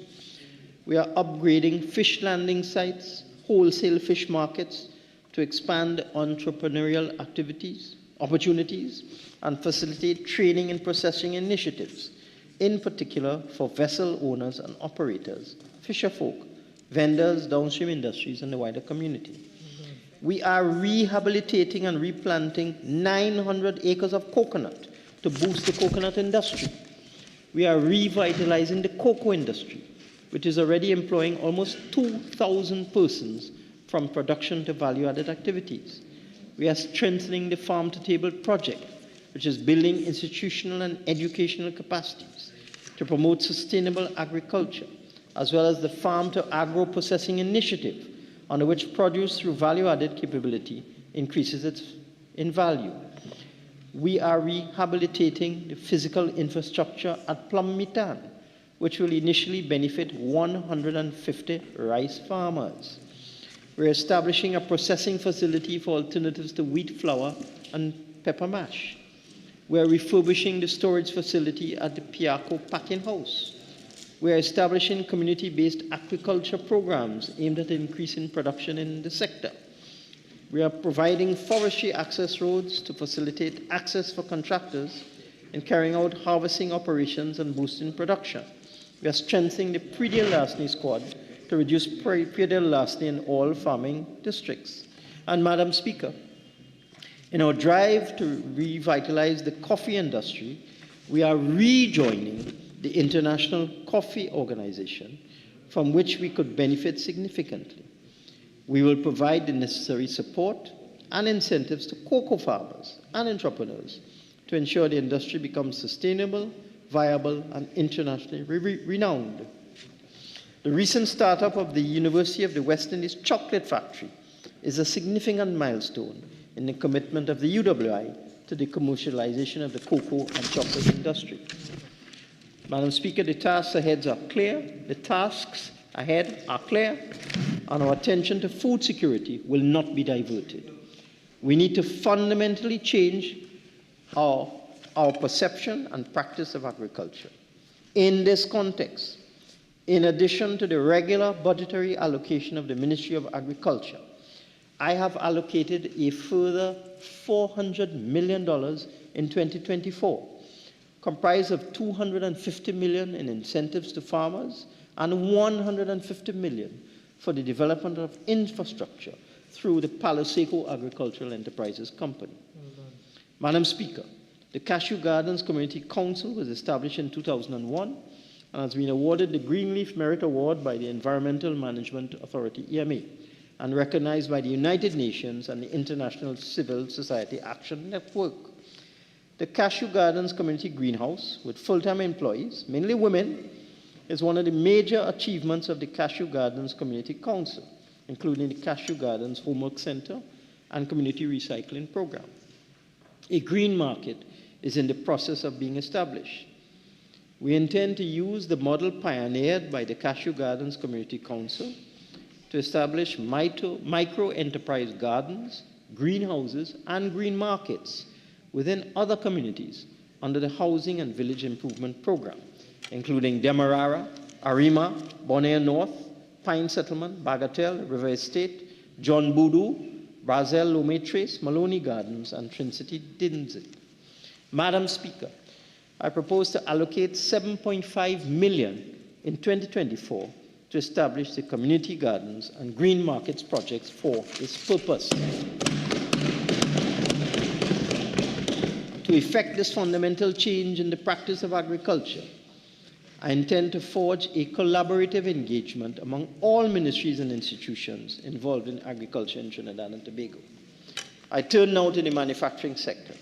We are upgrading fish landing sites, wholesale fish markets to expand entrepreneurial opportunities, and facilitate training and processing initiatives, in particular for vessel owners and operators, fisherfolk, vendors, downstream industries, and the wider community. We are rehabilitating and replanting 900 acres of coconut to boost the coconut industry. We are revitalizing the cocoa industry, which is already employing almost 2,000 persons from production to value-added activities. We are strengthening the Farm to Table project, which is building institutional and educational capacities to promote sustainable agriculture, as well as the Farm to Agro Processing Initiative, under which produce through value-added capability increases in value. We are rehabilitating the physical infrastructure at Plum Mitan, which will initially benefit 150 rice farmers. We're establishing a processing facility for alternatives to wheat flour and pepper mash. We're refurbishing the storage facility at the Piaco Packing House. We're establishing community-based agriculture programs aimed at increasing production in the sector. We are providing forestry access roads to facilitate access for contractors in carrying out harvesting operations and boosting production. We are strengthening the pre-deal larceny squad to reduce pre-deal larceny in all farming districts. And Madam Speaker, in our drive to revitalize the coffee industry, we are rejoining the International Coffee Organization, from which we could benefit significantly. We will provide the necessary support and incentives to cocoa farmers and entrepreneurs to ensure the industry becomes sustainable, viable, and internationally renowned. The recent startup of the University of the West Indies Chocolate Factory is a significant milestone in the commitment of the UWI to the commercialization of the cocoa and chocolate industry. Madam Speaker, the tasks ahead are clear. And our attention to food security will not be diverted. We need to fundamentally change our perception and practice of agriculture. In this context, in addition to the regular budgetary allocation of the Ministry of Agriculture, I have allocated a further $400 million in 2024, comprised of $250 million in incentives to farmers and $150 million for the development of infrastructure through the Palo Seco Agricultural Enterprises Company. Madam Speaker, the Cashew Gardens Community Council was established in 2001 and has been awarded the Greenleaf Merit Award by the Environmental Management Authority, EMA, and recognized by the United Nations and the International Civil Society Action Network. The Cashew Gardens Community Greenhouse, with full-time employees, mainly women, is one of the major achievements of the Cashew Gardens Community Council, including the Cashew Gardens Homework Center and Community Recycling Program. A green market is in the process of being established. We intend to use the model pioneered by the Cashew Gardens Community Council to establish micro-enterprise gardens, greenhouses, and green markets within other communities under the Housing and Village Improvement Program, including Demerara, Arima, Bonaire North, Pine Settlement, Bagatelle, River Estate, John Boodoo, Brazil, Lome Trace, Maloney Gardens, and Trincity Dinzit. Madam Speaker, I propose to allocate $7.5 million in 2024 to establish the community gardens and green markets projects for this purpose. To effect this fundamental change in the practice of agriculture, I intend to forge a collaborative engagement among all ministries and institutions involved in agriculture in Trinidad and Tobago. I turn now to the manufacturing sector,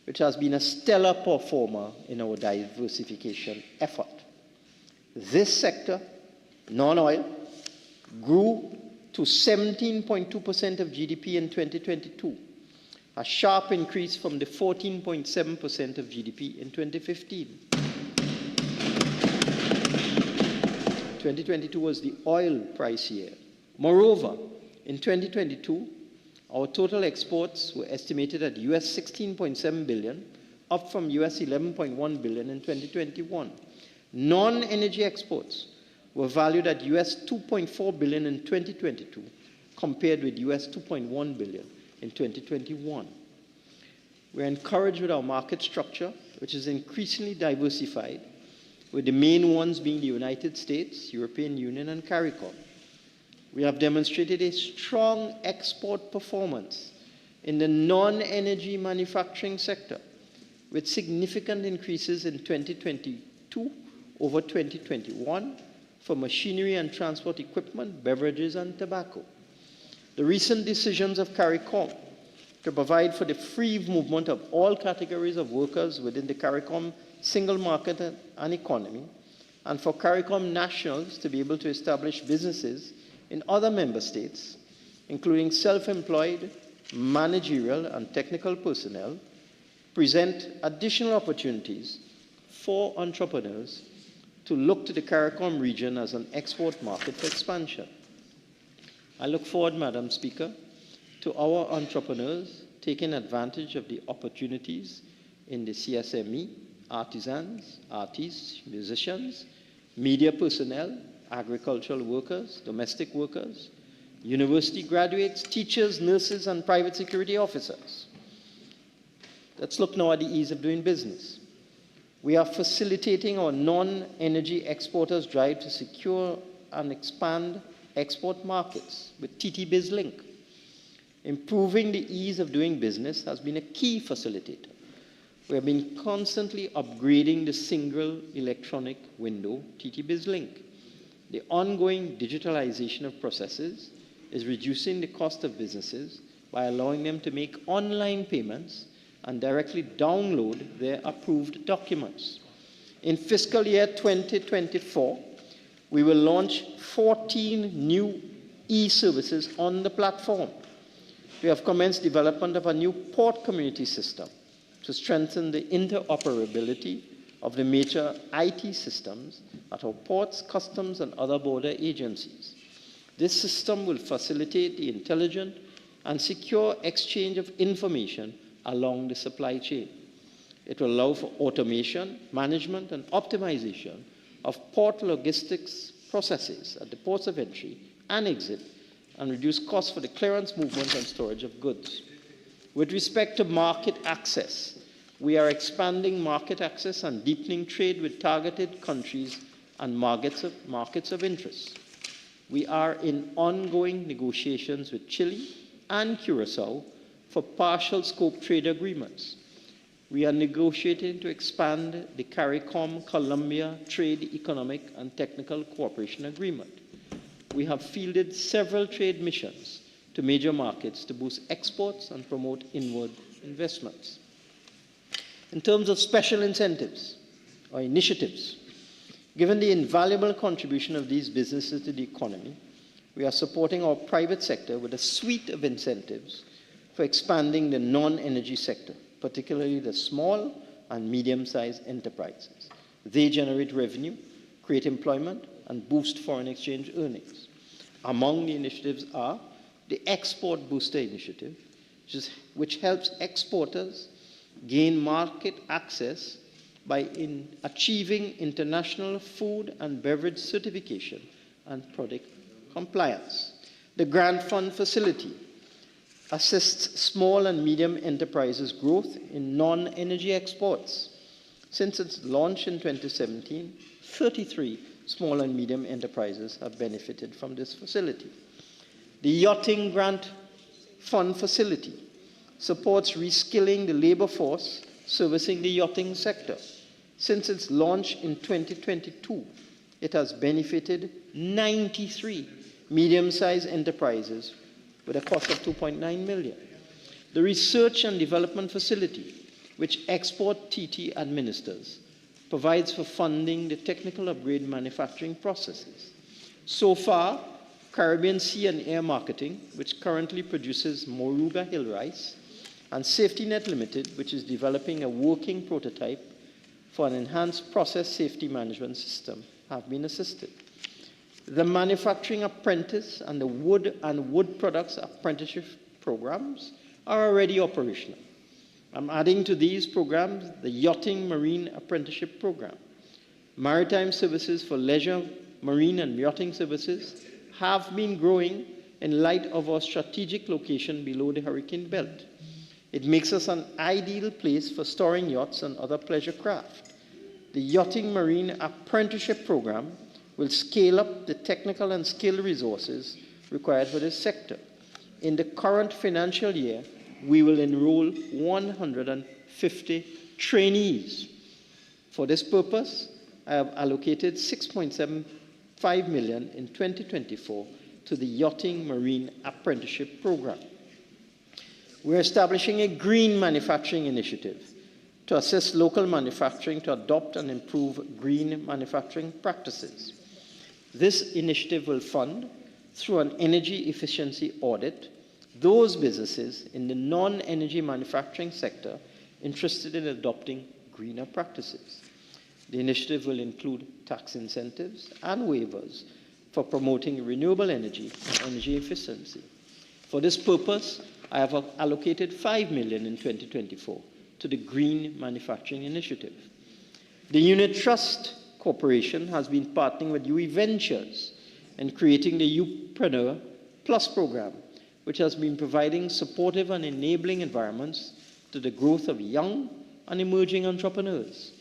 which has been a stellar performer in our diversification effort. This sector, non-oil, grew to 17.2% of GDP in 2022, a sharp increase from the 14.7% of GDP in 2015. 2022 was the oil price year. Moreover, in 2022, our total exports were estimated at US $16.7 billion, up from US $11.1 billion in 2021. Non-energy exports were valued at US $2.4 billion in 2022, compared with US $2.1 billion in 2021. We're encouraged with our market structure, which is increasingly diversified, with the main ones being the United States, European Union, and CARICOM. We have demonstrated a strong export performance in the non-energy manufacturing sector, with significant increases in 2022 over 2021 for machinery and transport equipment, beverages, and tobacco. The recent decisions of CARICOM to provide for the free movement of all categories of workers within the CARICOM single market and economy, and for CARICOM nationals to be able to establish businesses in other member states, including self-employed, managerial, and technical personnel, present additional opportunities for entrepreneurs to look to the CARICOM region as an export market for expansion. I look forward, Madam Speaker, to our entrepreneurs taking advantage of the opportunities in the CSME, artisans, artists, musicians, media personnel, agricultural workers, domestic workers, university graduates, teachers, nurses, and private security officers. Let's look now at the ease of doing business. We are facilitating our non-energy exporters' drive to secure and expand export markets with TT BizLink. Improving the ease of doing business has been a key facilitator. We have been constantly upgrading the single electronic window, TT BizLink. The ongoing digitalization of processes is reducing the cost of businesses by allowing them to make online payments and directly download their approved documents. In fiscal year 2024, we will launch 14 new e-services on the platform. We have commenced development of a new port community system to strengthen the interoperability of the major IT systems at our ports, customs, and other border agencies. This system will facilitate the intelligent and secure exchange of information along the supply chain. It will allow for automation, management, and optimization of port logistics processes at the ports of entry and exit, and reduce costs for the clearance, movement, and storage of goods. With respect to market access, we are expanding market access and deepening trade with targeted countries and markets of interest. We are in ongoing negotiations with Chile and Curacao for partial scope trade agreements. We are negotiating to expand the CARICOM-Colombia Trade, Economic, and Technical Cooperation Agreement. We have fielded several trade missions to major markets to boost exports and promote inward investments. In terms of special incentives or initiatives, given the invaluable contribution of these businesses to the economy, we are supporting our private sector with a suite of incentives for expanding the non-energy sector, particularly the small and medium-sized enterprises. They generate revenue, create employment, and boost foreign exchange earnings. Among the initiatives are the Export Booster Initiative, which helps exporters gain market access by achieving international food and beverage certification and product compliance. The Grant Fund Facility assists small and medium enterprises' growth in non-energy exports. Since its launch in 2017, 33 small and medium enterprises have benefited from this facility. The Yachting Grant Fund Facility supports reskilling the labor force servicing the yachting sector. Since its launch in 2022, it has benefited 93 medium-sized enterprises with a cost of $2.9 million. The Research and Development Facility, which Export TT administers, provides for funding the technical upgrade manufacturing processes. So far, Caribbean Sea and Air Marketing, which currently produces Moruga Hill rice, and Safety Net Limited, which is developing a working prototype for an enhanced process safety management system, have been assisted. The Manufacturing Apprentice and the Wood Products Apprenticeship programs are already operational. I'm adding to these programs the Yachting Marine Apprenticeship Program. Maritime services for leisure, marine, and yachting services have been growing in light of our strategic location below the hurricane belt. It makes us an ideal place for storing yachts and other pleasure craft. The Yachting Marine Apprenticeship Program will scale up the technical and skill resources required for this sector. In the current financial year, we will enroll 150 trainees. For this purpose, I have allocated $6.75 million in 2024 to the Yachting Marine Apprenticeship Program. We're establishing a green manufacturing initiative to assist local manufacturing to adopt and improve green manufacturing practices. This initiative will fund, through an energy efficiency audit, those businesses in the non-energy manufacturing sector interested in adopting greener practices. The initiative will include tax incentives and waivers for promoting renewable energy and energy efficiency. For this purpose, I have allocated $5 million in 2024 to the Green Manufacturing Initiative. The Unit Trust Corporation has been partnering with UE Ventures and creating the Youpreneur Plus program, which has been providing supportive and enabling environments to the growth of young and emerging entrepreneurs.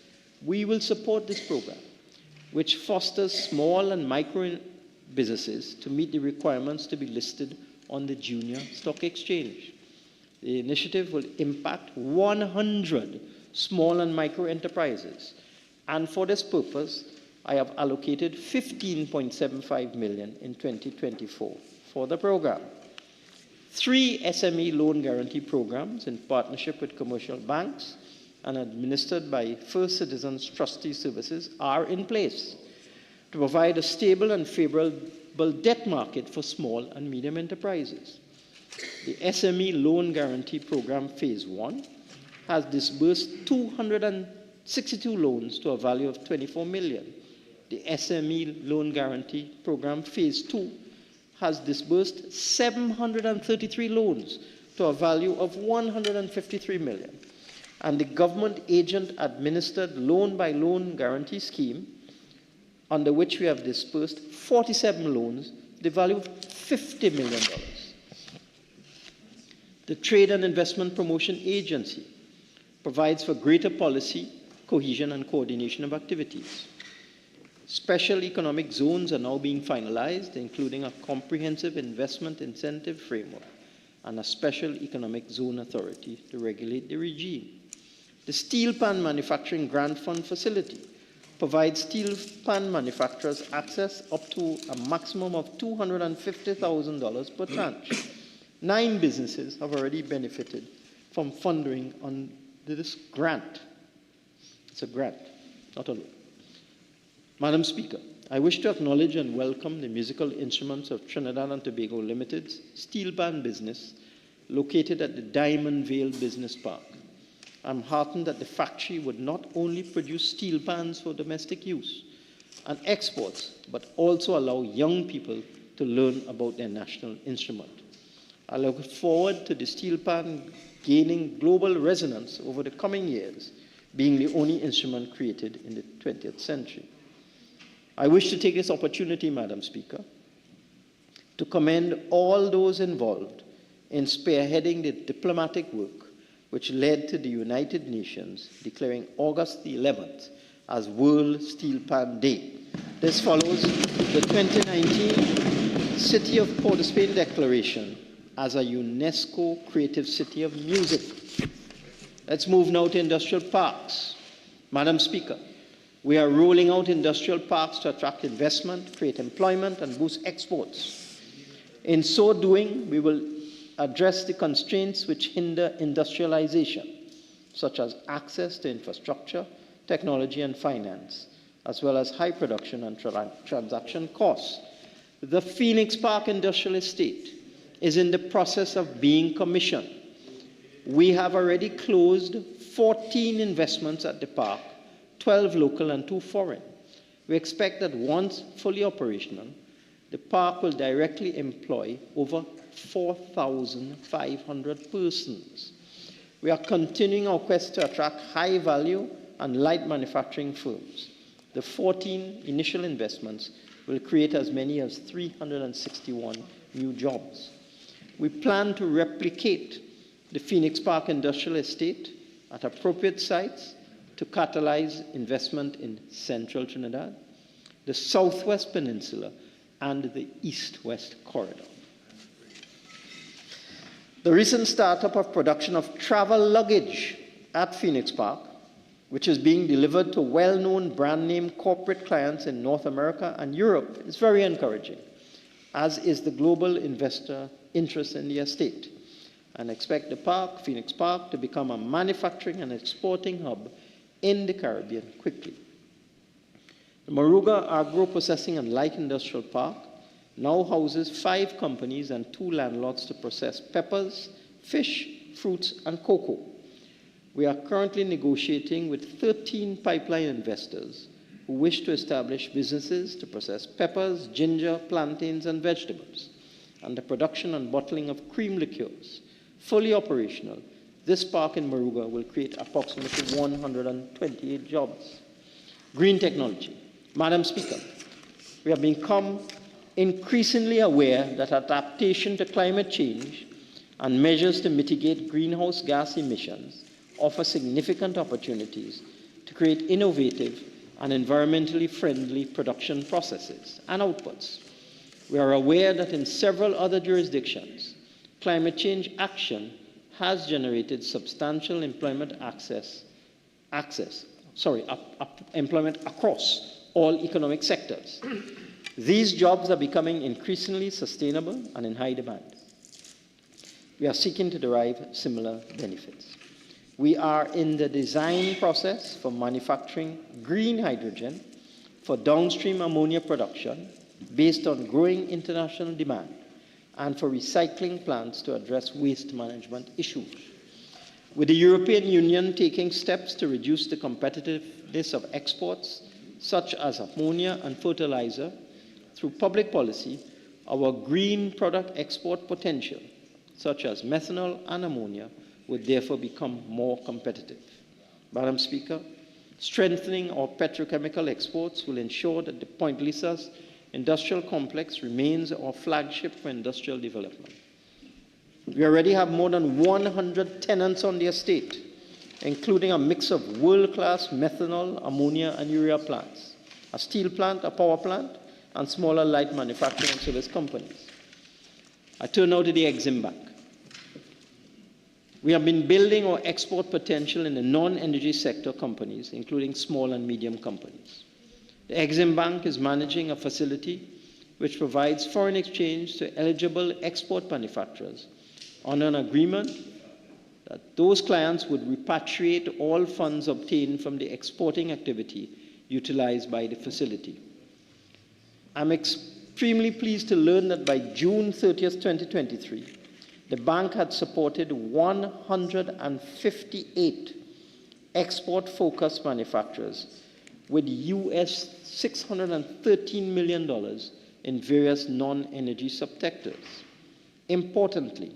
We will support this program, which fosters small and micro businesses to meet the requirements to be listed on the Junior Stock Exchange. The initiative will impact 100 small and micro enterprises, and for this purpose, I have allocated $15.75 million in 2024 for the program. 3 SME loan guarantee programs in partnership with commercial banks and administered by First Citizens Trustee Services are in place to provide a stable and favorable debt market for small and medium enterprises. The SME loan guarantee program phase 1 has disbursed 262 loans to a value of $24 million. The SME loan guarantee program phase 2 has disbursed 733 loans to a value of $153 million. And the government agent administered loan by loan guarantee scheme, under which we have disbursed 47 loans, the value of $50 million. The Trade and Investment Promotion Agency provides for greater policy, cohesion, and coordination of activities. Special economic zones are now being finalized, including a comprehensive investment incentive framework and a special economic zone authority to regulate the regime. The Steel Pan Manufacturing Grant Fund Facility provides steel pan manufacturers access up to a maximum of $250,000 per tranche. 9 businesses have already benefited from funding under this grant. It's a grant, not a loan. Madam Speaker, I wish to acknowledge and welcome the Musical Instruments of Trinidad and Tobago Limited's steel pan business located at the Diamond Vale Business Park. I'm heartened that the factory would not only produce steel pans for domestic use and exports, but also allow young people to learn about their national instrument. I look forward to the steel pan gaining global resonance over the coming years, being the only instrument created in the 20th century. I wish to take this opportunity, Madam Speaker, to commend all those involved in spearheading the diplomatic work which led to the United Nations declaring August the 11th as World Steel Pan Day. This follows the 2019 City of Port of Spain Declaration as a UNESCO Creative City of Music. Let's move now to industrial parks. Madam Speaker, we are rolling out industrial parks to attract investment, create employment, and boost exports. In so doing, we will address the constraints which hinder industrialization, such as access to infrastructure, technology, and finance, as well as high production and transaction costs. The Phoenix Park Industrial Estate is in the process of being commissioned. We have already closed 14 investments at the park, 12 local and 2 foreign. We expect that once fully operational, the park will directly employ over 4,500 persons. We are continuing our quest to attract high-value and light manufacturing firms. The 14 initial investments will create as many as 361 new jobs. We plan to replicate the Phoenix Park Industrial Estate at appropriate sites to catalyze investment in central Trinidad, the Southwest Peninsula, and the East-West Corridor. The recent startup of production of travel luggage at Phoenix Park, which is being delivered to well-known brand-name corporate clients in North America and Europe, is very encouraging, as is the global investor interest in the estate, and expect the park, Phoenix Park, to become a manufacturing and exporting hub in the Caribbean quickly. The Moruga Agro-Processing and Light Industrial Park now houses 5 companies and 2 landlords to process peppers, fish, fruits, and cocoa. We are currently negotiating with 13 pipeline investors who wish to establish businesses to process peppers, ginger, plantains, and vegetables, and the production and bottling of cream liqueurs. Fully operational, this park in Moruga will create approximately 128 jobs. Green technology. Madam Speaker, we have become increasingly aware that adaptation to climate change and measures to mitigate greenhouse gas emissions offer significant opportunities to create innovative and environmentally friendly production processes and outputs. We are aware that in several other jurisdictions, climate change action has generated substantial employment employment across all economic sectors. These jobs are becoming increasingly sustainable and in high demand. We are seeking to derive similar benefits. We are in the design process for manufacturing green hydrogen for downstream ammonia production based on growing international demand and for recycling plants to address waste management issues. With the European Union taking steps to reduce the competitiveness of exports such as ammonia and fertilizer through public policy, our green product export potential, such as methanol and ammonia, would therefore become more competitive. Madam Speaker, strengthening our petrochemical exports will ensure that the Point Lisa's industrial complex remains our flagship for industrial development. We already have more than 100 tenants on the estate, including a mix of world-class methanol, ammonia, and urea plants, a steel plant, a power plant, and smaller light manufacturing and service companies. I turn now to the Exim Bank. We have been building our export potential in the non-energy sector companies, including small and medium companies. The Exim Bank is managing a facility which provides foreign exchange to eligible export manufacturers on an agreement that those clients would repatriate all funds obtained from the exporting activity utilized by the facility. I'm extremely pleased to learn that by June 30th, 2023, the bank had supported 158 export-focused manufacturers with US $613 million in various non-energy subsectors. Importantly,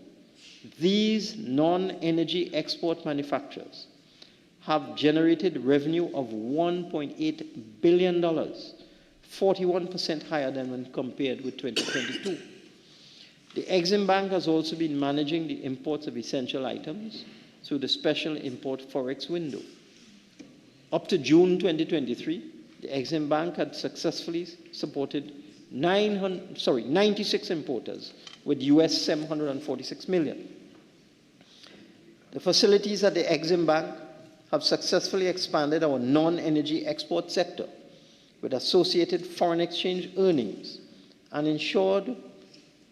these non-energy export manufacturers have generated revenue of $1.8 billion, 41% higher than when compared with 2022. The Exim Bank has also been managing the imports of essential items through the special import forex window. Up to June 2023, the Exim Bank had successfully supported 96 importers with US $746 million. The facilities at the Exim Bank have successfully expanded our non-energy export sector with associated foreign exchange earnings and ensured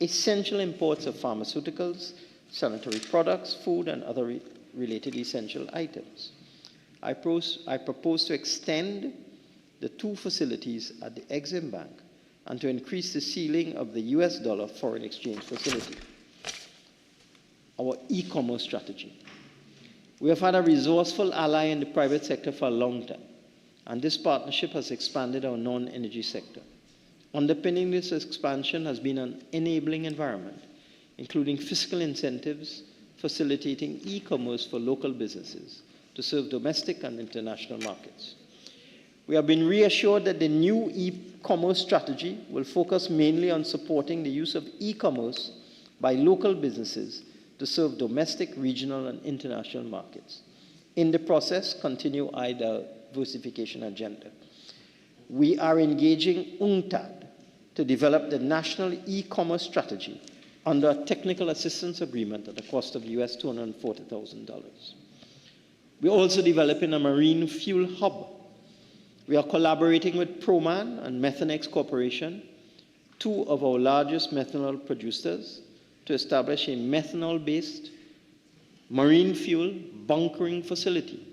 essential imports of pharmaceuticals, sanitary products, food, and other related essential items. I propose to extend the two facilities at the Exim Bank and to increase the ceiling of the US dollar foreign exchange facility. Our e-commerce strategy. We have had a resourceful ally in the private sector for a long time, and this partnership has expanded our non-energy sector. Underpinning this expansion has been an enabling environment, including fiscal incentives, facilitating e-commerce for local businesses to serve domestic and international markets. We have been reassured that the new e-commerce strategy will focus mainly on supporting the use of e-commerce by local businesses to serve domestic, regional, and international markets. In the process, continue our diversification agenda. We are engaging UNTAD to develop the national e-commerce strategy under a technical assistance agreement at a cost of US $240,000. We're also developing a marine fuel hub. We are collaborating with Proman and Methanex Corporation, two of our largest methanol producers, to establish a methanol-based marine fuel bunkering facility.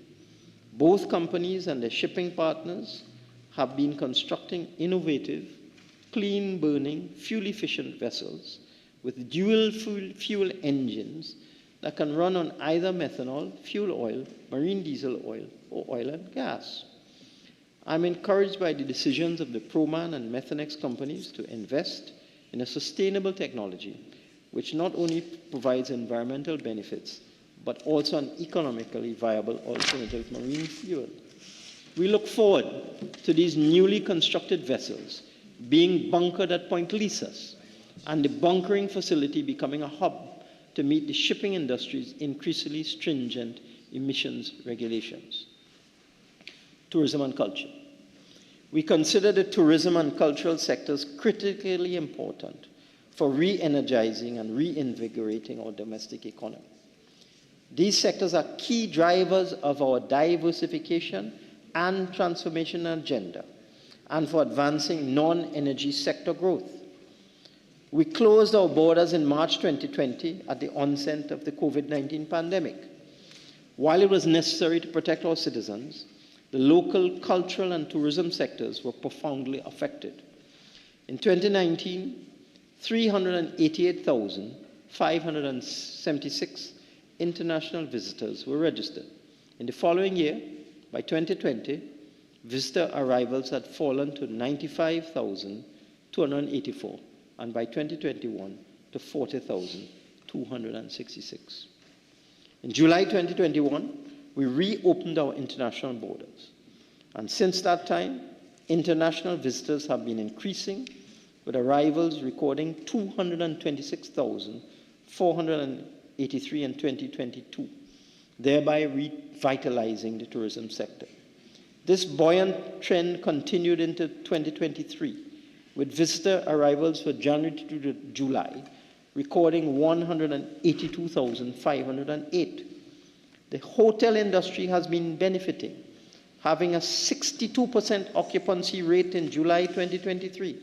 Both companies and their shipping partners have been constructing innovative, clean-burning, fuel-efficient vessels with dual fuel engines that can run on either methanol, fuel oil, marine diesel oil, or oil and gas. I'm encouraged by the decisions of the Proman and Methanex companies to invest in a sustainable technology which not only provides environmental benefits, but also an economically viable alternative marine fuel. We look forward to these newly constructed vessels being bunkered at Point Lisas and the bunkering facility becoming a hub to meet the shipping industry's increasingly stringent emissions regulations. Tourism and culture. We consider the tourism and cultural sectors critically important for re-energizing and reinvigorating our domestic economy. These sectors are key drivers of our diversification and transformation agenda and for advancing non-energy sector growth. We closed our borders in March 2020 at the onset of the COVID-19 pandemic. While it was necessary to protect our citizens, the local cultural and tourism sectors were profoundly affected. In 2019, 388,576 international visitors were registered. In the following year, by 2020, visitor arrivals had fallen to 95,284, and by 2021 to 40,266. In July 2021, we reopened our international borders. And since that time, international visitors have been increasing, with arrivals recording 226,483 in 2022, thereby revitalizing the tourism sector. This buoyant trend continued into 2023, with visitor arrivals for January to July recording 182,508. The hotel industry has been benefiting, having a 62% occupancy rate in July 2023,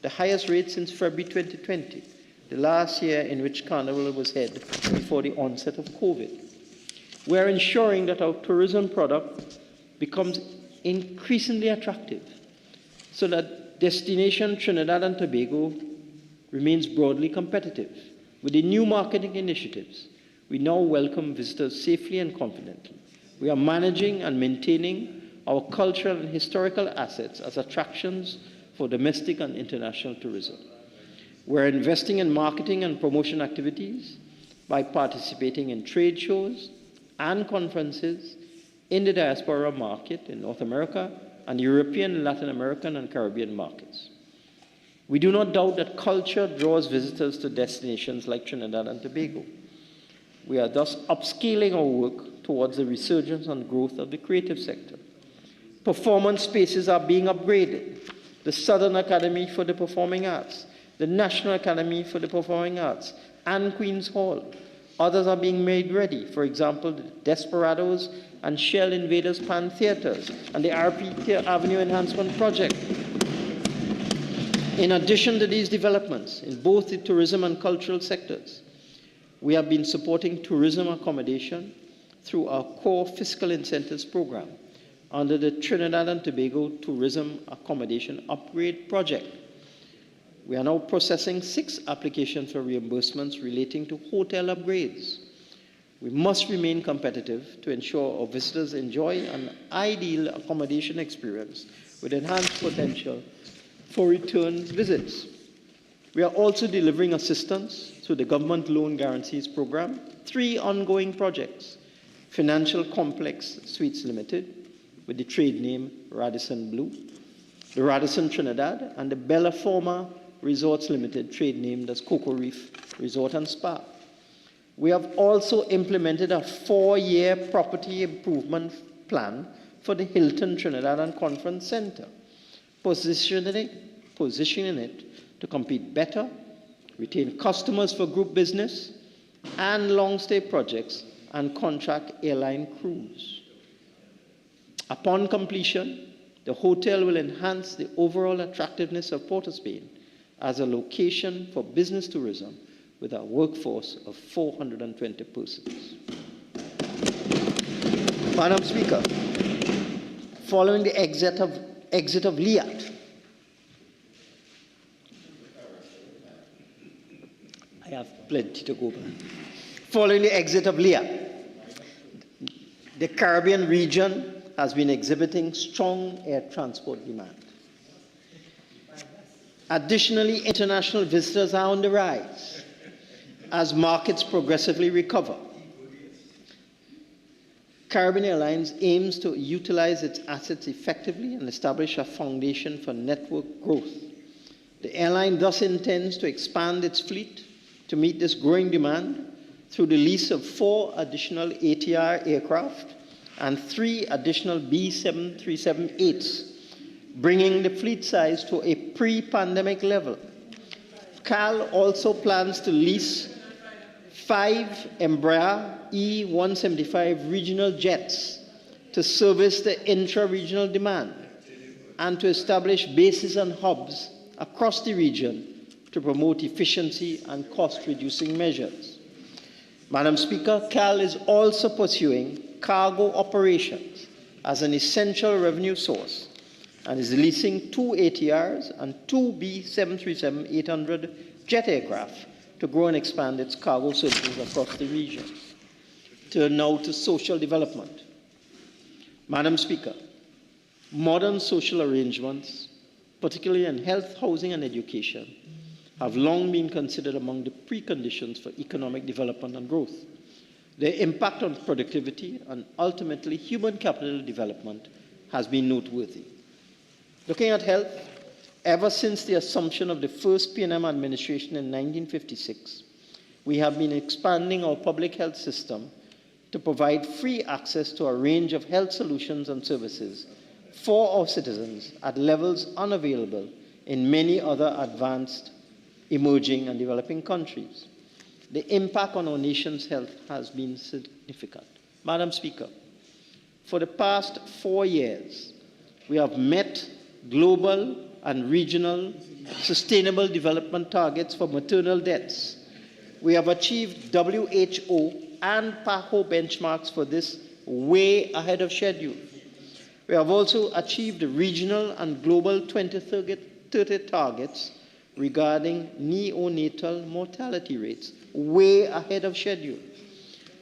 the highest rate since February 2020, the last year in which Carnival was held before the onset of COVID. We are ensuring that our tourism product becomes increasingly attractive so that destination Trinidad and Tobago remains broadly competitive. With the new marketing initiatives, we now welcome visitors safely and confidently. We are managing and maintaining our cultural and historical assets as attractions for domestic and international tourism. We're investing in marketing and promotion activities by participating in trade shows and conferences in the diaspora market in North America and European, Latin American, and Caribbean markets. We do not doubt that culture draws visitors to destinations like Trinidad and Tobago. We are thus upscaling our work towards the resurgence and growth of the creative sector. Performance spaces are being upgraded. The Southern Academy for the Performing Arts, the National Academy for the Performing Arts, and Queen's Hall. Others are being made ready. For example, the Desperados and Shell Invaders Pan Theatres and the RP Avenue Enhancement Project. In addition to these developments in both the tourism and cultural sectors, we have been supporting tourism accommodation through our core fiscal incentives program under the Trinidad and Tobago Tourism Accommodation Upgrade Project. We are now processing 6 applications for reimbursements relating to hotel upgrades. We must remain competitive to ensure our visitors enjoy an ideal accommodation experience with enhanced potential for return visits. We are also delivering assistance through the Government Loan Guarantees Program, 3 ongoing projects: Financial Complex Suites Limited, with the trade name Radisson Blue, the Radisson Trinidad, and the Bella Forma Resorts Limited, trade named as Cocoa Reef Resort and Spa. We have also implemented a 4-year property improvement plan for the Hilton Trinidad and Conference Center, positioning it to compete better, retain customers for group business and long-stay projects, and contract airline crews. Upon completion, the hotel will enhance the overall attractiveness of Port of Spain as a location for business tourism with a workforce of 420 persons. Madam Speaker, following the exit of Liat, I have plenty to go by. Following the exit of Liat, the Caribbean region has been exhibiting strong air transport demand. Additionally, international visitors are on the rise as markets progressively recover. Caribbean Airlines aims to utilize its assets effectively and establish a foundation for network growth. The airline thus intends to expand its fleet to meet this growing demand through the lease of 4 additional ATR aircraft and 3 additional B737-8s, bringing the fleet size to a pre-pandemic level. CAL also plans to lease 5 Embraer E175 regional jets to service the intra-regional demand and to establish bases and hubs across the region to promote efficiency and cost-reducing measures. Madam Speaker, CAL is also pursuing cargo operations as an essential revenue source and is leasing 2 ATRs and 2 B737-800 jet aircraft to grow and expand its cargo services across the region. Turn now to social development. Madam Speaker, modern social arrangements, particularly in health, housing, and education, have long been considered among the preconditions for economic development and growth. Their impact on productivity and ultimately human capital development has been noteworthy. Looking at health, ever since the assumption of the first PNM administration in 1956, we have been expanding our public health system to provide free access to a range of health solutions and services for our citizens at levels unavailable in many other advanced, emerging, and developing countries. The impact on our nation's health has been significant. Madam Speaker, for the past 4 years, we have met global and regional sustainable development targets for maternal deaths. We have achieved WHO and PAHO benchmarks for this way ahead of schedule. We have also achieved the regional and global 2030 targets regarding neonatal mortality rates way ahead of schedule.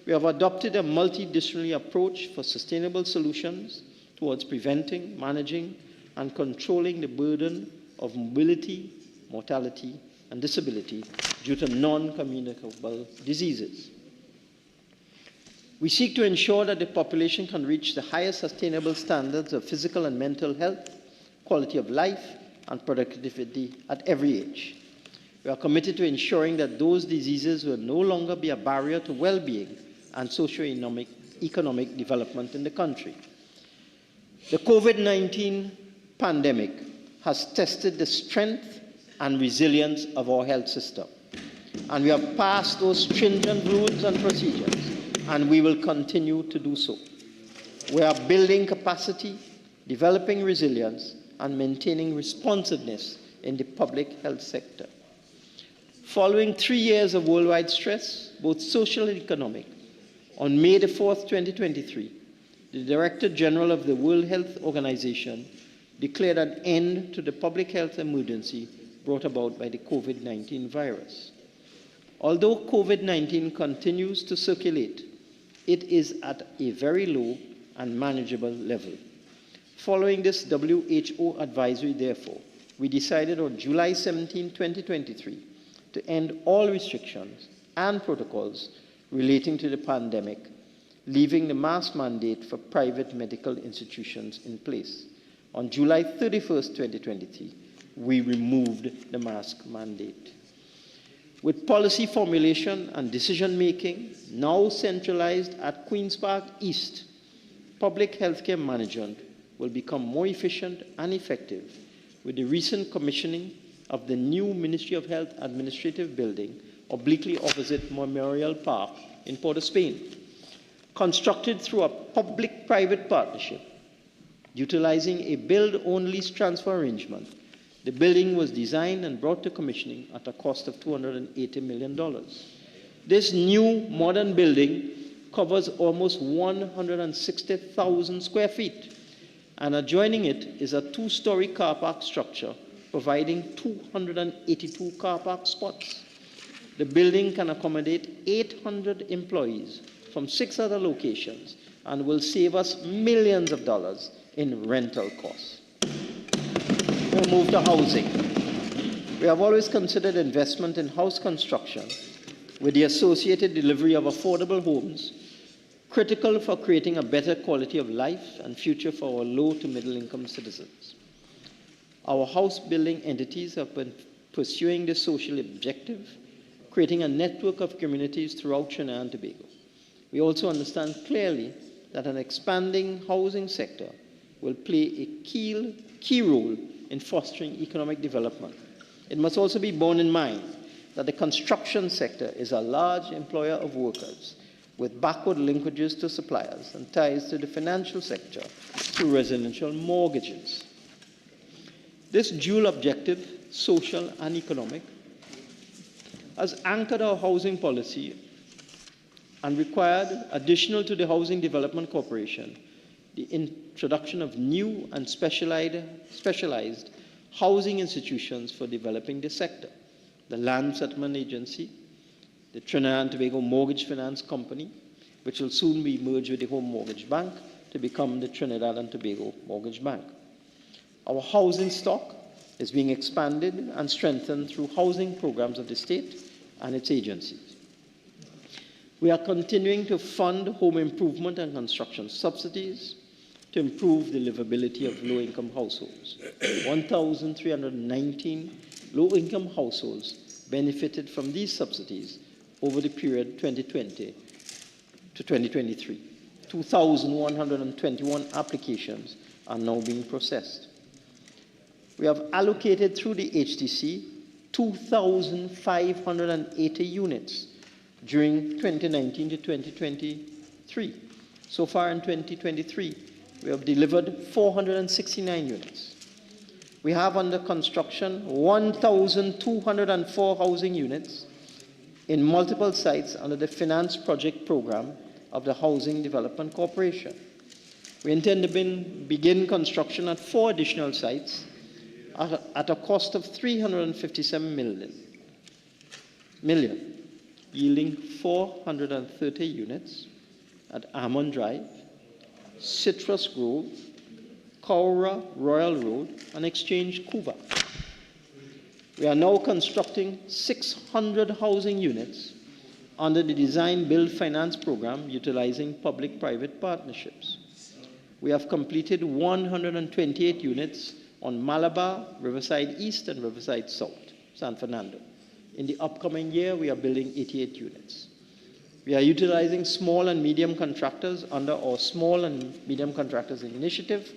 We have adopted a multidisciplinary approach for sustainable solutions towards preventing, managing, and controlling the burden of mobility, mortality, and disability due to non-communicable diseases. We seek to ensure that the population can reach the highest sustainable standards of physical and mental health, quality of life, and productivity at every age. We are committed to ensuring that those diseases will no longer be a barrier to well-being and socio-economic development in the country. The COVID-19 pandemic has tested the strength and resilience of our health system, and we have passed those stringent rules and procedures, and we will continue to do so. We are building capacity, developing resilience, and maintaining responsiveness in the public health sector. Following 3 years of worldwide stress, both social and economic, on May the 4th, 2023, the Director General of the World Health Organization declared an end to the public health emergency brought about by the COVID-19 virus. Although COVID-19 continues to circulate, it is at a very low and manageable level. Following this WHO advisory, therefore, we decided on July 17, 2023, to end all restrictions and protocols relating to the pandemic, leaving the mask mandate for private medical institutions in place. On July 31st, 2023, we removed the mask mandate. With policy formulation and decision-making now centralized at Queen's Park East, public healthcare management will become more efficient and effective with the recent commissioning of the new Ministry of Health Administrative Building obliquely opposite Memorial Park in Port of Spain. Constructed through a public-private partnership, utilizing a build-own-lease transfer arrangement, the building was designed and brought to commissioning at a cost of $280 million. This new modern building covers almost 160,000 square feet, and adjoining it is a 2-story car park structure providing 282 car park spots. The building can accommodate 800 employees from 6 other locations and will save us millions of dollars in rental costs. We'll move to housing. We have always considered investment in house construction with the associated delivery of affordable homes critical for creating a better quality of life and future for our low to middle income citizens. Our house building entities have been pursuing this social objective, creating a network of communities throughout Trinidad and Tobago. We also understand clearly that an expanding housing sector will play a key role in fostering economic development. It must also be borne in mind that the construction sector is a large employer of workers with backward linkages to suppliers and ties to the financial sector through residential mortgages. This dual objective, social and economic, has anchored our housing policy and required, additional to the Housing Development Corporation, the introduction of new and specialized housing institutions for developing the sector: the Land Settlement Agency, the Trinidad and Tobago Mortgage Finance Company, which will soon be merged with the Home Mortgage Bank to become the Trinidad and Tobago Mortgage Bank. Our housing stock is being expanded and strengthened through housing programs of the state and its agencies. We are continuing to fund home improvement and construction subsidies to improve the livability of low-income households. 1,319 low-income households benefited from these subsidies over the period 2020 to 2023. 2,121 applications are now being processed. We have allocated through the HTC 2,580 units during 2019 to 2023. So far in 2023, we have delivered 469 units. We have under construction 1,204 housing units in multiple sites under the Finance Project Program of the Housing Development Corporation. We intend to begin construction at 4 additional sites at a cost of $357 million, yielding 430 units at Almond Drive, Citrus Grove, Cowra Royal Road, and Exchange Cuba. We are now constructing 600 housing units under the Design Build Finance Program utilizing public-private partnerships. We have completed 128 units on Malabar, Riverside East, and Riverside South, San Fernando. In the upcoming year, we are building 88 units. We are utilizing small and medium contractors under our Small and Medium Contractors Initiative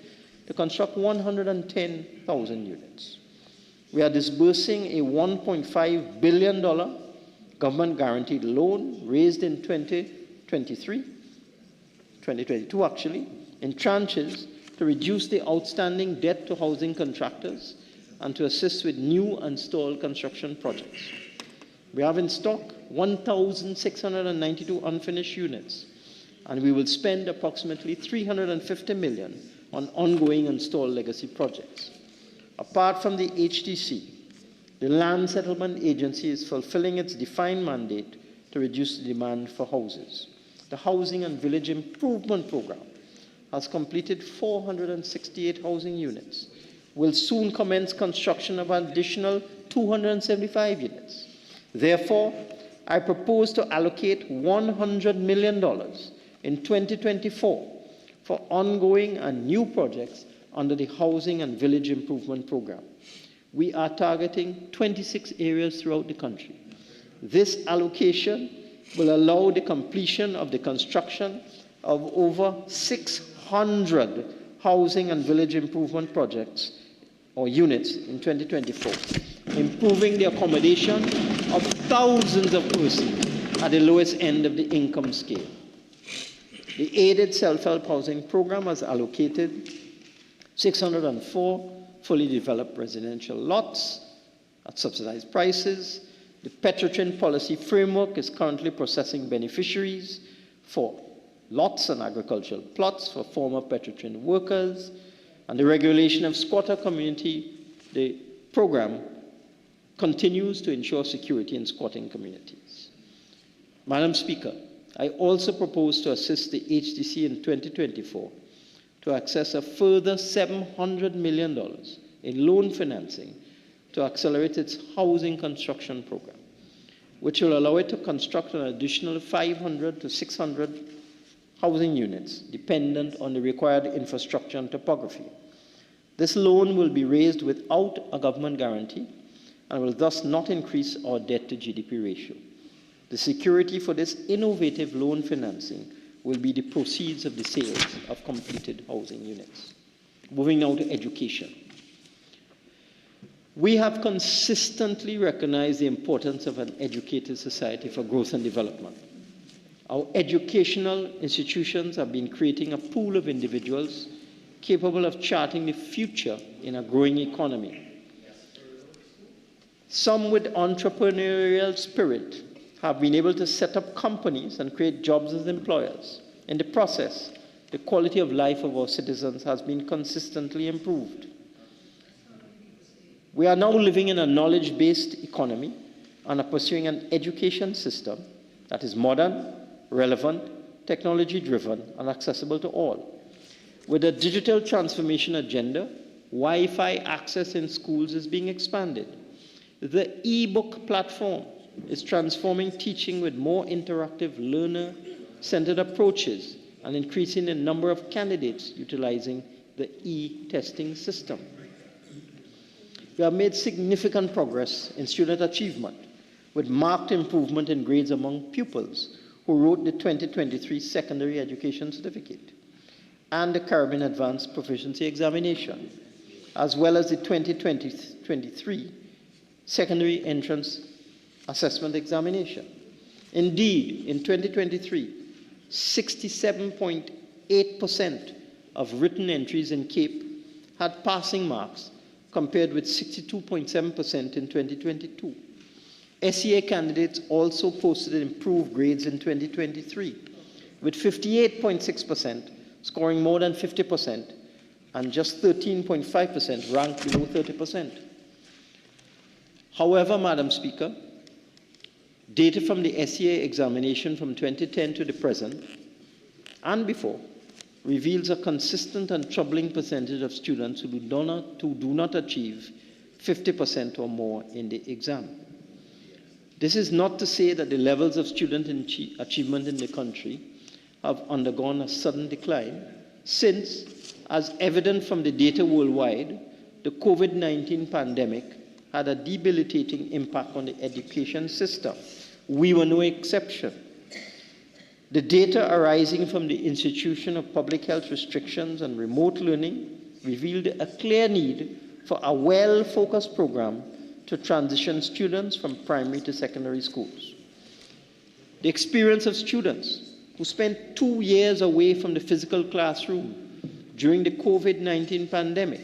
to construct 110,000 units. We are disbursing a $1.5 billion government guaranteed loan raised in 2022 actually, in tranches to reduce the outstanding debt to housing contractors and to assist with new and stalled construction projects. We have in stock 1,692 unfinished units, and we will spend approximately $350 million on ongoing and stalled legacy projects. Apart from the HTC, the Land Settlement Agency is fulfilling its defined mandate to reduce the demand for houses. The Housing and Village Improvement Program has completed 468 housing units, will soon commence construction of an additional 275 units. Therefore, I propose to allocate $100 million in 2024 for ongoing and new projects under the Housing and Village Improvement Program. We are targeting 26 areas throughout the country. This allocation will allow the completion of the construction of over 600 housing and village improvement projects or units in 2024, improving the accommodation of thousands of persons at the lowest end of the income scale. The Aided Self-Help Housing Program has allocated 604 fully developed residential lots at subsidized prices. The Petrotrin policy framework is currently processing beneficiaries for lots and agricultural plots for former Petrotrin workers, and the regulation of squatter community. The program continues to ensure security in squatting communities. Madam Speaker, I also propose to assist the HDC in 2024 to access a further $700 million in loan financing to accelerate its housing construction program, which will allow it to construct an additional 500 to 600 housing units, dependent on the required infrastructure and topography. This loan will be raised without a government guarantee and will thus not increase our debt to GDP ratio. The security for this innovative loan financing will be the proceeds of the sales of completed housing units. Moving now to education. We have consistently recognized the importance of an educated society for growth and development. Our educational institutions have been creating a pool of individuals capable of charting the future in a growing economy. Some with entrepreneurial spirit have been able to set up companies and create jobs as employers. In the process, the quality of life of our citizens has been consistently improved. We are now living in a knowledge-based economy and are pursuing an education system that is modern, relevant, technology-driven, and accessible to all. With a digital transformation agenda, Wi-Fi access in schools is being expanded. The e-book platform is transforming teaching with more interactive, learner-centered approaches and increasing the number of candidates utilizing the e-testing system. We have made significant progress in student achievement, with marked improvement in grades among pupils who wrote the 2023 Secondary Education Certificate and the Caribbean Advanced Proficiency Examination, as well as the 2023 Secondary Entrance Assessment Examination. Indeed, in 2023, 67.8% of written entries in CAPE had passing marks, compared with 62.7% in 2022. SEA candidates also posted improved grades in 2023, with 58.6% scoring more than 50% and just 13.5% ranked below 30%. However, Madam Speaker, data from the SEA examination from 2010 to the present and before reveals a consistent and troubling percentage of students who do not achieve 50% or more in the exam. This is not to say that the levels of student achievement in the country have undergone a sudden decline, since, as evident from the data worldwide, the COVID-19 pandemic had a debilitating impact on the education system. We were no exception. The data arising from the institution of public health restrictions and remote learning revealed a clear need for a well-focused program to transition students from primary to secondary schools. The experience of students who spent 2 years away from the physical classroom during the COVID-19 pandemic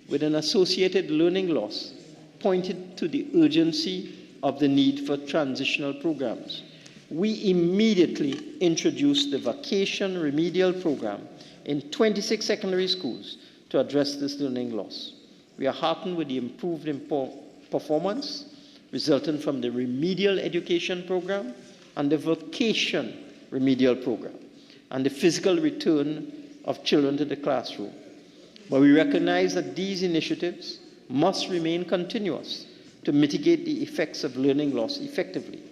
with an associated learning loss pointed to the urgency of the need for transitional programs. We immediately introduced the Vacation Remedial Program in 26 secondary schools to address this learning loss. We are heartened with the improved performance resulting from the Remedial Education Program and the Vacation Remedial Program, and the physical return of children to the classroom. But we recognize that these initiatives must remain continuous to mitigate the effects of learning loss effectively.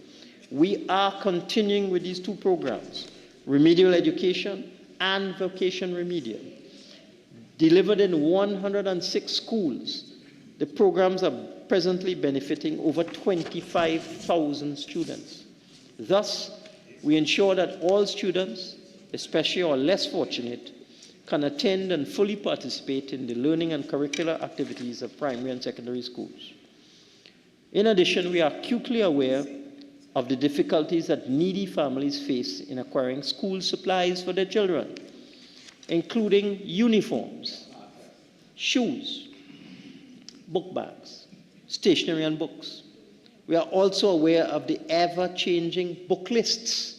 We are continuing with these 2 programs, Remedial Education and Vacation Remedial. Delivered in 106 schools, the programs are presently benefiting over 25,000 students. Thus, we ensure that all students, especially our less fortunate, can attend and fully participate in the learning and curricular activities of primary and secondary schools. In addition, we are acutely aware of the difficulties that needy families face in acquiring school supplies for their children, including uniforms, shoes, book bags, stationery, and books. We are also aware of the ever-changing book lists,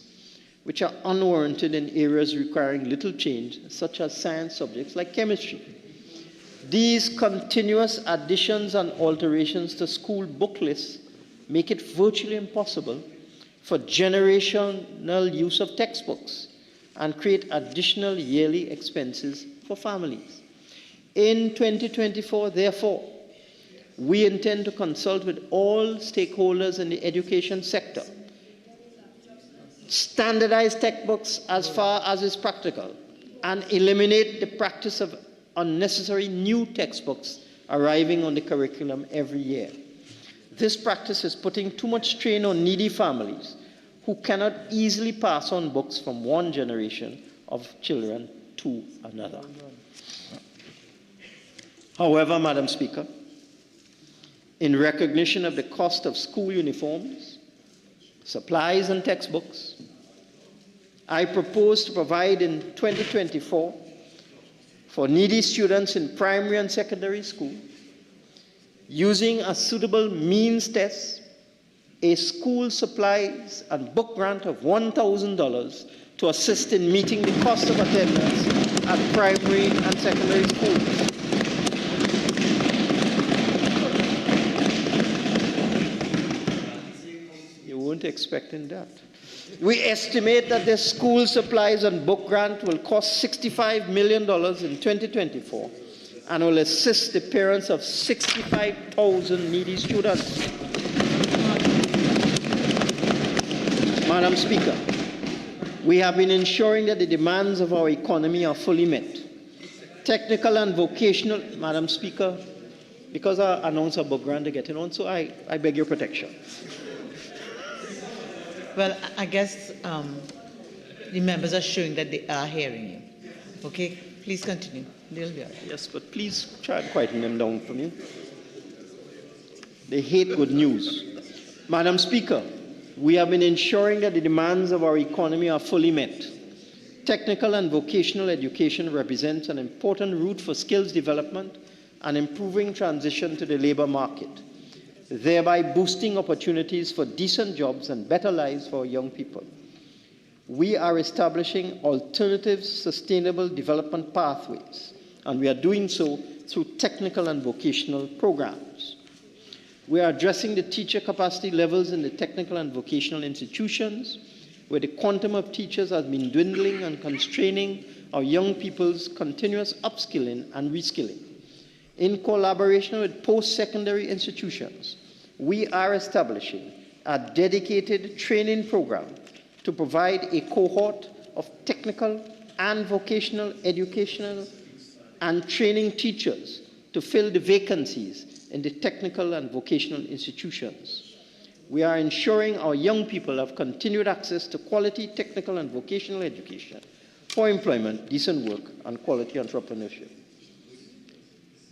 which are unwarranted in areas requiring little change, such as science subjects like chemistry. These continuous additions and alterations to school book lists make it virtually impossible for generational use of textbooks and create additional yearly expenses for families. In 2024, therefore, we intend to consult with all stakeholders in the education sector, standardize textbooks as far as is practical, and eliminate the practice of unnecessary new textbooks arriving on the curriculum every year. This practice is putting too much strain on needy families who cannot easily pass on books from one generation of children to another. However, Madam Speaker, in recognition of the cost of school uniforms, supplies, and textbooks, I propose to provide in 2024 for needy students in primary and secondary school, using a suitable means test, a school supplies and book grant of $1,000 to assist in meeting the cost of attendance at primary and secondary schools. You weren't expecting that. We estimate that the school supplies and book grant will cost $65 million in 2024 and will assist the parents of 65,000 needy students. Madam Speaker, we have been ensuring that the demands of our economy are fully met. Technical and vocational, Madam Speaker, because I announced a book grant to get in on, so I beg your protection.
Well, I guess the members are showing that they are hearing you. Okay, please continue. They'll be all right.
Yes, but please try and quieten them down for me. They hate good news. Madam Speaker, we have been ensuring that the demands of our economy are fully met. Technical and vocational education represents an important route for skills development and improving transition to the labor market, thereby boosting opportunities for decent jobs and better lives for young people. We are establishing alternative sustainable development pathways, and we are doing so through technical and vocational programs. We are addressing the teacher capacity levels in the technical and vocational institutions, where the quantum of teachers has been dwindling and constraining our young people's continuous upskilling and reskilling. In collaboration with post-secondary institutions, we are establishing a dedicated training program to provide a cohort of technical and vocational educational and training teachers to fill the vacancies in the technical and vocational institutions. We are ensuring our young people have continued access to quality technical and vocational education for employment, decent work, and quality entrepreneurship.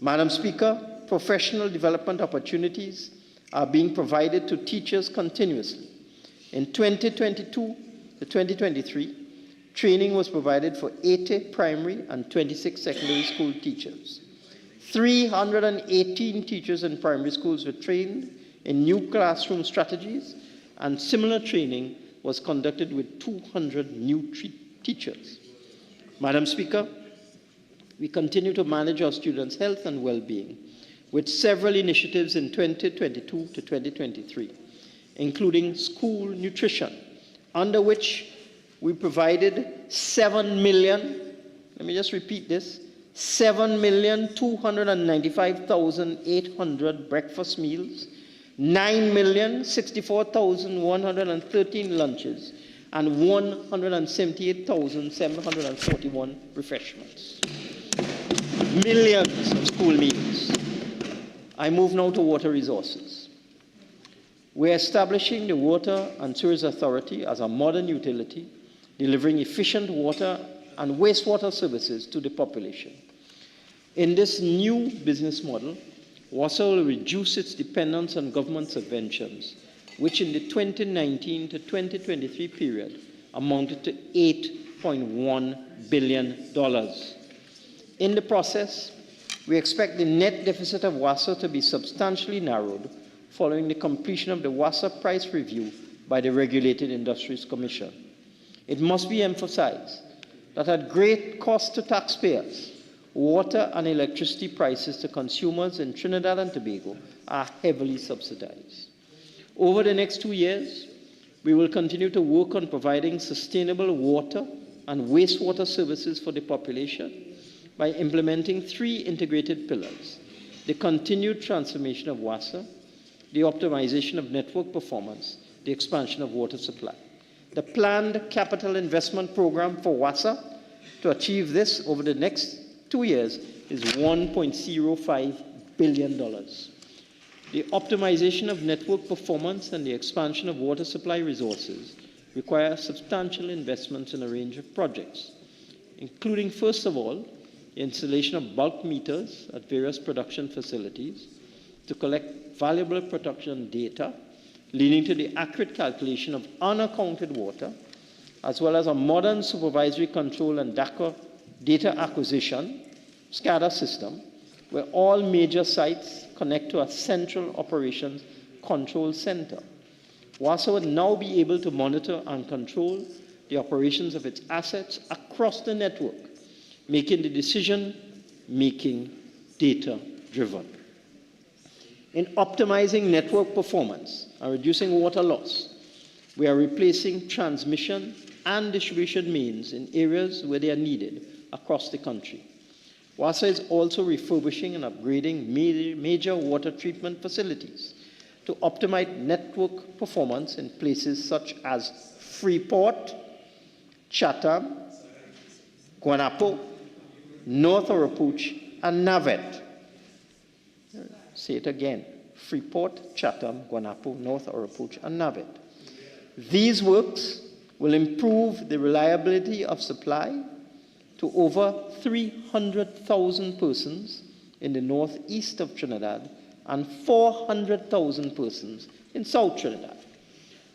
Madam Speaker, professional development opportunities are being provided to teachers continuously. In 2022 to 2023, training was provided for 80 primary and 26 secondary school teachers. 318 teachers in primary schools were trained in new classroom strategies, and similar training was conducted with 200 new teachers. Madam Speaker, we continue to manage our students' health and well-being with several initiatives in 2022 to 2023, including school nutrition, under which we provided 7 million, let me just repeat this, 7,295,800 breakfast meals, 9,064,113 lunches, and 178,741 refreshments. Millions of school meals. I move now to water resources. We're establishing the Water and Sewage Authority as a modern utility, delivering efficient water and wastewater services to the population. In this new business model, WASA will reduce its dependence on government subventions, which in the 2019 to 2023 period amounted to $8.1 billion. In the process, we expect the net deficit of WASA to be substantially narrowed following the completion of the WASA price review by the Regulated Industries Commission. It must be emphasized that at great cost to taxpayers, water and electricity prices to consumers in Trinidad and Tobago are heavily subsidized. Over the next 2 years, We will continue to work on providing sustainable water and wastewater services for the population by implementing 3 integrated pillars: the continued transformation of WASA, the optimization of network performance, the expansion of water supply. The planned capital investment program for WASA to achieve this over the next 2 years is $1.05 billion. The optimization of network performance and the expansion of water supply resources require substantial investments in a range of projects, including, first of all, the installation of bulk meters at various production facilities to collect valuable production data, leading to the accurate calculation of unaccounted water, as well as a modern supervisory control and data acquisition SCADA system, where all major sites connect to a central operations control center. WASA would now be able to monitor and control the operations of its assets across the network, making the decision-making data-driven. In optimizing network performance and reducing water loss, we are replacing transmission and distribution mains in areas where they are needed across the country. WASA is also refurbishing and upgrading major water treatment facilities to optimize network performance in places such as Freeport, Chatham, Guanapo, North Oropouche, and Navet. Say it again: Freeport, Chatham, Guanapo, North Oropouche, and Navet. These works will improve the reliability of supply to over 300,000 persons in the northeast of Trinidad and 400,000 persons in South Trinidad.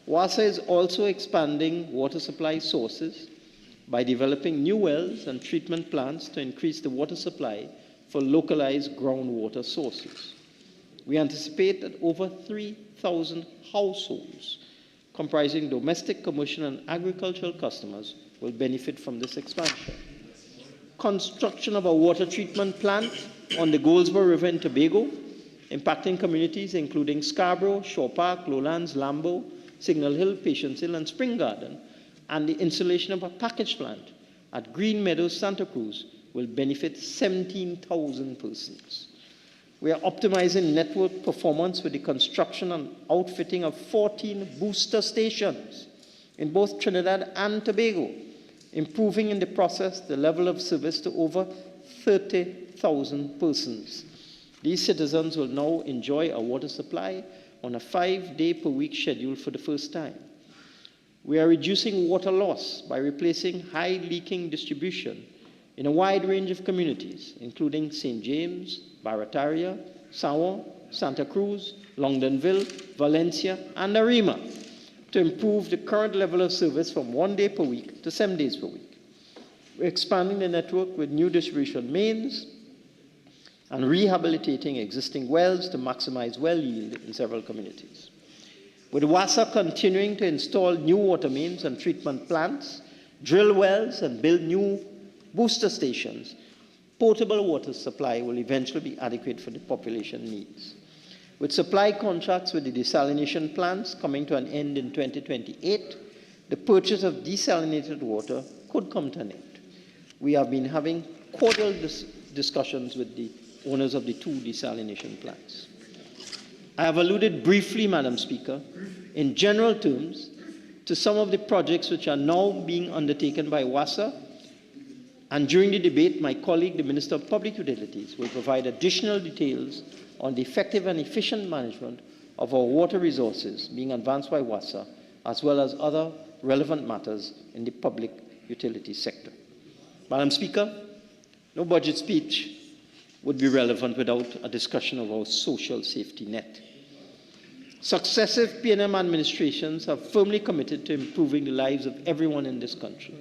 WASA is also expanding water supply sources by developing new wells and treatment plants to increase the water supply for localized groundwater sources. We anticipate that over 3,000 households comprising domestic, commercial, and agricultural customers will benefit from this expansion. Construction of a water treatment plant on the Goldsboro River in Tobago, impacting communities including Scarborough, Shore Park, Lowlands, Lambo, Signal Hill, Patience Hill, and Spring Garden, and the installation of a package plant at Green Meadows, Santa Cruz, will benefit 17,000 persons. We are optimizing network performance with the construction and outfitting of 14 booster stations in both Trinidad and Tobago, improving in the process the level of service to over 30,000 persons. These citizens will now enjoy a water supply on a 5-day-per-week schedule for the first time. We are reducing water loss by replacing high-leaking distribution in a wide range of communities, including St. James, Barataria, Sawa, Santa Cruz, Longdonville, Valencia, and Arima, to improve the current level of service from 1 day per week to 7 days per week. We're expanding the network with new distribution mains and rehabilitating existing wells to maximize well yield in several communities. With WASA continuing to install new water mains and treatment plants, drill wells, and build new booster stations, potable water supply will eventually be adequate for the population needs. With supply contracts with the desalination plants coming to an end in 2028, the purchase of desalinated water could come to an end. We have been having cordial discussions with the owners of the 2 desalination plants. I have alluded briefly, Madam Speaker, in general terms, to some of the projects which are now being undertaken by WASA, and during the debate, my colleague, the Minister of Public Utilities, will provide additional details on the effective and efficient management of our water resources being advanced by WASA, as well as other relevant matters in the public utility sector. Madam Speaker, no budget speech would be relevant without a discussion of our social safety net. Successive PNM administrations have firmly committed to improving the lives of everyone in this country,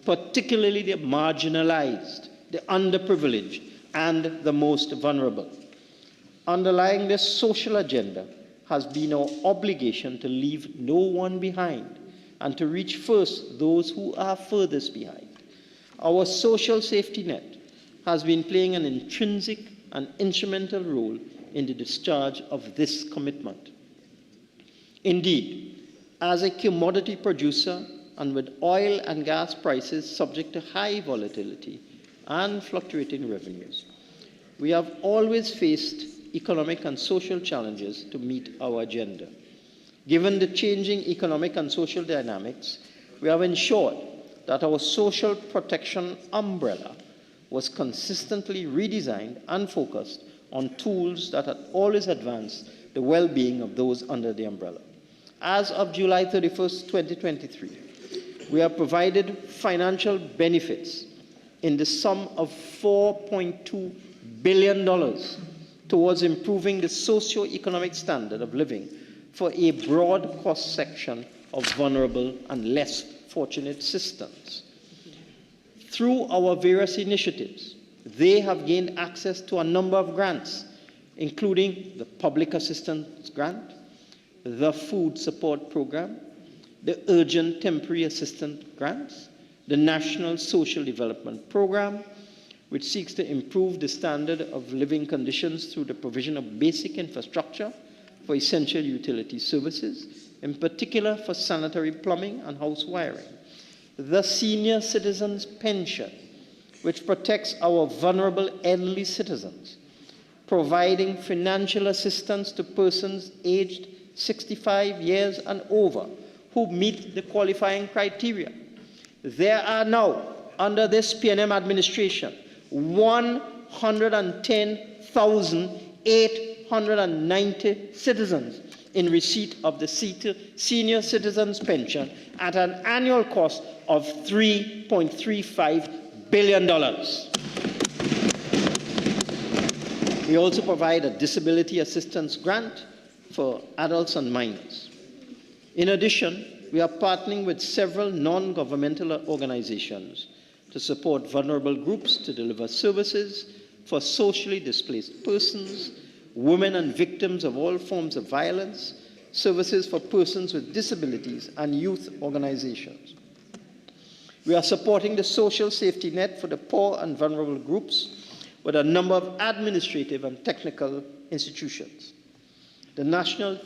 particularly the marginalized, the underprivileged, and the most vulnerable. Underlying this social agenda has been our obligation to leave no one behind and to reach first those who are furthest behind. Our social safety net has been playing an intrinsic and instrumental role in the discharge of this commitment. Indeed, As a commodity producer and with oil and gas prices subject to high volatility and fluctuating revenues, we have always faced economic and social challenges to meet our agenda. Given the changing economic and social dynamics, we have ensured that our social protection umbrella was consistently redesigned and focused on tools that had always advanced the well-being of those under the umbrella. As of July 31st, 2023, we have provided financial benefits in the sum of $4.2 billion towards improving the socio-economic standard of living for a broad cross-section of vulnerable and less fortunate citizens. Through our various initiatives, they have gained access to a number of grants, including the Public Assistance Grant, the Food Support Program, the Urgent Temporary Assistance Grants, the National Social Development Program, which seeks to improve the standard of living conditions through the provision of basic infrastructure for essential utility services, in particular for sanitary plumbing and house wiring, the Senior Citizens Pension, which protects our vulnerable elderly citizens, providing financial assistance to persons aged 65 years and over who meet the qualifying criteria. There are now, under this PNM administration, 110,890 citizens in receipt of the Senior Citizens Pension at an annual cost of $3.35 billion. We also provide a disability assistance grant for adults and minors. In addition, we are partnering with several non-governmental organizations to support vulnerable groups to deliver services for socially displaced persons, women and victims of all forms of violence, services for persons with disabilities, and youth organizations. We are supporting the social safety net for the poor and vulnerable groups with a number of administrative and technical institutions. The National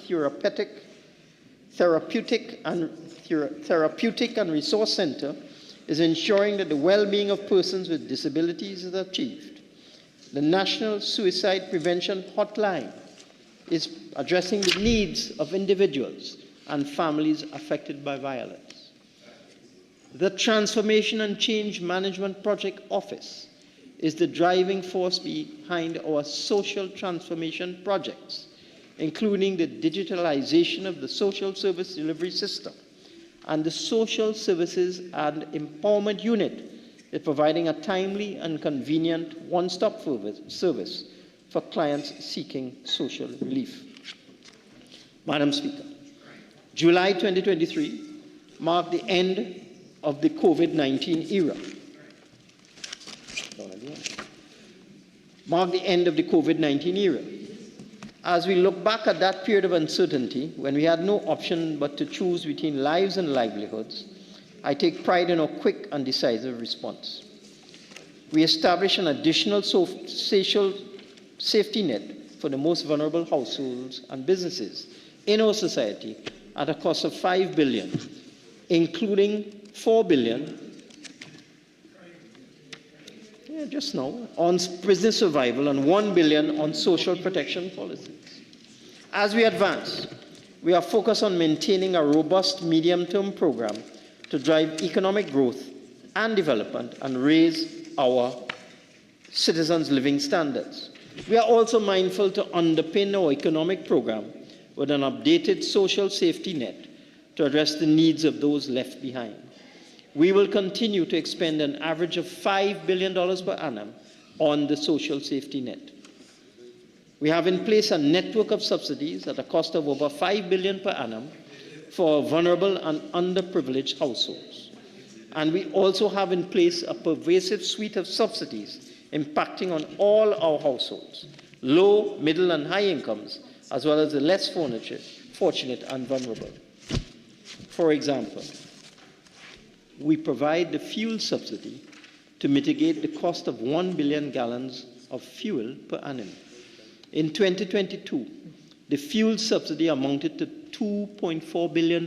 Therapeutic and Resource Center is ensuring that the well-being of persons with disabilities is achieved. The National Suicide Prevention Hotline is addressing the needs of individuals and families affected by violence. The Transformation and Change Management Project Office is the driving force behind our social transformation projects, including the digitalization of the social service delivery system, and the Social Services and Empowerment Unit is providing a timely and convenient one-stop service for clients seeking social relief. Madam Speaker, July 2023 marked the end of the COVID-19 era. As we look back at that period of uncertainty, when we had no option but to choose between lives and livelihoods, I take pride in our quick and decisive response. We established an additional social safety net for the most vulnerable households and businesses in our society at a cost of $5 billion, including $4 billion just now on business survival and $1 billion on social protection policies. As we advance, we are focused on maintaining a robust medium-term program to drive economic growth and development and raise our citizens' living standards. We are also mindful to underpin our economic program with an updated social safety net to address the needs of those left behind. We will continue to expend an average of $5 billion per annum on the social safety net. We have in place a network of subsidies at a cost of over $5 billion per annum for vulnerable and underprivileged households. And we also have in place a pervasive suite of subsidies impacting on all our households, low, middle, and high incomes, as well as the less fortunate and vulnerable. For example, we provide the fuel subsidy to mitigate the cost of 1 billion gallons of fuel per annum. In 2022, the fuel subsidy amounted to $2.4 billion.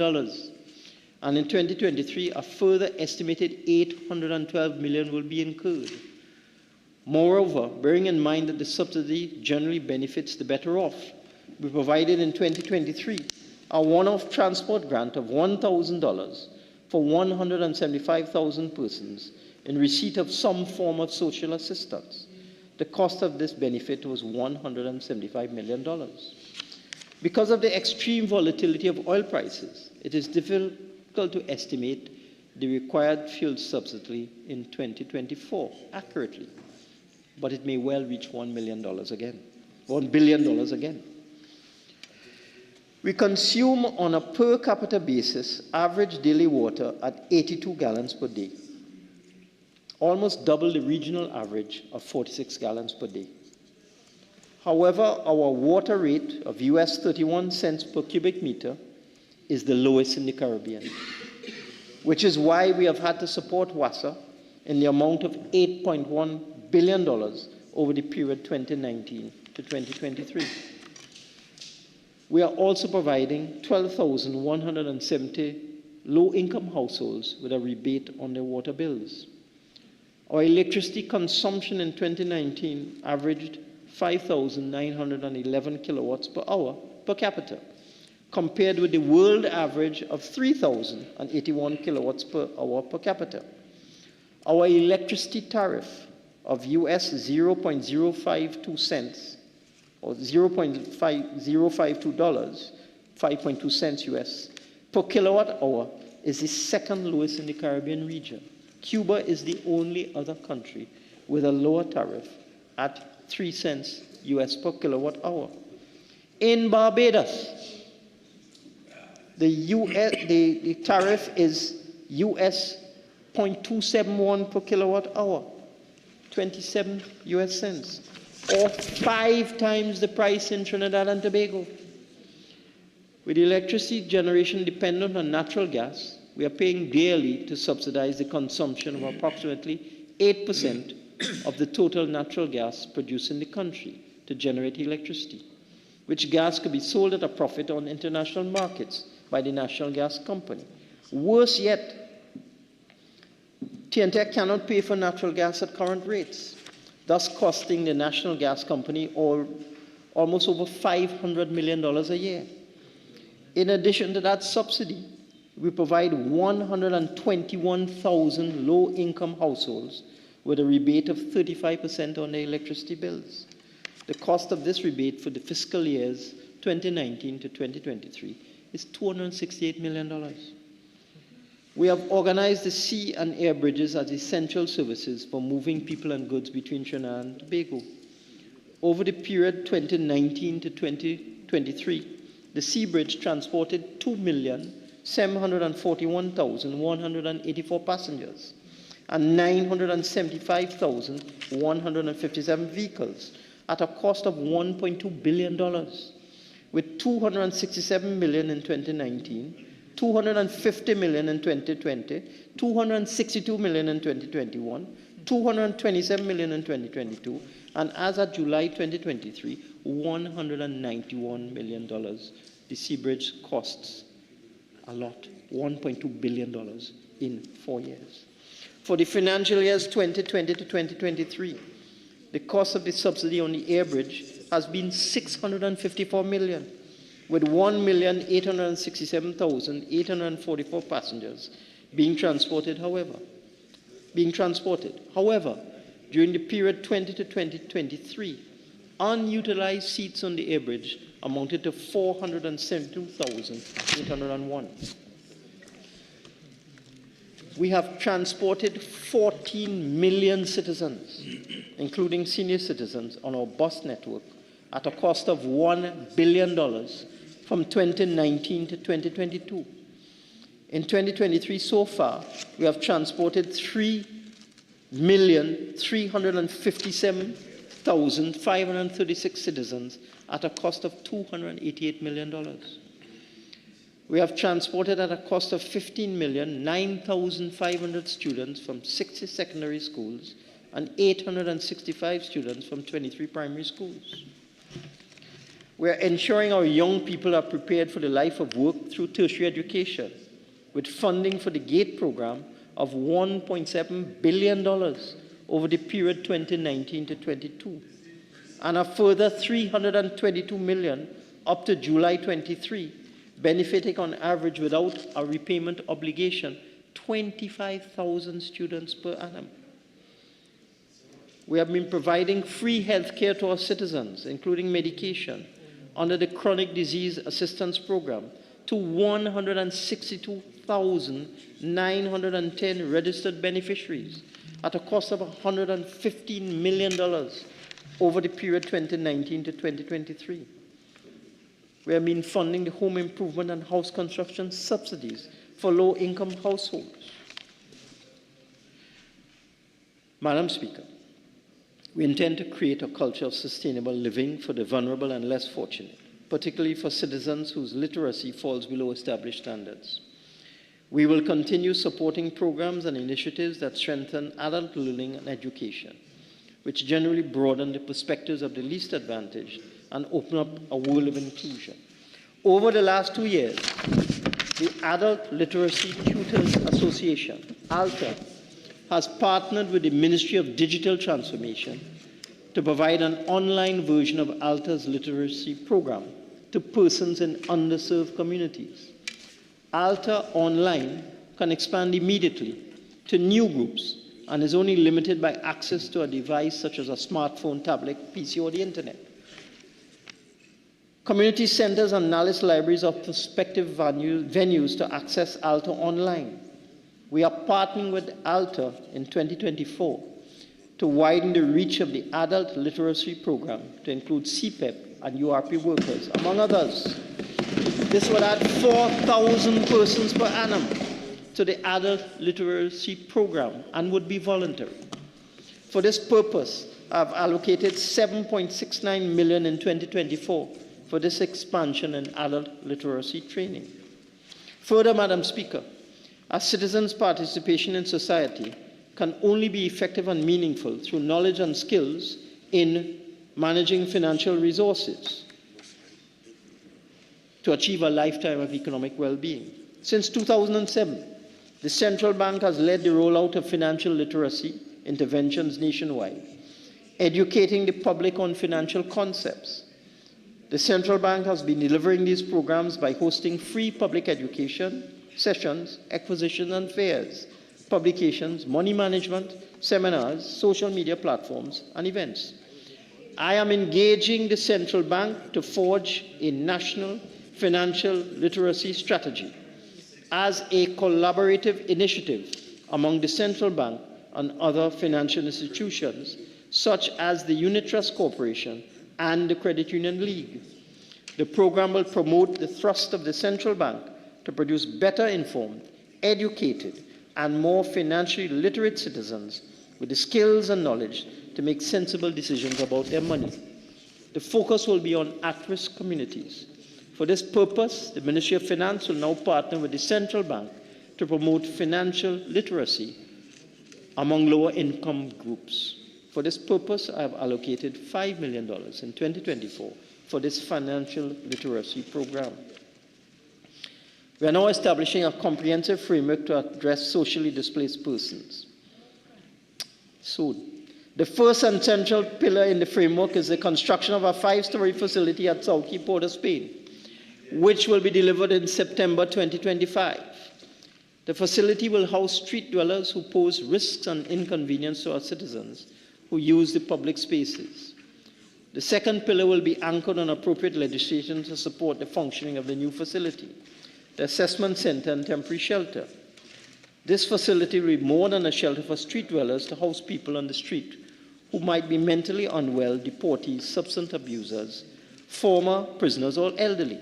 And in 2023, a further estimated $812 million will be incurred. Moreover, bearing in mind that the subsidy generally benefits the better off, we provided in 2023 a one-off transport grant of $1,000 for 175,000 persons in receipt of some form of social assistance. The cost of this benefit was $175 million. Because of the extreme volatility of oil prices, it is difficult to estimate the required fuel subsidy in 2024 accurately, but it may well reach $1 billion again. We consume on a per capita basis average daily water at 82 gallons per day, almost double the regional average of 46 gallons per day. However, our water rate of US 31 cents per cubic meter is the lowest in the Caribbean, which is why we have had to support WASA in the amount of $8.1 billion over the period 2019 to 2023. We are also providing 12,170 low-income households with a rebate on their water bills. Our electricity consumption in 2019 averaged 5,911 kilowatts per hour per capita, compared with the world average of 3,081 kilowatts per hour per capita. Our electricity tariff of US 0.052 cents, or $0.052, 5.2 cents US, per kilowatt hour is the second lowest in the Caribbean region. Cuba is the only other country with a lower tariff at 3 cents US per kilowatt hour. In Barbados, the tariff is US 0.271 per kilowatt hour, 27 US cents, or 5 times the price in Trinidad and Tobago. With electricity generation dependent on natural gas, we are paying dearly to subsidize the consumption of approximately 8% of the total natural gas produced in the country to generate electricity, which gas could be sold at a profit on international markets by the National Gas Company. Worse yet, TNTEC cannot pay for natural gas at current rates, thus costing the National Gas Company almost over $500 million a year. In addition to that subsidy, we provide 121,000 low-income households with a rebate of 35% on their electricity bills. The cost of this rebate for the fiscal years 2019 to 2023 is $268 million. We have organized the sea and air bridges as essential services for moving people and goods between Trinidad and Tobago. Over the period 2019 to 2023, the sea bridge transported 2,741,184 passengers and 975,157 vehicles at a cost of $1.2 billion, with $267 million in 2019, $250 million in 2020, $262 million in 2021, $227 million in 2022, and as of July 2023, $191 million. The sea bridge costs a lot, $1.2 billion in 4 years. For the financial years 2020 to 2023, the cost of the subsidy on the air bridge has been $654 million, with 1,867,844 passengers being transported. However, during the period 20 to 2023, unutilized seats on the air bridge amounted to 472,801. We have transported 14 million citizens, including senior citizens, on our bus network at a cost of $1 billion from 2019 to 2022. In 2023 so far, we have transported 3,357,536 citizens at a cost of $288 million. We have transported at a cost of $15,009,500 students from 60 secondary schools and 865 students from 23 primary schools. We are ensuring our young people are prepared for the life of work through tertiary education, with funding for the GATE program of $1.7 billion over the period 2019 to 22, and a further $322 million up to July 23, benefiting on average without a repayment obligation 25,000 students per annum. We have been providing free health care to our citizens, including medication, under the Chronic Disease Assistance Program to 162,910 registered beneficiaries at a cost of $115 million over the period 2019 to 2023. We have been funding the home improvement and house construction subsidies for low-income households. Madam Speaker, we intend to create a culture of sustainable living for the vulnerable and less fortunate, particularly for citizens whose literacy falls below established standards. We will continue supporting programs and initiatives that strengthen adult learning and education, which generally broaden the perspectives of the least advantaged and open up a world of inclusion. Over the last 2 years, the Adult Literacy Tutors Association, ALTA, has partnered with the Ministry of Digital Transformation to provide an online version of ALTA's literacy program to persons in underserved communities. ALTA Online can expand immediately to new groups and is only limited by access to a device such as a smartphone, tablet, PC, or the internet. Community centers and knowledge libraries are prospective venues to access ALTA Online. We are partnering with ALTA in 2024 to widen the reach of the adult literacy program to include CPEP and URP workers, among others. This will add 4,000 persons per annum to the adult literacy program and would be voluntary. For this purpose, I have allocated $7.69 million in 2024 for this expansion in adult literacy training. Further, Madam Speaker, our citizens' participation in society can only be effective and meaningful through knowledge and skills in managing financial resources to achieve a lifetime of economic well-being. Since 2007, the central bank has led the rollout of financial literacy interventions nationwide, educating the public on financial concepts. The central bank has been delivering these programs by hosting free public education sessions, acquisitions and fairs, publications, money management, seminars, social media platforms, and events. I am engaging the central bank to forge a national financial literacy strategy as a collaborative initiative among the central bank and other financial institutions, such as the Unit Trust Corporation and the Credit Union League. The program will promote the thrust of the central bank to produce better informed, educated, and more financially literate citizens with the skills and knowledge to make sensible decisions about their money. The focus will be on at-risk communities. For this purpose, the Ministry of Finance will now partner with the central bank to promote financial literacy among lower-income groups. For this purpose, I have allocated $5 million in 2024 for this financial literacy program. We are now establishing a comprehensive framework to address socially displaced persons. Soon. The first and central pillar in the framework is the construction of a 5-story facility at South Key, Port of Spain, which will be delivered in September 2025. The facility will house street dwellers who pose risks and inconvenience to our citizens who use the public spaces. The second pillar will be anchored on appropriate legislation to support the functioning of the new facility, the assessment center and temporary shelter. This facility will be more than a shelter for street dwellers to house people on the street who might be mentally unwell, deportees, substance abusers, former prisoners, or elderly.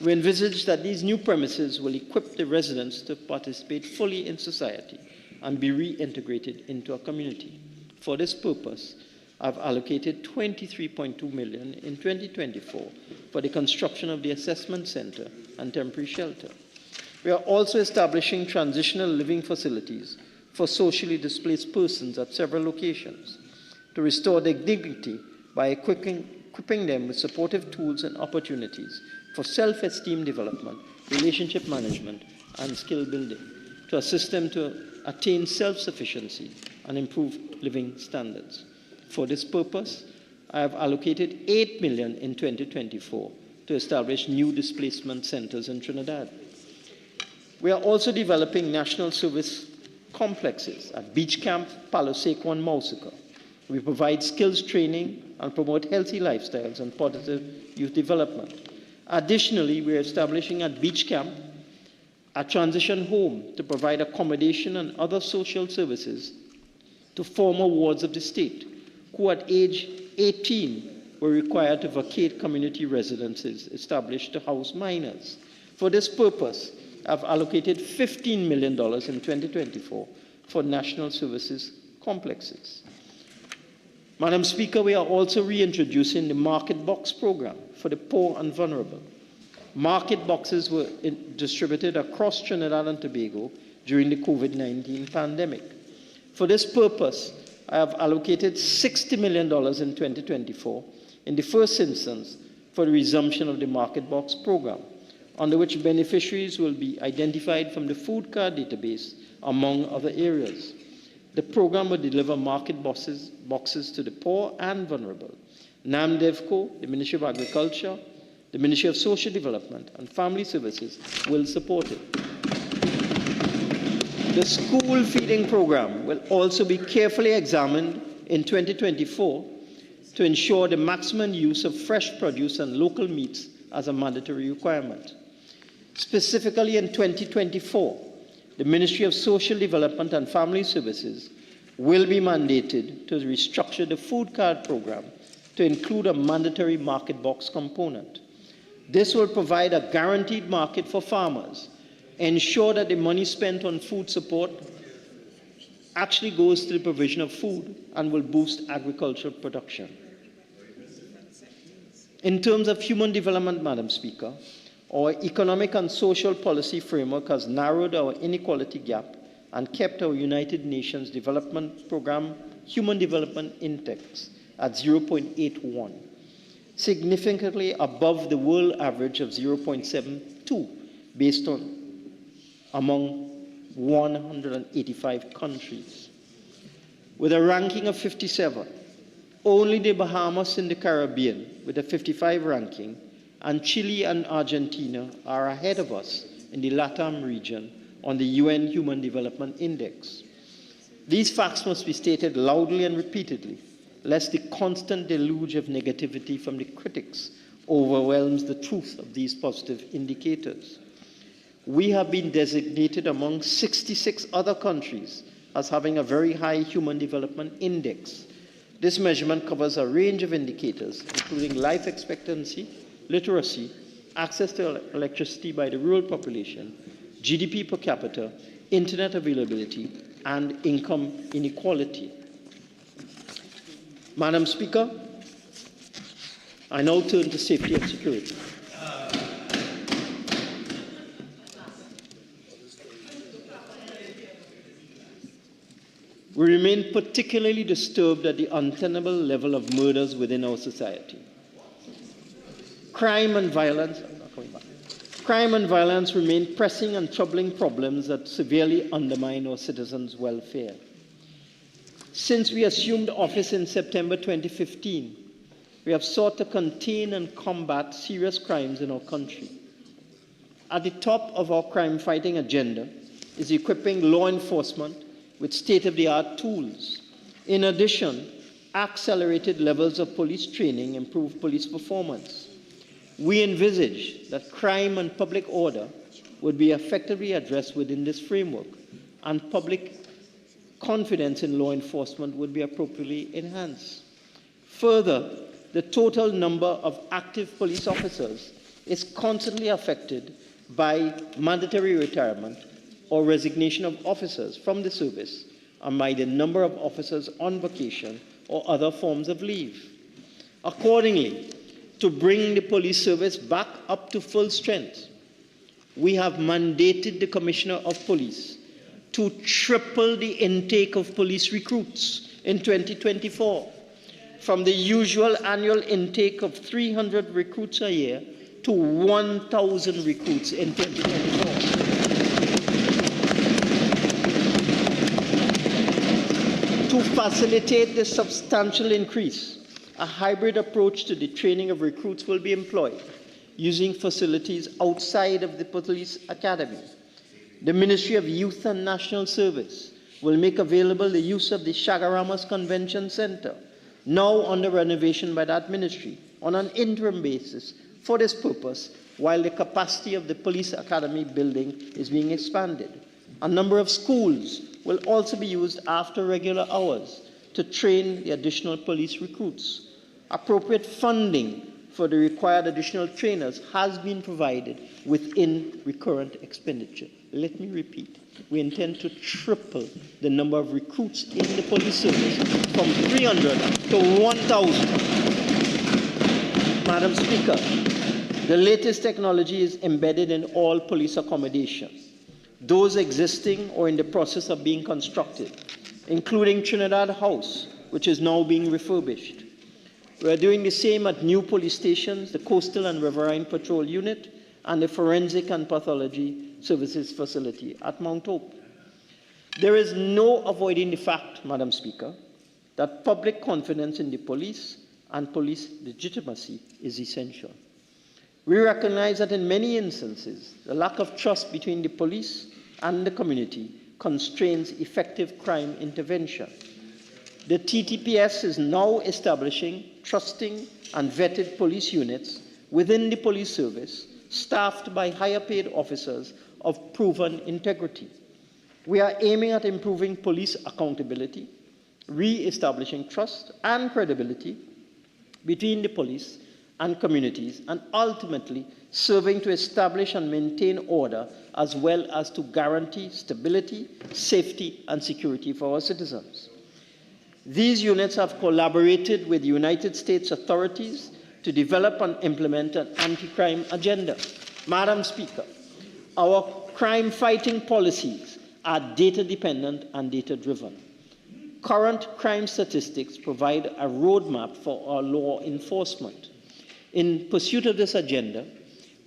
We envisage that these new premises will equip the residents to participate fully in society and be reintegrated into a community. For this purpose, I've allocated $23.2 million in 2024 for the construction of the assessment center and temporary shelter. We are also establishing transitional living facilities for socially displaced persons at several locations to restore their dignity by equipping equipping them with supportive tools and opportunities for self-esteem development, relationship management, and skill building to assist them to attain self-sufficiency and improve living standards. For this purpose, I have allocated $8 million in 2024 to establish new displacement centers in Trinidad. We are also developing national service complexes at Beach Camp, Palo Seco, and Mausica. We provide skills training and promote healthy lifestyles and positive youth development. Additionally, we are establishing at Beach Camp a transition home to provide accommodation and other social services to former wards of the state who at age 18 were required to vacate community residences established to house minors. For this purpose, I've allocated $15 million in 2024 for national services complexes. Madam Speaker, we are also reintroducing the Market Box program for the poor and vulnerable. Market boxes were distributed across Trinidad and Tobago during the COVID-19 pandemic. For this purpose, I have allocated $60 million in 2024 in the first instance for the resumption of the Market Box program, under which beneficiaries will be identified from the food card database, among other areas. The program will deliver market boxes to the poor and vulnerable. NAMDEVCO, the Ministry of Agriculture, the Ministry of Social Development and Family Services will support it. The school feeding program will also be carefully examined in 2024 to ensure the maximum use of fresh produce and local meats as a mandatory requirement. Specifically in 2024, the Ministry of Social Development and Family Services will be mandated to restructure the food card program to include a mandatory market box component. This will provide a guaranteed market for farmers, ensure that the money spent on food support actually goes to the provision of food and will boost agricultural production. In terms of human development, Madam Speaker, our economic and social policy framework has narrowed our inequality gap and kept our United Nations Development Programme Human Development Index at 0.81, significantly above the world average of 0.72, based on among 185 countries. With a ranking of 57, only the Bahamas in the Caribbean, with a 55 ranking, and Chile and Argentina are ahead of us in the LATAM region on the UN Human Development Index. These facts must be stated loudly and repeatedly, lest the constant deluge of negativity from the critics overwhelms the truth of these positive indicators. We have been designated among 66 other countries as having a very high Human Development Index. This measurement covers a range of indicators, including life expectancy, literacy, access to electricity by the rural population, GDP per capita, internet availability, and income inequality. Madam Speaker, I now turn to safety and security. We remain particularly disturbed at the untenable level of murders within our society. Crime and violence remain pressing and troubling problems that severely undermine our citizens' welfare. Since we assumed office in September 2015, we have sought to contain and combat serious crimes in our country. At the top of our crime-fighting agenda is equipping law enforcement with state-of-the-art tools. In addition, accelerated levels of police training improve police performance. We envisage that crime and public order would be effectively addressed within this framework, and public confidence in law enforcement would be appropriately enhanced. Further, the total number of active police officers is constantly affected by mandatory retirement or resignation of officers from the service, and by the number of officers on vacation or other forms of leave. Accordingly, to bring the police service back up to full strength, we have mandated the Commissioner of Police to triple the intake of police recruits in 2024 from the usual annual intake of 300 recruits a year to 1,000 recruits in 2024. To facilitate this substantial increase, a hybrid approach to the training of recruits will be employed, using facilities outside of the police academy. The Ministry of Youth and National Service will make available the use of the Shagaramas Convention Center, now under renovation by that ministry, on an interim basis for this purpose, while the capacity of the police academy building is being expanded. A number of schools will also be used after regular hours to train the additional police recruits. Appropriate funding for the required additional trainers has been provided within recurrent expenditure. Let me repeat, we intend to triple the number of recruits in the police service from 300 to 1,000. Madam Speaker, the latest technology is embedded in all police accommodation, those existing or in the process of being constructed, including Trinidad House, which is now being refurbished. We are doing the same at new police stations, the Coastal and Riverine Patrol Unit, and the Forensic and Pathology Services Facility at Mount Hope. There is no avoiding the fact, Madam Speaker, that public confidence in the police and police legitimacy is essential. We recognize that in many instances, the lack of trust between the police and the community constrains effective crime intervention. The TTPS is now establishing trusting and vetted police units within the police service, staffed by higher paid officers of proven integrity. We are aiming at improving police accountability, re-establishing trust and credibility between the police and communities, and ultimately serving to establish and maintain order, as well as to guarantee stability, safety, and security for our citizens. These units have collaborated with United States authorities to develop and implement an anti-crime agenda. Madam Speaker, our crime-fighting policies are data-dependent and data-driven. Current crime statistics provide a roadmap for our law enforcement. In pursuit of this agenda,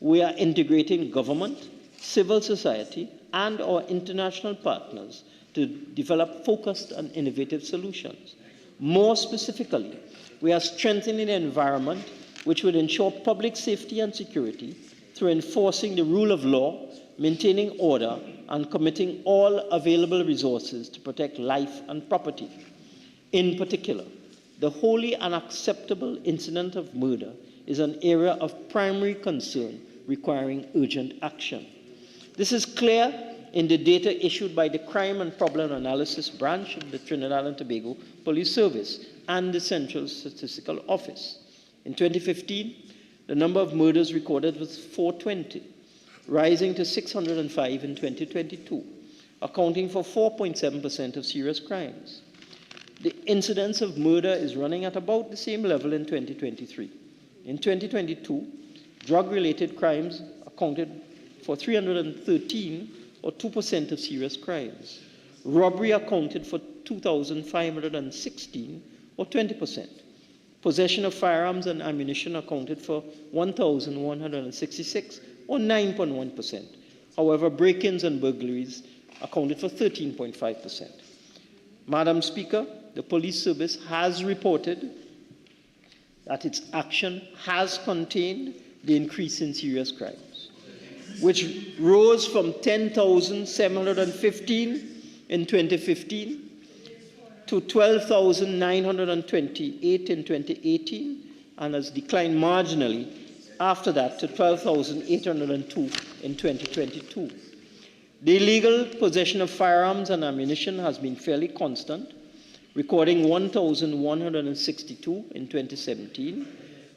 we are integrating government, civil society, and our international partners to develop focused and innovative solutions. More specifically, we are strengthening the environment which would ensure public safety and security through enforcing the rule of law, maintaining order, and committing all available resources to protect life and property. In particular, the wholly unacceptable incident of murder is an area of primary concern requiring urgent action. This is clear in the data issued by the Crime and Problem Analysis Branch of the Trinidad and Tobago Police Service and the Central Statistical Office. In 2015, the number of murders recorded was 420, rising to 605 in 2022, accounting for 4.7% of serious crimes. The incidence of murder is running at about the same level in 2023. In 2022, drug-related crimes accounted for 313, or 2% of serious crimes. Robbery accounted for 2,516, or 20%. Possession of firearms and ammunition accounted for 1,166, or 9.1%. However, break-ins and burglaries accounted for 13.5%. Madam Speaker, the police service has reported that its action has contained the increase in serious crimes, which rose from 10,715 in 2015 to 12,928 in 2018, and has declined marginally after that to 12,802 in 2022. The illegal possession of firearms and ammunition has been fairly constant, recording 1,162 in 2017,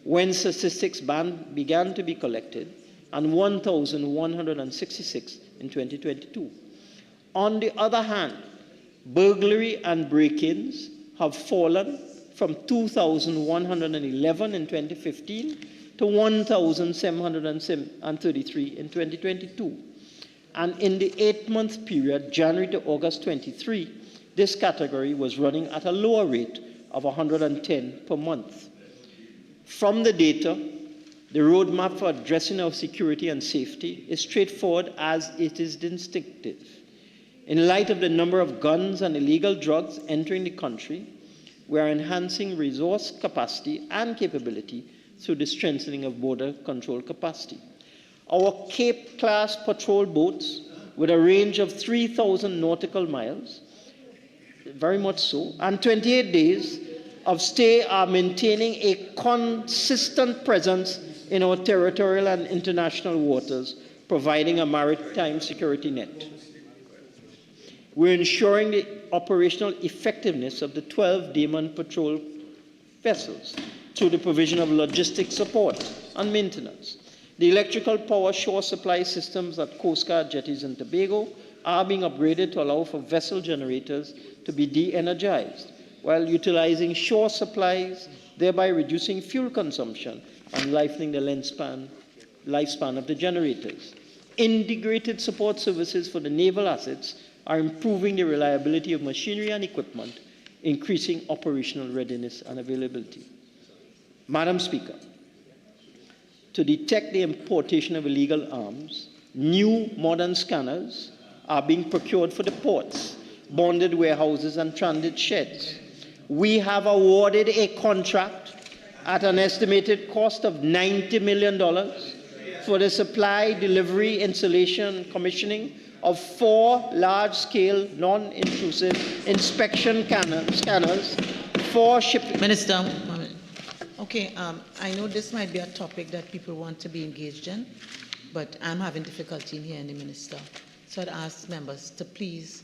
when statistics began to be collected, and 1,166 in 2022. On the other hand, burglary and break-ins have fallen from 2,111 in 2015 to 1,733 in 2022. And in the 8-month period, January to August 23, this category was running at a lower rate, of 110 per month. From the data, the roadmap for addressing our security and safety is straightforward as it is distinctive. In light of the number of guns and illegal drugs entering the country, we are enhancing resource capacity and capability through the strengthening of border control capacity. Our Cape-class patrol boats, with a range of 3,000 nautical miles, very much so, and 28 days of stay are maintaining a consistent presence in our territorial and international waters, providing a maritime security net. We're ensuring the operational effectiveness of the 12 Daemon patrol vessels through the provision of logistic support and maintenance. The electrical power shore supply systems at Coast Guard jetties in Tobago are being upgraded to allow for vessel generators to be de-energized, while utilizing shore supplies, thereby reducing fuel consumption and lengthening the lifespan of the generators. Integrated support services for the naval assets are improving the reliability of machinery and equipment, increasing operational readiness and availability. Madam Speaker, to detect the importation of illegal arms, new modern scanners are being procured for the ports, bonded warehouses, and transit sheds. We have awarded a contract at an estimated cost of $90 million for the supply, delivery, installation, and commissioning of 4 large-scale, non-intrusive inspection scanners for shipping.
Minister, okay, I know this might be a topic that people want to be engaged in, but I'm having difficulty in hearing the minister. So I'd ask members to please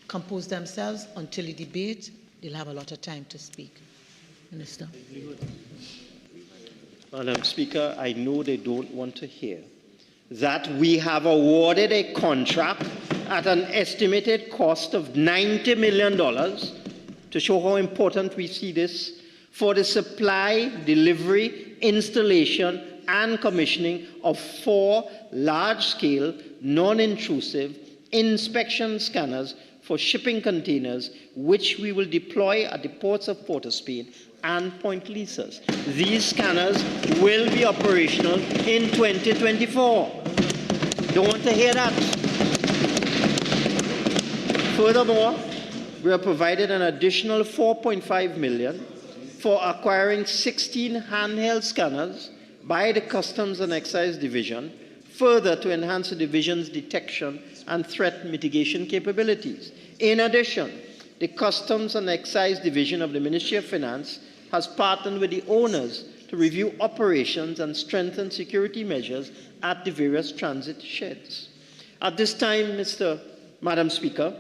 compose themselves until the debate. They'll have a lot of time to speak. Minister.
Madam Speaker, I know they don't want to hear that we have awarded a contract at an estimated cost of $90 million to show how important we see this for the supply, delivery, installation, and commissioning of 4 large-scale, non-intrusive inspection scanners for shipping containers, which we will deploy at the ports of Port of Spain and Point Lisas. These scanners will be operational in 2024. Don't want to hear that. Furthermore, we have provided an additional $4.5 million for acquiring 16 handheld scanners by the Customs and Excise Division, further to enhance the division's detection and threat mitigation capabilities. In addition, the Customs and Excise Division of the Ministry of Finance has partnered with the owners to review operations and strengthen security measures at the various transit sheds. At this time, Madam Speaker,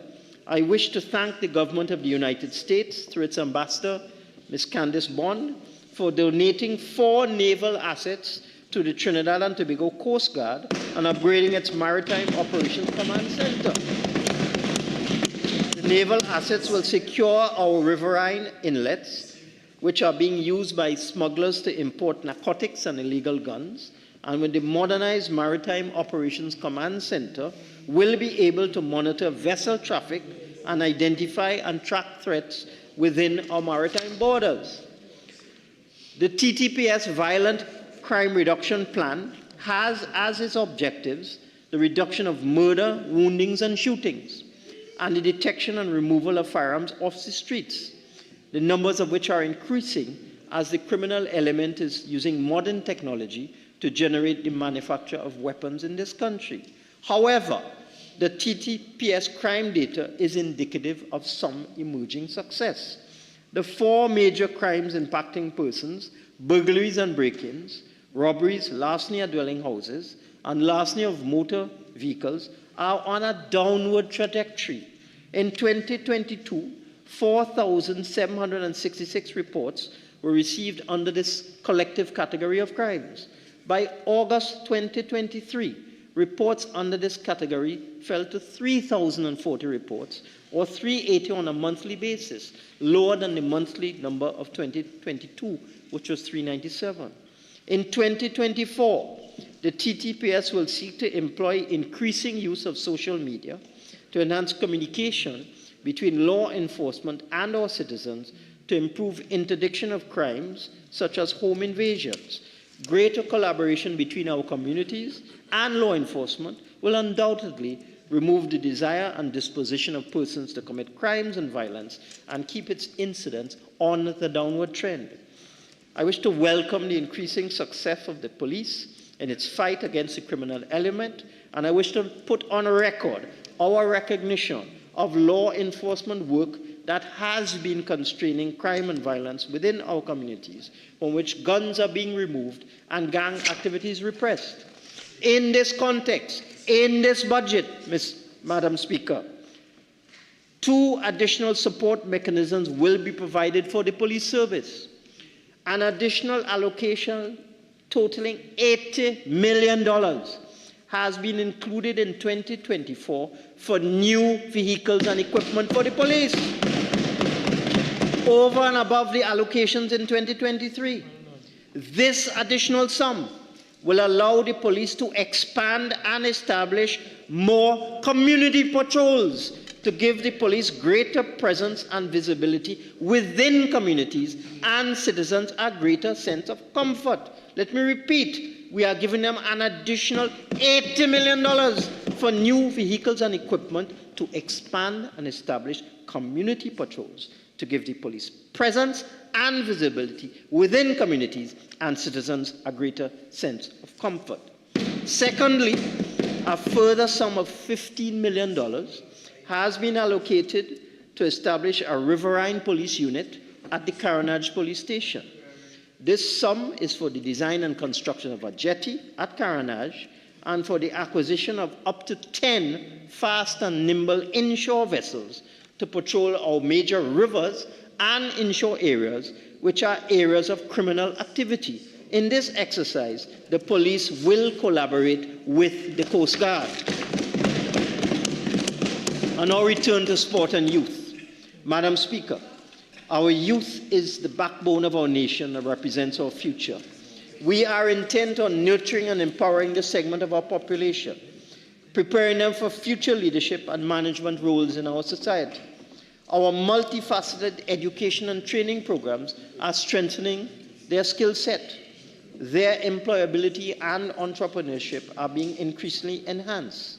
I wish to thank the government of the United States through its ambassador, Ms. Candice Bond, for donating 4 naval assets to the Trinidad and Tobago Coast Guard and upgrading its Maritime Operations Command Center. The naval assets will secure our riverine inlets, which are being used by smugglers to import narcotics and illegal guns, and with the modernized Maritime Operations Command Center, will be able to monitor vessel traffic and identify and track threats within our maritime borders. The TTPS Violent Crime Reduction Plan has as its objectives the reduction of murder, woundings, and shootings, and the detection and removal of firearms off the streets, the numbers of which are increasing as the criminal element is using modern technology to generate the manufacture of weapons in this country. However, the TTPS crime data is indicative of some emerging success. The 4 major crimes impacting persons, burglaries and break-ins, robberies, larceny at dwelling houses, and larceny of motor vehicles are on a downward trajectory. In 2022, 4,766 reports were received under this collective category of crimes. By August 2023, reports under this category fell to 3,040 reports, or 380 on a monthly basis, lower than the monthly number of 2022, which was 397. In 2024, the TTPS will seek to employ increasing use of social media to enhance communication between law enforcement and our citizens to improve interdiction of crimes such as home invasions. Greater collaboration between our communities and law enforcement will undoubtedly remove the desire and disposition of persons to commit crimes and violence and keep its incidence on the downward trend. I wish to welcome the increasing success of the police in its fight against the criminal element, and I wish to put on record our recognition of law enforcement work that has been constraining crime and violence within our communities, from which guns are being removed and gang activities repressed. In this context, in this budget, Madam Speaker, 2 additional support mechanisms will be provided for the police service. An additional allocation totaling $80 million has been included in 2024 for new vehicles and equipment for the police, over and above the allocations in 2023. This additional sum will allow the police to expand and establish more community patrols to give the police greater presence and visibility within communities and citizens a greater sense of comfort. Let me repeat, we are giving them an additional $80 million for new vehicles and equipment to expand and establish community patrols to give the police presence and visibility within communities and citizens a greater sense of comfort. Secondly, a further sum of $15 million has been allocated to establish a riverine police unit at the Caranage police station. This sum is for the design and construction of a jetty at Caranage and for the acquisition of up to 10 fast and nimble inshore vessels to patrol our major rivers and inshore areas, which are areas of criminal activity. In this exercise, the police will collaborate with the Coast Guard. And now return to sport and youth. Madam Speaker, our youth is the backbone of our nation and represents our future. We are intent on nurturing and empowering this segment of our population, preparing them for future leadership and management roles in our society. Our multifaceted education and training programs are strengthening their skill set. Their employability and entrepreneurship are being increasingly enhanced.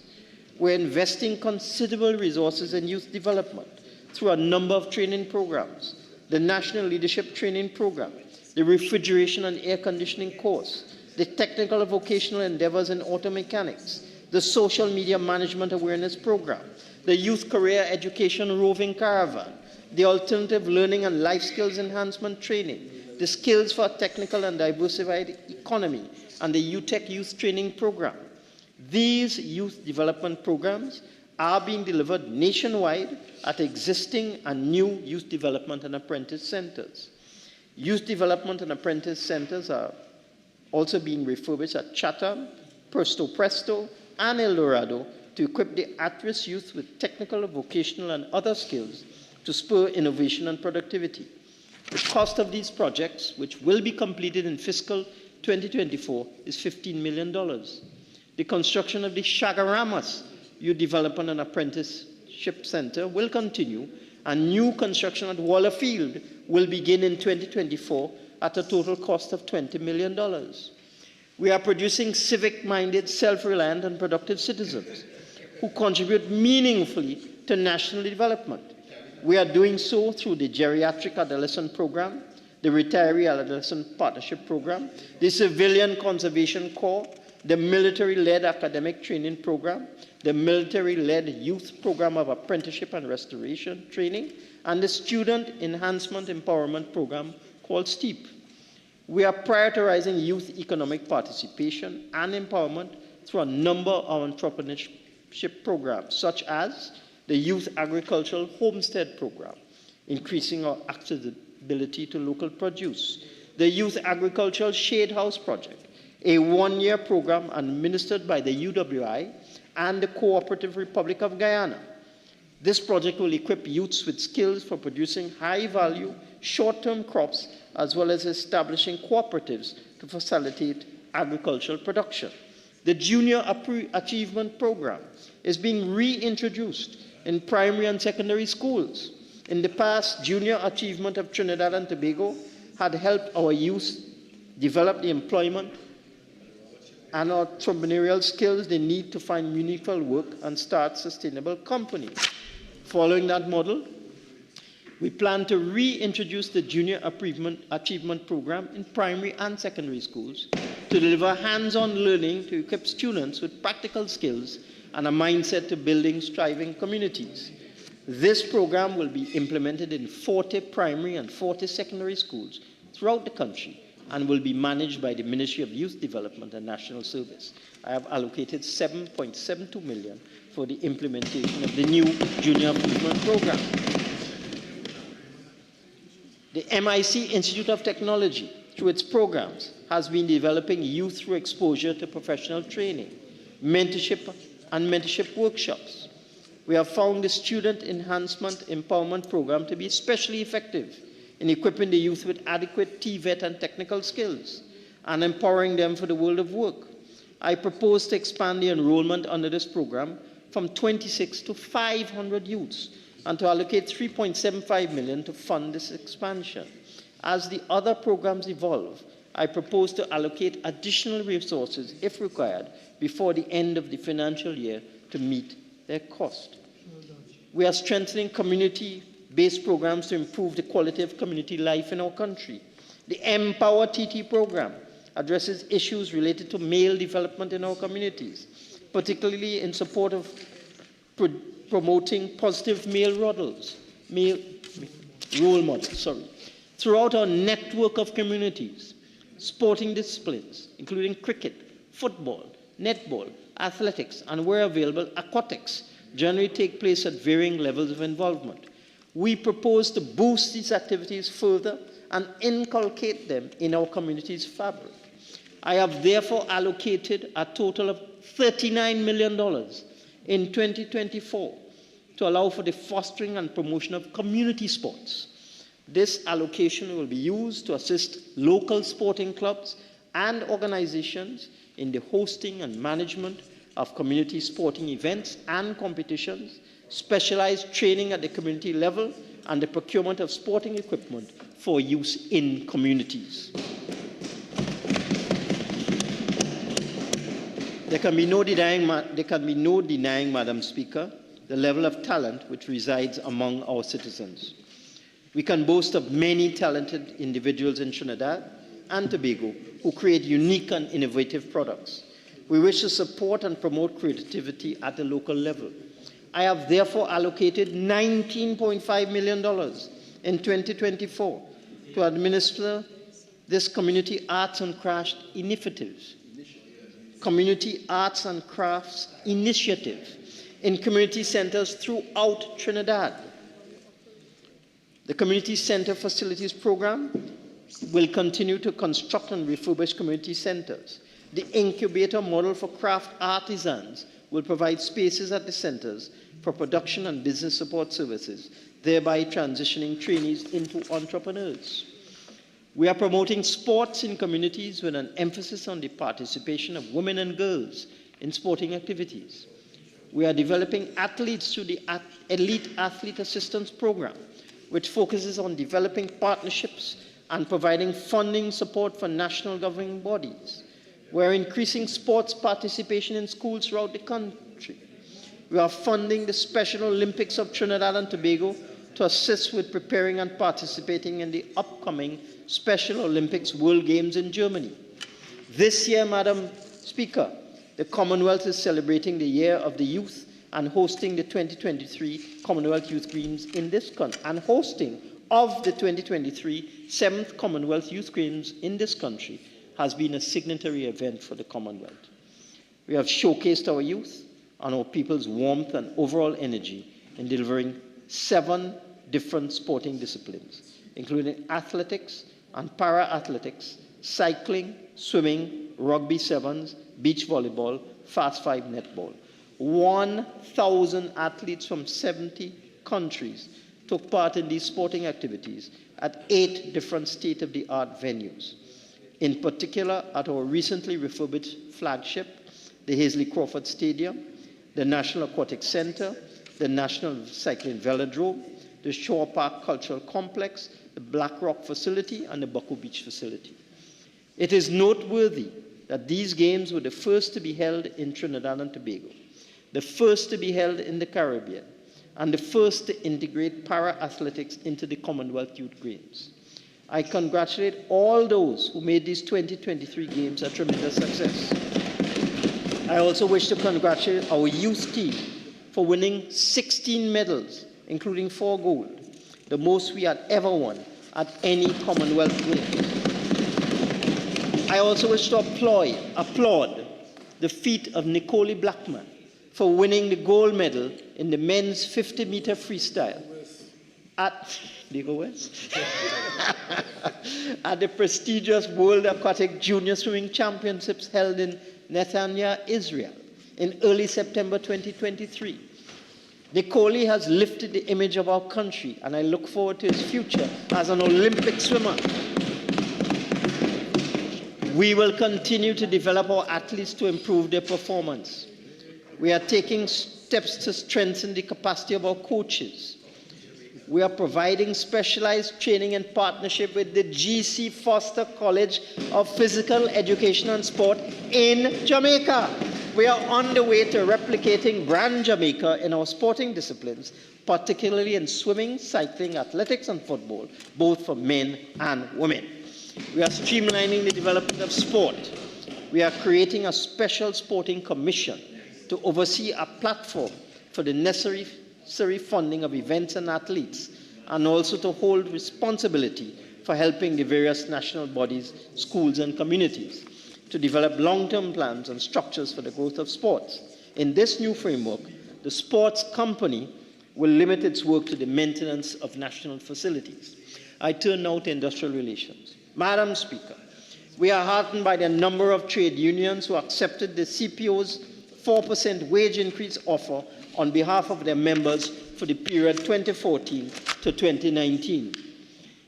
We're investing considerable resources in youth development through a number of training programs: the National Leadership Training Program, the Refrigeration and Air Conditioning course, the Technical and Vocational Endeavors in Auto Mechanics, the Social Media Management Awareness Program, the Youth Career Education Roving Caravan, the Alternative Learning and Life Skills Enhancement Training, the Skills for a Technical and Diversified Economy, and the UTech Youth Training Program. These youth development programs are being delivered nationwide at existing and new youth development and apprentice centers. Youth development and apprentice centers are also being refurbished at Chatham, Presto, and El Dorado to equip the at-risk youth with technical, vocational, and other skills to spur innovation and productivity. The cost of these projects, which will be completed in fiscal 2024, is $15 million. The construction of the Shagaramas Youth Development and Apprenticeship Center will continue, and new construction at Waller Field will begin in 2024 at a total cost of $20 million. We are producing civic-minded, self-reliant, and productive citizens who contribute meaningfully to national development. We are doing so through the Geriatric Adolescent Program, the Retiree Adolescent Partnership Program, the Civilian Conservation Corps, the Military-Led Academic Training Program, the Military-Led Youth Program of Apprenticeship and Restoration Training, and the Student Enhancement Empowerment Program called STEEP. We are prioritizing youth economic participation and empowerment through a number of entrepreneurship programs, such as the Youth Agricultural Homestead Program, increasing our accessibility to local produce, the Youth Agricultural Shade House Project, a one-year program administered by the UWI and the Cooperative Republic of Guyana. This project will equip youths with skills for producing high-value, short-term crops, as well as establishing cooperatives to facilitate agricultural production. The Junior Achievement Program is being reintroduced in primary and secondary schools. In the past, Junior Achievement of Trinidad and Tobago had helped our youth develop the employment and entrepreneurial skills they need to find meaningful work and start sustainable companies. Following that model, we plan to reintroduce the Junior Achievement Program in primary and secondary schools to deliver hands-on learning to equip students with practical skills and a mindset to building thriving communities. This program will be implemented in 40 primary and 40 secondary schools throughout the country and will be managed by the Ministry of Youth Development and National Service. I have allocated 7.72 million for the implementation of the new Junior Achievement Program. The MIC Institute of Technology, through its programs, has been developing youth through exposure to professional training, mentorship, and mentorship workshops. We have found the Student Enhancement Empowerment Program to be especially effective in equipping the youth with adequate TVET and technical skills and empowering them for the world of work. I propose to expand the enrollment under this program from 26 to 500 youths and to allocate 3.75 million to fund this expansion. As the other programs evolve, I propose to allocate additional resources, if required, before the end of the financial year to meet their cost. We are strengthening community-based programs to improve the quality of community life in our country. The Empower TT program addresses issues related to male development in our communities, particularly in support of promoting positive male role models. Throughout our network of communities, sporting disciplines, including cricket, football, netball, athletics, and where available, aquatics, generally take place at varying levels of involvement. We propose to boost these activities further and inculcate them in our community's fabric. I have therefore allocated a total of $39 million in 2024 to allow for the fostering and promotion of community sports. This allocation will be used to assist local sporting clubs and organizations in the hosting and management of community sporting events and competitions, specialized training at the community level, and the procurement of sporting equipment for use in communities. There can be no denying, Madam Speaker, the level of talent which resides among our citizens. We can boast of many talented individuals in Trinidad and Tobago who create unique and innovative products. We wish to support and promote creativity at the local level. I have therefore allocated $19.5 million in 2024 to administer this community arts and crafts initiatives. Community arts and crafts initiative in community centers throughout Trinidad. The Community Center Facilities Program will continue to construct and refurbish community centers. The incubator model for craft artisans will provide spaces at the centers for production and business support services, thereby transitioning trainees into entrepreneurs. We are promoting sports in communities with an emphasis on the participation of women and girls in sporting activities. We are developing athletes through the Elite Athlete Assistance Program, which focuses on developing partnerships and providing funding support for national governing bodies. We are increasing sports participation in schools throughout the country. We are funding the Special Olympics of Trinidad and Tobago to assist with preparing and participating in the upcoming Special Olympics World Games in Germany. This year, Madam Speaker, the Commonwealth is celebrating the Year of the Youth and hosting the 2023 Commonwealth Youth Games in this country, and hosting of the 2023 7th Commonwealth Youth Games in this country has been a signatory event for the Commonwealth. We have showcased our youth and our people's warmth and overall energy in delivering 7 different sporting disciplines, including athletics and para-athletics, cycling, swimming, rugby sevens, beach volleyball, fast 5 netball. 1,000 athletes from 70 countries took part in these sporting activities at 8 different state-of-the-art venues. In particular, at our recently refurbished flagship, the Hazley Crawford Stadium, the National Aquatic Center, the National Cycling Velodrome, the Shore Park Cultural Complex, the Black Rock Facility, and the Bucko Beach Facility. It is noteworthy that these games were the first to be held in Trinidad and Tobago, the first to be held in the Caribbean, and the first to integrate para-athletics into the Commonwealth Youth Games. I congratulate all those who made these 2023 games a tremendous success. I also wish to congratulate our youth team for winning 16 medals, including 4 gold, the most we had ever won at any Commonwealth Games. I also wish to applaud the feat of Nicole Blackman for winning the gold medal in the men's 50-meter freestyle at at the prestigious World Aquatic Junior Swimming Championships held in Netanya, Israel, in early September 2023. Nicole has lifted the image of our country, and I look forward to his future as an Olympic swimmer. We will continue to develop our athletes to improve their performance. We are taking steps to strengthen the capacity of our coaches. We are providing specialized training in partnership with the G.C. Foster College of Physical Education and Sport in Jamaica. We are on the way to replicating brand Jamaica in our sporting disciplines, particularly in swimming, cycling, athletics, and football, both for men and women. We are streamlining the development of sport. We are creating a special sporting commission to oversee a platform for the necessary funding of events and athletes, and also to hold responsibility for helping the various national bodies, schools, and communities to develop long-term plans and structures for the growth of sports. In this new framework, the sports company will limit its work to the maintenance of national facilities. I turn now to industrial relations. Madam Speaker, we are heartened by the number of trade unions who accepted the CPO's 4% wage increase offer on behalf of their members for the period 2014 to 2019.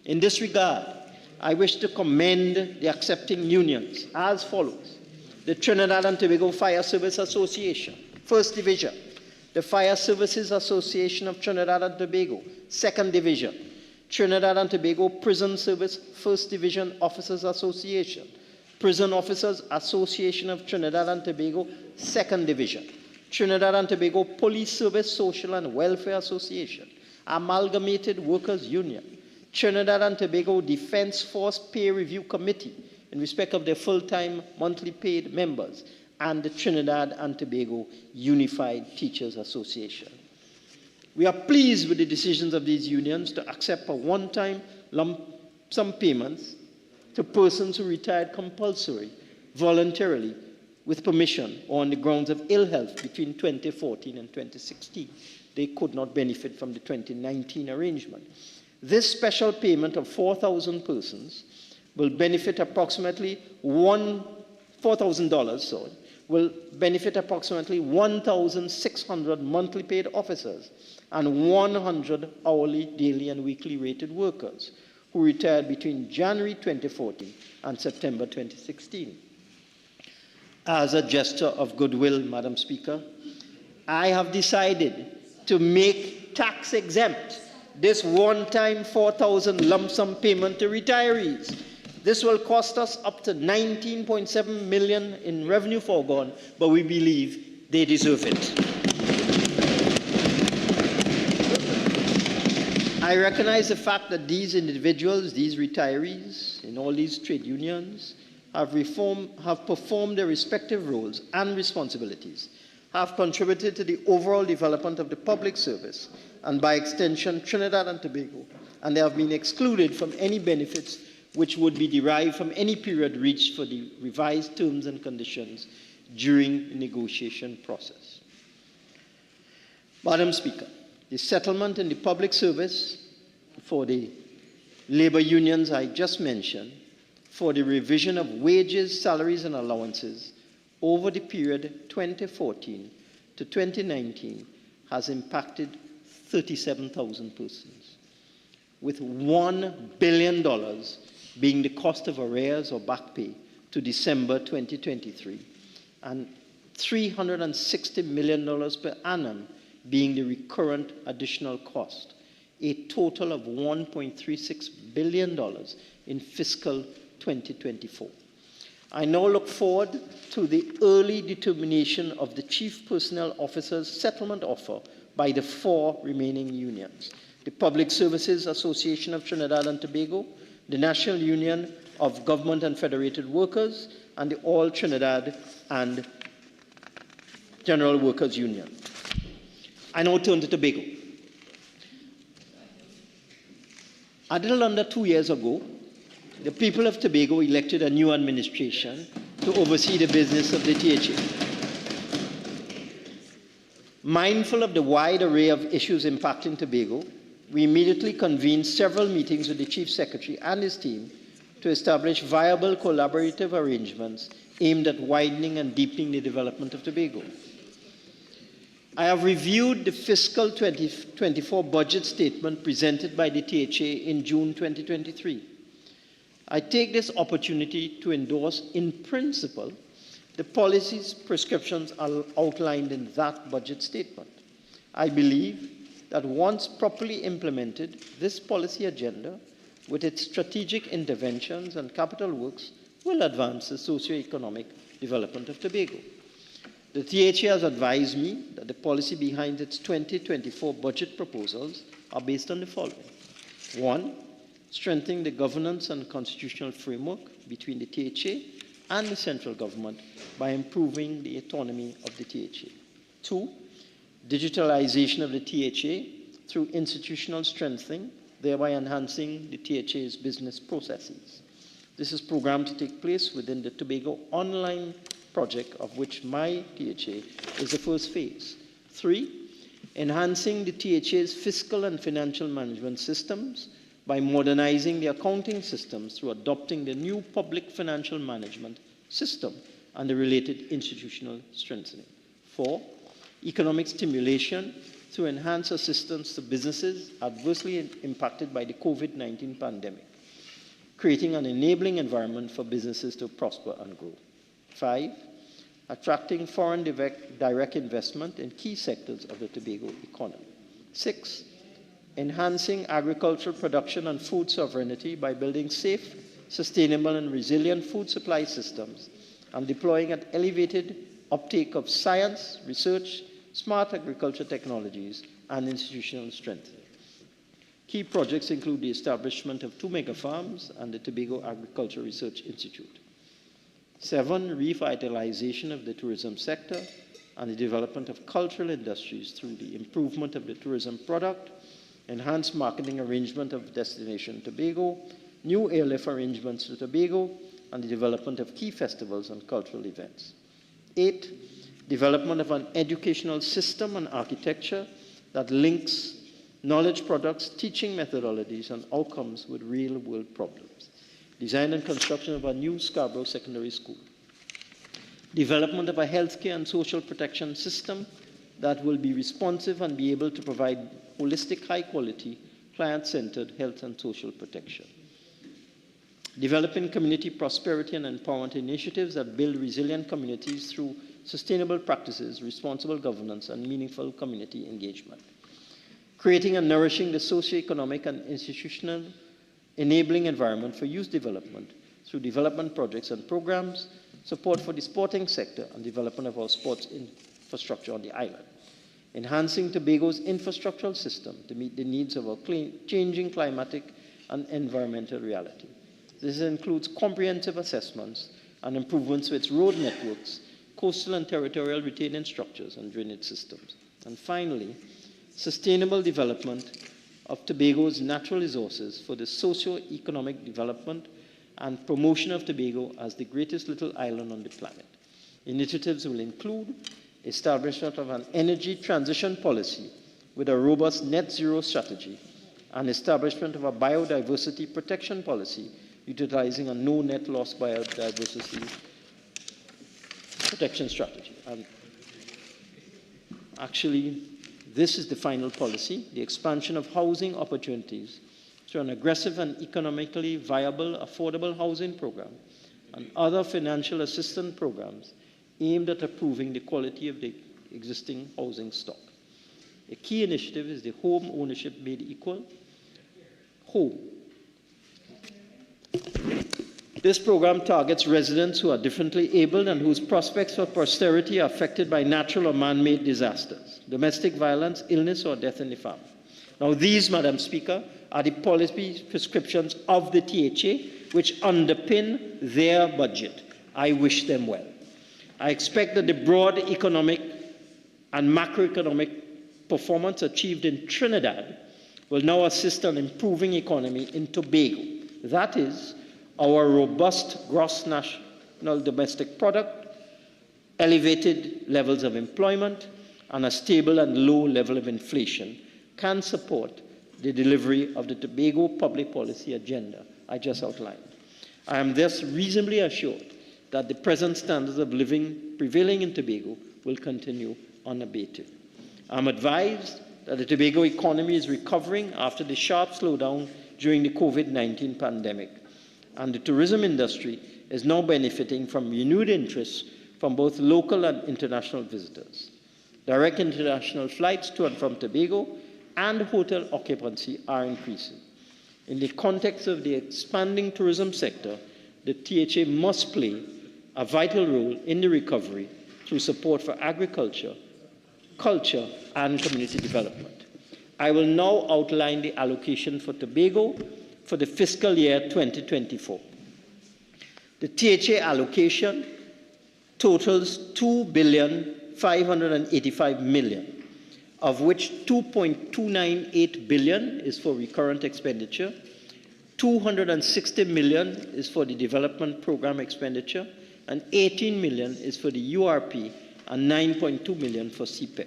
In this regard, I wish to commend the accepting unions as follows: the Trinidad and Tobago Fire Service Association, 1st Division, the Fire Services Association of Trinidad and Tobago, 2nd Division, Trinidad and Tobago Prison Service 1st Division Officers Association, Prison Officers Association of Trinidad and Tobago 2nd Division, Trinidad and Tobago Police Service Social and Welfare Association, Amalgamated Workers Union, Trinidad and Tobago Defense Force Pay Review Committee in respect of their full-time monthly paid members, and the Trinidad and Tobago Unified Teachers Association. We are pleased with the decisions of these unions to accept a one-time lump sum payments to persons who retired compulsory, voluntarily, with permission or on the grounds of ill health between 2014 and 2016. They could not benefit from the 2019 arrangement. This special payment of 4,000 persons will benefit approximately $4,000, will benefit approximately 1,600 monthly paid officers and 100 hourly, daily, and weekly rated workers who retired between January 2014 and September 2016. As a gesture of goodwill, Madam Speaker, I have decided to make tax exempt this one-time 4,000 lump sum payment to retirees. This will cost us up to $19.7 million in revenue foregone, but we believe they deserve it. I recognize the fact that these individuals, these retirees in all these trade unions, have performed their respective roles and responsibilities, have contributed to the overall development of the public service, and by extension, Trinidad and Tobago, and they have been excluded from any benefits which would be derived from any period reached for the revised terms and conditions during the negotiation process. Madam Speaker, the settlement in the public service for the labor unions I just mentioned for the revision of wages, salaries, and allowances over the period 2014 to 2019 has impacted 37,000 persons, with $1 billion being the cost of arrears or back pay to December 2023, and $360 million per annum being the recurrent additional cost, a total of $1.36 billion in fiscal 2024. I now look forward to the early determination of the Chief Personnel Officer's settlement offer by the 4 remaining unions: the Public Services Association of Trinidad and Tobago, the National Union of Government and Federated Workers, and the All Trinidad and General Workers Union. I now turn to Tobago. A little under 2 years ago, the people of Tobago elected a new administration to oversee the business of the THA. Mindful of the wide array of issues impacting Tobago, we immediately convened several meetings with the Chief Secretary and his team to establish viable collaborative arrangements aimed at widening and deepening the development of Tobago. I have reviewed the fiscal 2024 budget statement presented by the THA in June 2023. I take this opportunity to endorse in principle the policies prescriptions are outlined in that budget statement. I believe that once properly implemented, this policy agenda, with its strategic interventions and capital works, will advance the socio-economic development of Tobago. The THA has advised me that the policy behind its 2024 budget proposals are based on the following. 1, strengthening the governance and constitutional framework between the THA and the central government by improving the autonomy of the THA. 2, digitalization of the THA through institutional strengthening, thereby enhancing the THA's business processes. This is programmed to take place within the Tobago Online project, of which my THA is the first phase. 3, enhancing the THA's fiscal and financial management systems by modernizing the accounting systems through adopting the new public financial management system and the related institutional strengthening. 4, economic stimulation through enhanced assistance to businesses adversely impacted by the COVID-19 pandemic, creating an enabling environment for businesses to prosper and grow. 5, attracting foreign direct investment in key sectors of the Tobago economy. 6, enhancing agricultural production and food sovereignty by building safe, sustainable, and resilient food supply systems and deploying an elevated uptake of science, research, smart agriculture technologies, and institutional strength. Key projects include the establishment of 2 mega farms and the Tobago Agriculture Research Institute. 7, revitalization of the tourism sector and the development of cultural industries through the improvement of the tourism product, enhanced marketing arrangement of Destination Tobago, new airlift arrangements to Tobago, and the development of key festivals and cultural events. 8, development of an educational system and architecture that links knowledge products, teaching methodologies, and outcomes with real-world problems. Design and construction of a new Scarborough Secondary School. Development of a healthcare and social protection system that will be responsive and be able to provide holistic, high-quality, client-centered health and social protection. Developing community prosperity and empowerment initiatives that build resilient communities through sustainable practices, responsible governance, and meaningful community engagement. Creating and nourishing the socio-economic and institutional enabling environment for youth development through development projects and programs, support for the sporting sector, and development of our sports infrastructure on the island. Enhancing Tobago's infrastructural system to meet the needs of our changing climatic and environmental reality. This includes comprehensive assessments and improvements to its road networks, coastal and territorial retaining structures, and drainage systems. And finally, sustainable development of Tobago's natural resources for the socio-economic development and promotion of Tobago as the greatest little island on the planet. Initiatives will include establishment of an energy transition policy with a robust net zero strategy and establishment of a biodiversity protection policy utilizing a no net loss biodiversity protection strategy. And actually, this is the final policy, the expansion of housing opportunities through an aggressive and economically viable affordable housing program and other financial assistance programs aimed at improving the quality of the existing housing stock. A key initiative is the Home Ownership Made Equal. Home. This program targets residents who are differently abled and whose prospects for posterity are affected by natural or man-made disasters, domestic violence, illness, or death in the family. Now, these, Madam Speaker, are the policy prescriptions of the THA which underpin their budget. I wish them well. I expect that the broad economic and macroeconomic performance achieved in Trinidad will now assist an improving economy in Tobago. That is, our robust gross national domestic product, elevated levels of employment, and a stable and low level of inflation can support the delivery of the Tobago public policy agenda I just outlined. I am thus reasonably assured that the present standards of living prevailing in Tobago will continue unabated. I am advised that the Tobago economy is recovering after the sharp slowdown during the COVID-19 pandemic, and the tourism industry is now benefiting from renewed interest from both local and international visitors. Direct international flights to and from Tobago and hotel occupancy are increasing. In the context of the expanding tourism sector, the THA must play a vital role in the recovery through support for agriculture, culture, and community development. I will now outline the allocation for Tobago for the fiscal year 2024. The THA allocation totals $2,585 million, of which $2.298 billion is for recurrent expenditure, $260 million is for the development program expenditure, and $18 million is for the URP, and $9.2 million for CPEC.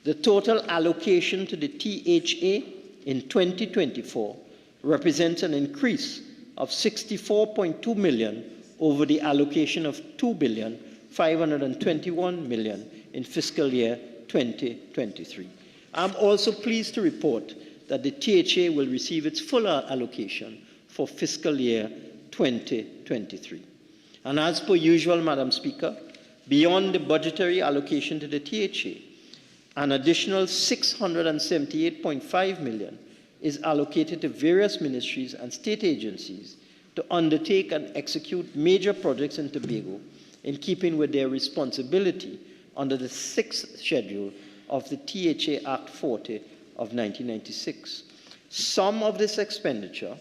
The total allocation to the THA in 2024 represents an increase of $64.2 million over the allocation of $2,521 million in fiscal year 2023. I'm also pleased to report that the THA will receive its full allocation for fiscal year 2023. And as per usual, Madam Speaker, beyond the budgetary allocation to the THA, an additional $678.5 million is allocated to various ministries and state agencies to undertake and execute major projects in Tobago in keeping with their responsibility under the 6th schedule of the THA Act 40 of 1996. Some of this expenditure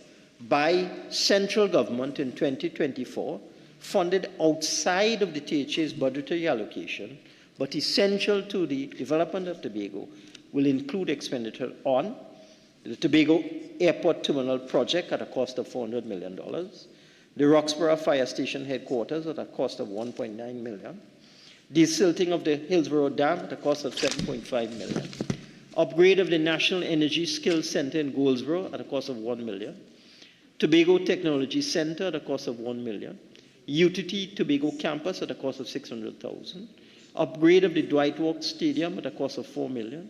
by central government in 2024, funded outside of the THA's budgetary allocation, but essential to the development of Tobago, will include expenditure on the Tobago Airport Terminal project at a cost of $400 million, the Roxborough Fire Station headquarters at a cost of $1.9 million, desilting of the Hillsborough Dam at a cost of $7.5 million, upgrade of the National Energy Skills Center in Goldsboro at a cost of $1 million, Tobago Technology Center at a cost of $1 million, UTT Tobago Campus at a cost of $600,000, upgrade of the Dwight Walk Stadium at a cost of $4 million,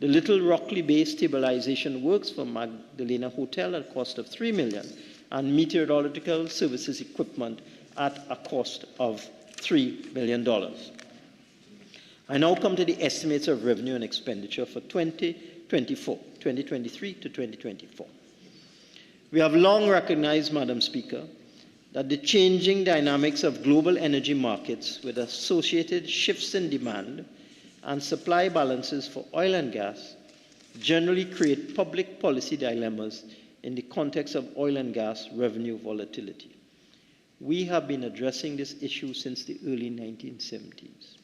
the Little Rockley Bay stabilization works for Magdalena Hotel at a cost of $3 million, and meteorological services equipment at a cost of $3 million. I now come to the estimates of revenue and expenditure for 2023 to 2024. We have long recognized, Madam Speaker, that the changing dynamics of global energy markets with associated shifts in demand and supply balances for oil and gas generally create public policy dilemmas in the context of oil and gas revenue volatility. We have been addressing this issue since the early 1970s.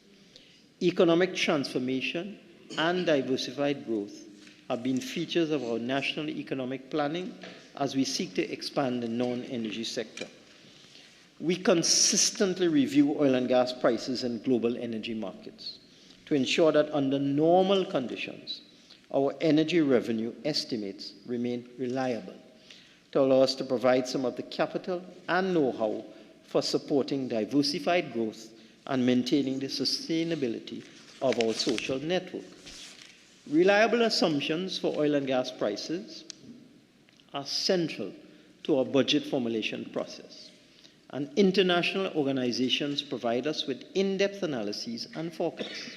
Economic transformation and diversified growth have been features of our national economic planning as we seek to expand the non-energy sector. We consistently review oil and gas prices in global energy markets to ensure that under normal conditions, our energy revenue estimates remain reliable to allow us to provide some of the capital and know-how for supporting diversified growth and maintaining the sustainability of our social network. Reliable assumptions for oil and gas prices are central to our budget formulation process, and international organizations provide us with in-depth analyses and forecasts.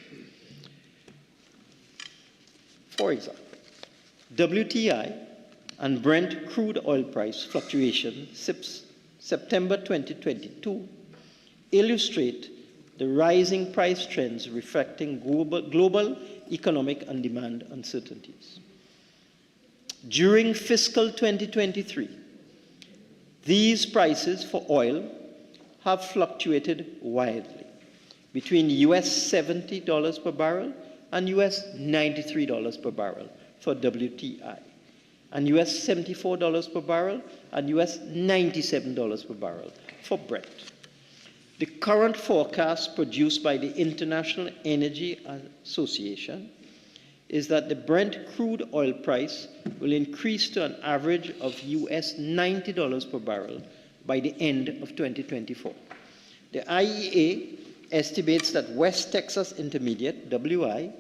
For example, WTI and Brent crude oil price fluctuation since September 2022 illustrate the rising price trends reflecting global economic and demand uncertainties. During fiscal 2023, these prices for oil have fluctuated widely between US $70 per barrel and US $93 per barrel for WTI, and US $74 per barrel and US $97 per barrel for Brent. The current forecast produced by the International Energy Association is that the Brent crude oil price will increase to an average of US $90 per barrel by the end of 2024. The IEA estimates that West Texas Intermediate, WTI,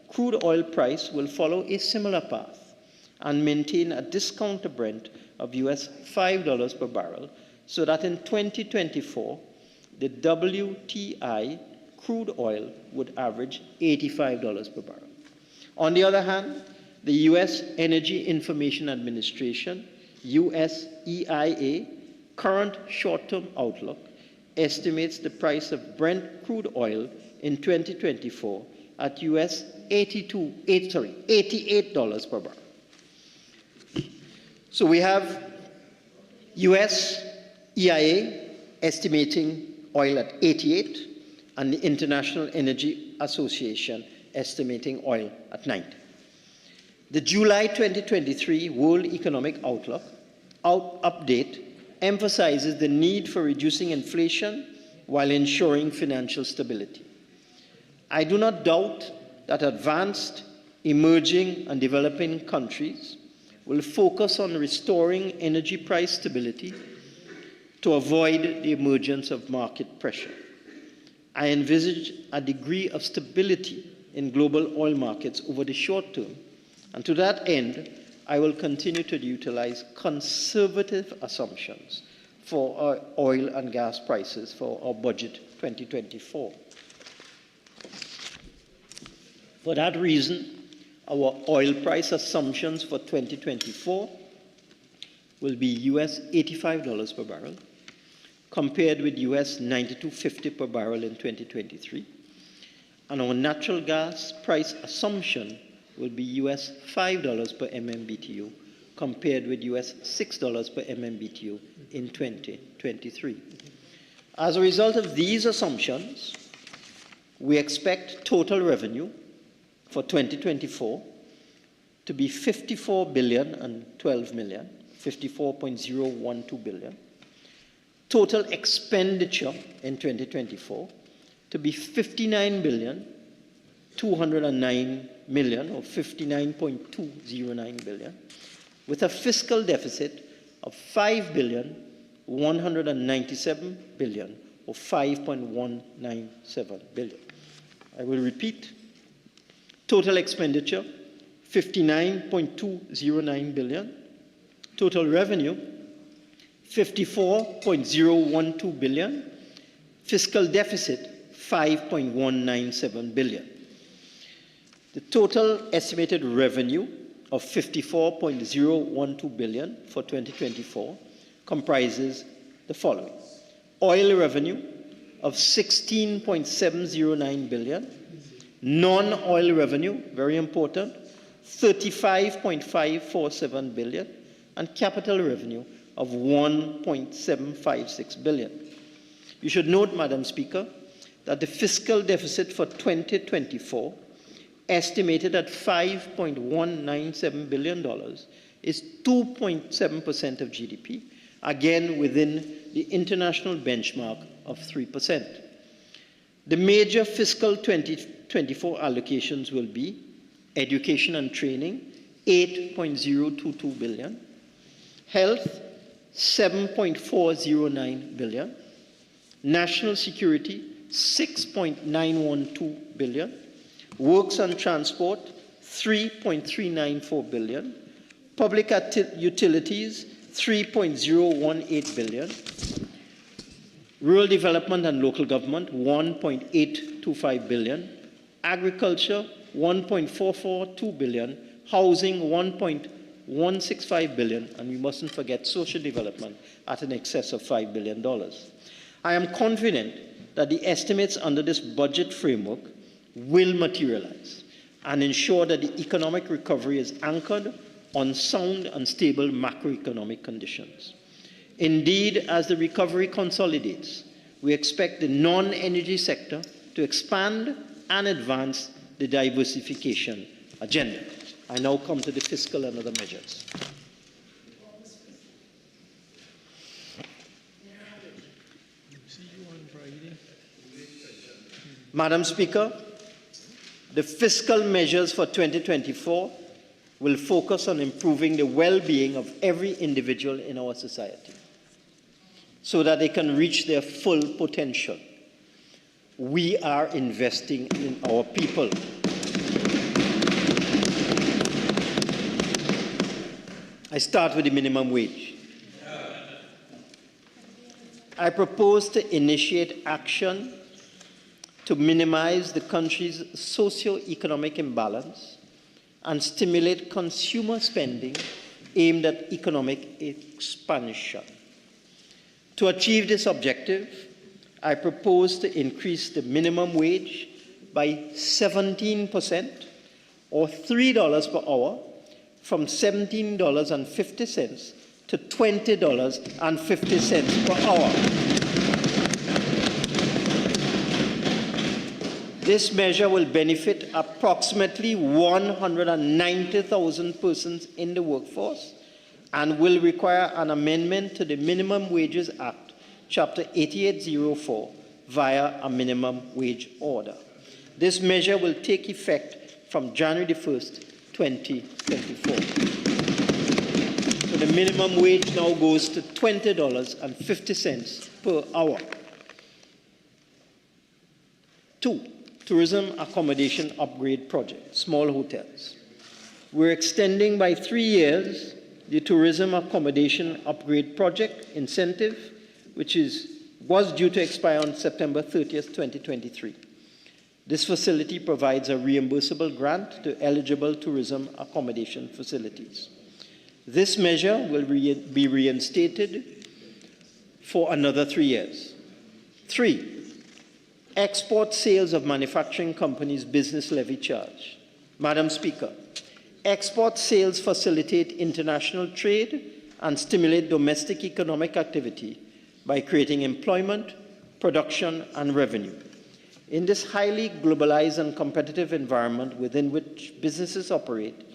crude oil price will follow a similar path and maintain a discount to Brent of US $5 per barrel, so that in 2024, the WTI crude oil would average $85 per barrel. On the other hand, the US Energy Information Administration, USEIA, current short-term outlook estimates the price of Brent crude oil in 2024 at US $88 per barrel. So we have US EIA estimating oil at 88 and the International Energy Association estimating oil at 90. The July 2023 World Economic Outlook update emphasizes the need for reducing inflation while ensuring financial stability. I do not doubt that advanced, emerging, and developing countries will focus on restoring energy price stability to avoid the emergence of market pressure. I envisage a degree of stability in global oil markets over the short term, and to that end, I will continue to utilize conservative assumptions for our oil and gas prices for our budget 2024. For that reason, our oil price assumptions for 2024 will be US $85 per barrel, compared with US $92.50 per barrel in 2023. And our natural gas price assumption will be US $5 per MMBTU, compared with US $6 per MMBTU in 2023. As a result of these assumptions, we expect total revenue for 2024 to be $54.012 billion, total expenditure in 2024 to be $59.209 billion, or $59.209 billion, with a fiscal deficit of $5.197 billion, or $5.197 billion. I will repeat. Total expenditure, $59.209 billion. Total revenue, $54.012 billion. Fiscal deficit, $5.197 billion. The total estimated revenue of $54.012 billion for 2024 comprises the following: oil revenue of $16.709 billion, non-oil revenue, very important, $35.547 billion, and capital revenue of $1.756 billion. You should note, Madam Speaker, that the fiscal deficit for 2024, estimated at $5.197 billion, is 2.7% of GDP, again within the international benchmark of 3%. The major fiscal 2024 allocations will be education and training, $8.022 billion, health, $7.409 billion, national security, $6.912 billion, works and transport, $3.394 billion, public utilities, $3.018 billion, rural development and local government, $1.825 billion, agriculture, 1.442 billion, housing 1.165 billion, and we mustn't forget social development at an excess of $5 billion. I am confident that the estimates under this budget framework will materialize and ensure that the economic recovery is anchored on sound and stable macroeconomic conditions. Indeed, as the recovery consolidates, we expect the non-energy sector to expand and advance the diversification agenda. I now come to the fiscal and other measures. Madam Speaker, the fiscal measures for 2024 will focus on improving the well-being of every individual in our society so that they can reach their full potential. We are investing in our people. I start with the minimum wage. I propose to initiate action to minimize the country's socio-economic imbalance and stimulate consumer spending aimed at economic expansion. To achieve this objective, I propose to increase the minimum wage by 17% or $3 per hour from $17.50 to $20.50 per hour. This measure will benefit approximately 190,000 persons in the workforce and will require an amendment to the Minimum Wages Act, Chapter 8804, via a minimum wage order. This measure will take effect from January 1st, 2024. So the minimum wage now goes to $20.50 per hour. 2. Tourism accommodation upgrade project, small hotels. We're extending by 3 years the tourism accommodation upgrade project incentive, which was due to expire on September 30th, 2023. This facility provides a reimbursable grant to eligible tourism accommodation facilities. This measure will be reinstated for another 3 years. 3. Export sales of manufacturing companies' business levy charge. Madam Speaker, export sales facilitate international trade and stimulate domestic economic activity by creating employment, production, and revenue. In this highly globalized and competitive environment within which businesses operate,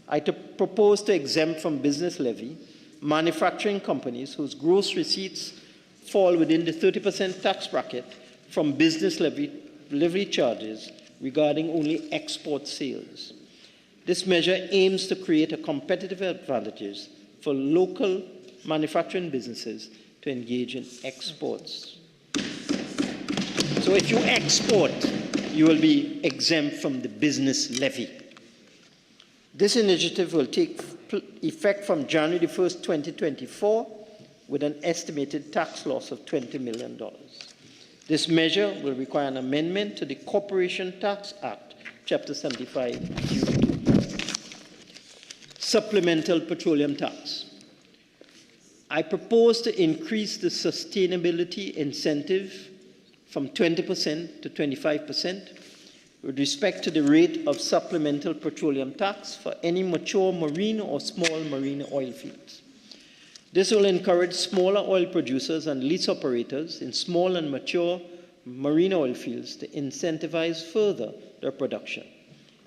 I propose to exempt from business levy manufacturing companies whose gross receipts fall within the 30% tax bracket from business levy charges regarding only export sales. This measure aims to create a competitive advantage for local manufacturing businesses to engage in exports. So if you export, you will be exempt from the business levy. This initiative will take effect from January 1st, 2024, with an estimated tax loss of $20 million. This measure will require an amendment to the Corporation Tax Act, Chapter 75. Supplemental petroleum tax. I propose to increase the sustainability incentive from 20% to 25% with respect to the rate of supplemental petroleum tax for any mature marine or small marine oil fields. This will encourage smaller oil producers and lease operators in small and mature marine oil fields to incentivize further their production.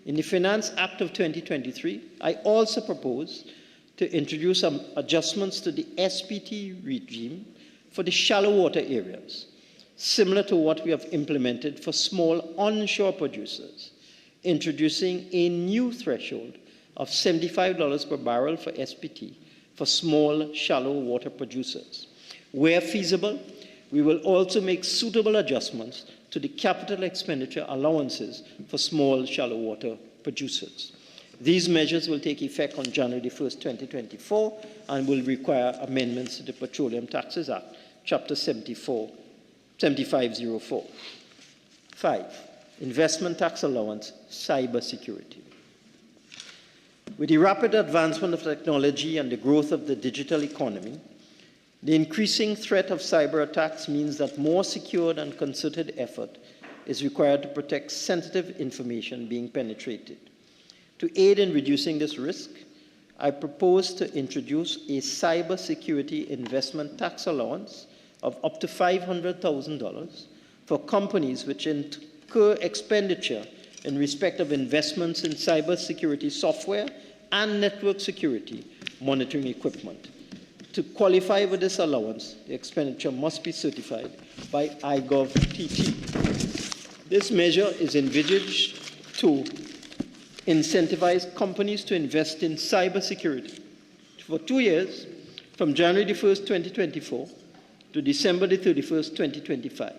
In the Finance Act of 2023, I also propose to introduce some adjustments to the SPT regime for the shallow water areas, similar to what we have implemented for small onshore producers, introducing a new threshold of $75 per barrel for SPT for small, shallow water producers. Where feasible, we will also make suitable adjustments to the capital expenditure allowances for small, shallow water producers. These measures will take effect on January 1st, 2024, and will require amendments to the Petroleum Taxes Act, Chapter 7504. 5. investment tax allowance, cyber security. With the rapid advancement of technology and the growth of the digital economy, the increasing threat of cyber attacks means that more secured and concerted effort is required to protect sensitive information being penetrated. To aid in reducing this risk, I propose to introduce a cyber security investment tax allowance of up to $500,000 for companies which incur expenditure in respect of investments in cyber security software and network security monitoring equipment. To qualify for this allowance, the expenditure must be certified by iGov.pt. This measure is envisaged to incentivize companies to invest in cybersecurity for 2 years, from January the 1st, 2024 to December the 31st, 2025.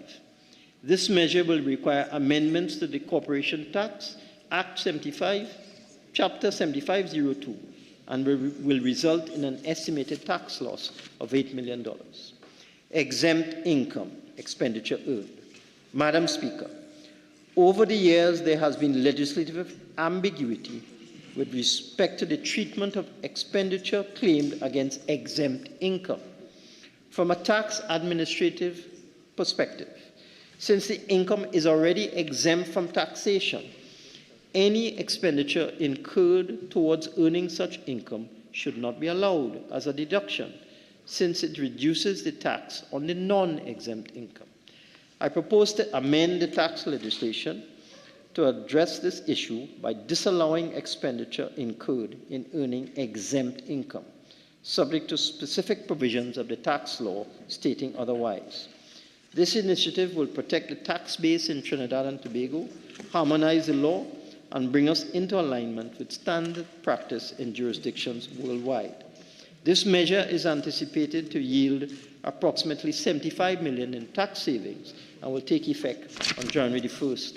This measure will require amendments to the Corporation Tax Act 75, Chapter 7502, and will result in an estimated tax loss of $8 million. Exempt income, expenditure earned. Madam Speaker, over the years, there has been legislative ambiguity with respect to the treatment of expenditure claimed against exempt income. From a tax administrative perspective, since the income is already exempt from taxation, any expenditure incurred towards earning such income should not be allowed as a deduction, since it reduces the tax on the non-exempt income. I propose to amend the tax legislation to address this issue by disallowing expenditure incurred in earning exempt income, subject to specific provisions of the tax law stating otherwise. This initiative will protect the tax base in Trinidad and Tobago, harmonize the law, and bring us into alignment with standard practice in jurisdictions worldwide. This measure is anticipated to yield approximately $75 million in tax savings and will take effect on January the 1st,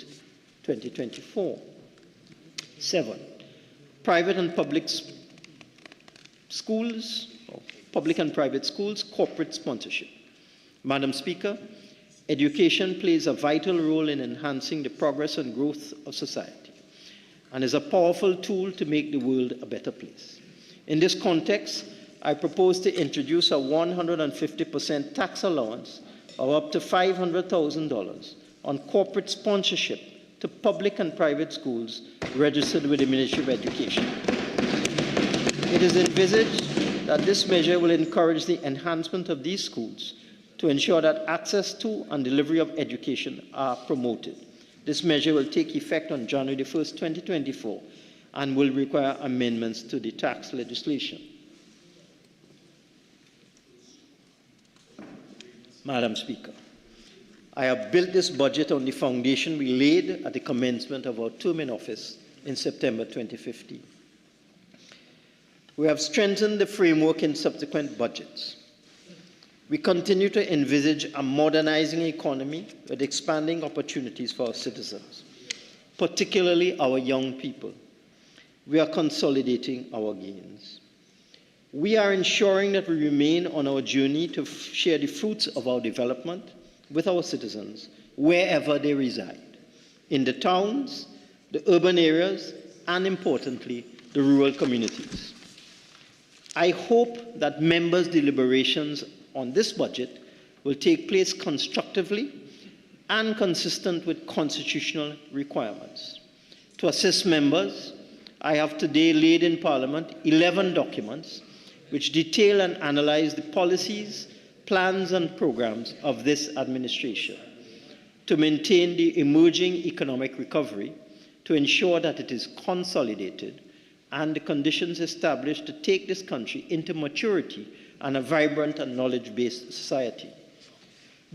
2024. 7. Private and public schools, or public and private schools, corporate sponsorship. Madam Speaker, education plays a vital role in enhancing the progress and growth of society and is a powerful tool to make the world a better place. In this context, I propose to introduce a 150% tax allowance of up to $500,000 on corporate sponsorship to public and private schools registered with the Ministry of Education. It is envisaged that this measure will encourage the enhancement of these schools to ensure that access to and delivery of education are promoted. This measure will take effect on January the 1st, 2024, and will require amendments to the tax legislation. Madam Speaker, I have built this budget on the foundation we laid at the commencement of our term in office in September 2015. We have strengthened the framework in subsequent budgets. We continue to envisage a modernizing economy with expanding opportunities for our citizens, particularly our young people. We are consolidating our gains. We are ensuring that we remain on our journey to share the fruits of our development with our citizens wherever they reside, in the towns, the urban areas, and importantly, the rural communities. I hope that members' deliberations on this budget will take place constructively and consistent with constitutional requirements. To assist members, I have today laid in Parliament 11 documents which detail and analyze the policies, plans, and programs of this administration to maintain the emerging economic recovery, to ensure that it is consolidated, and the conditions established to take this country into maturity and a vibrant and knowledge-based society.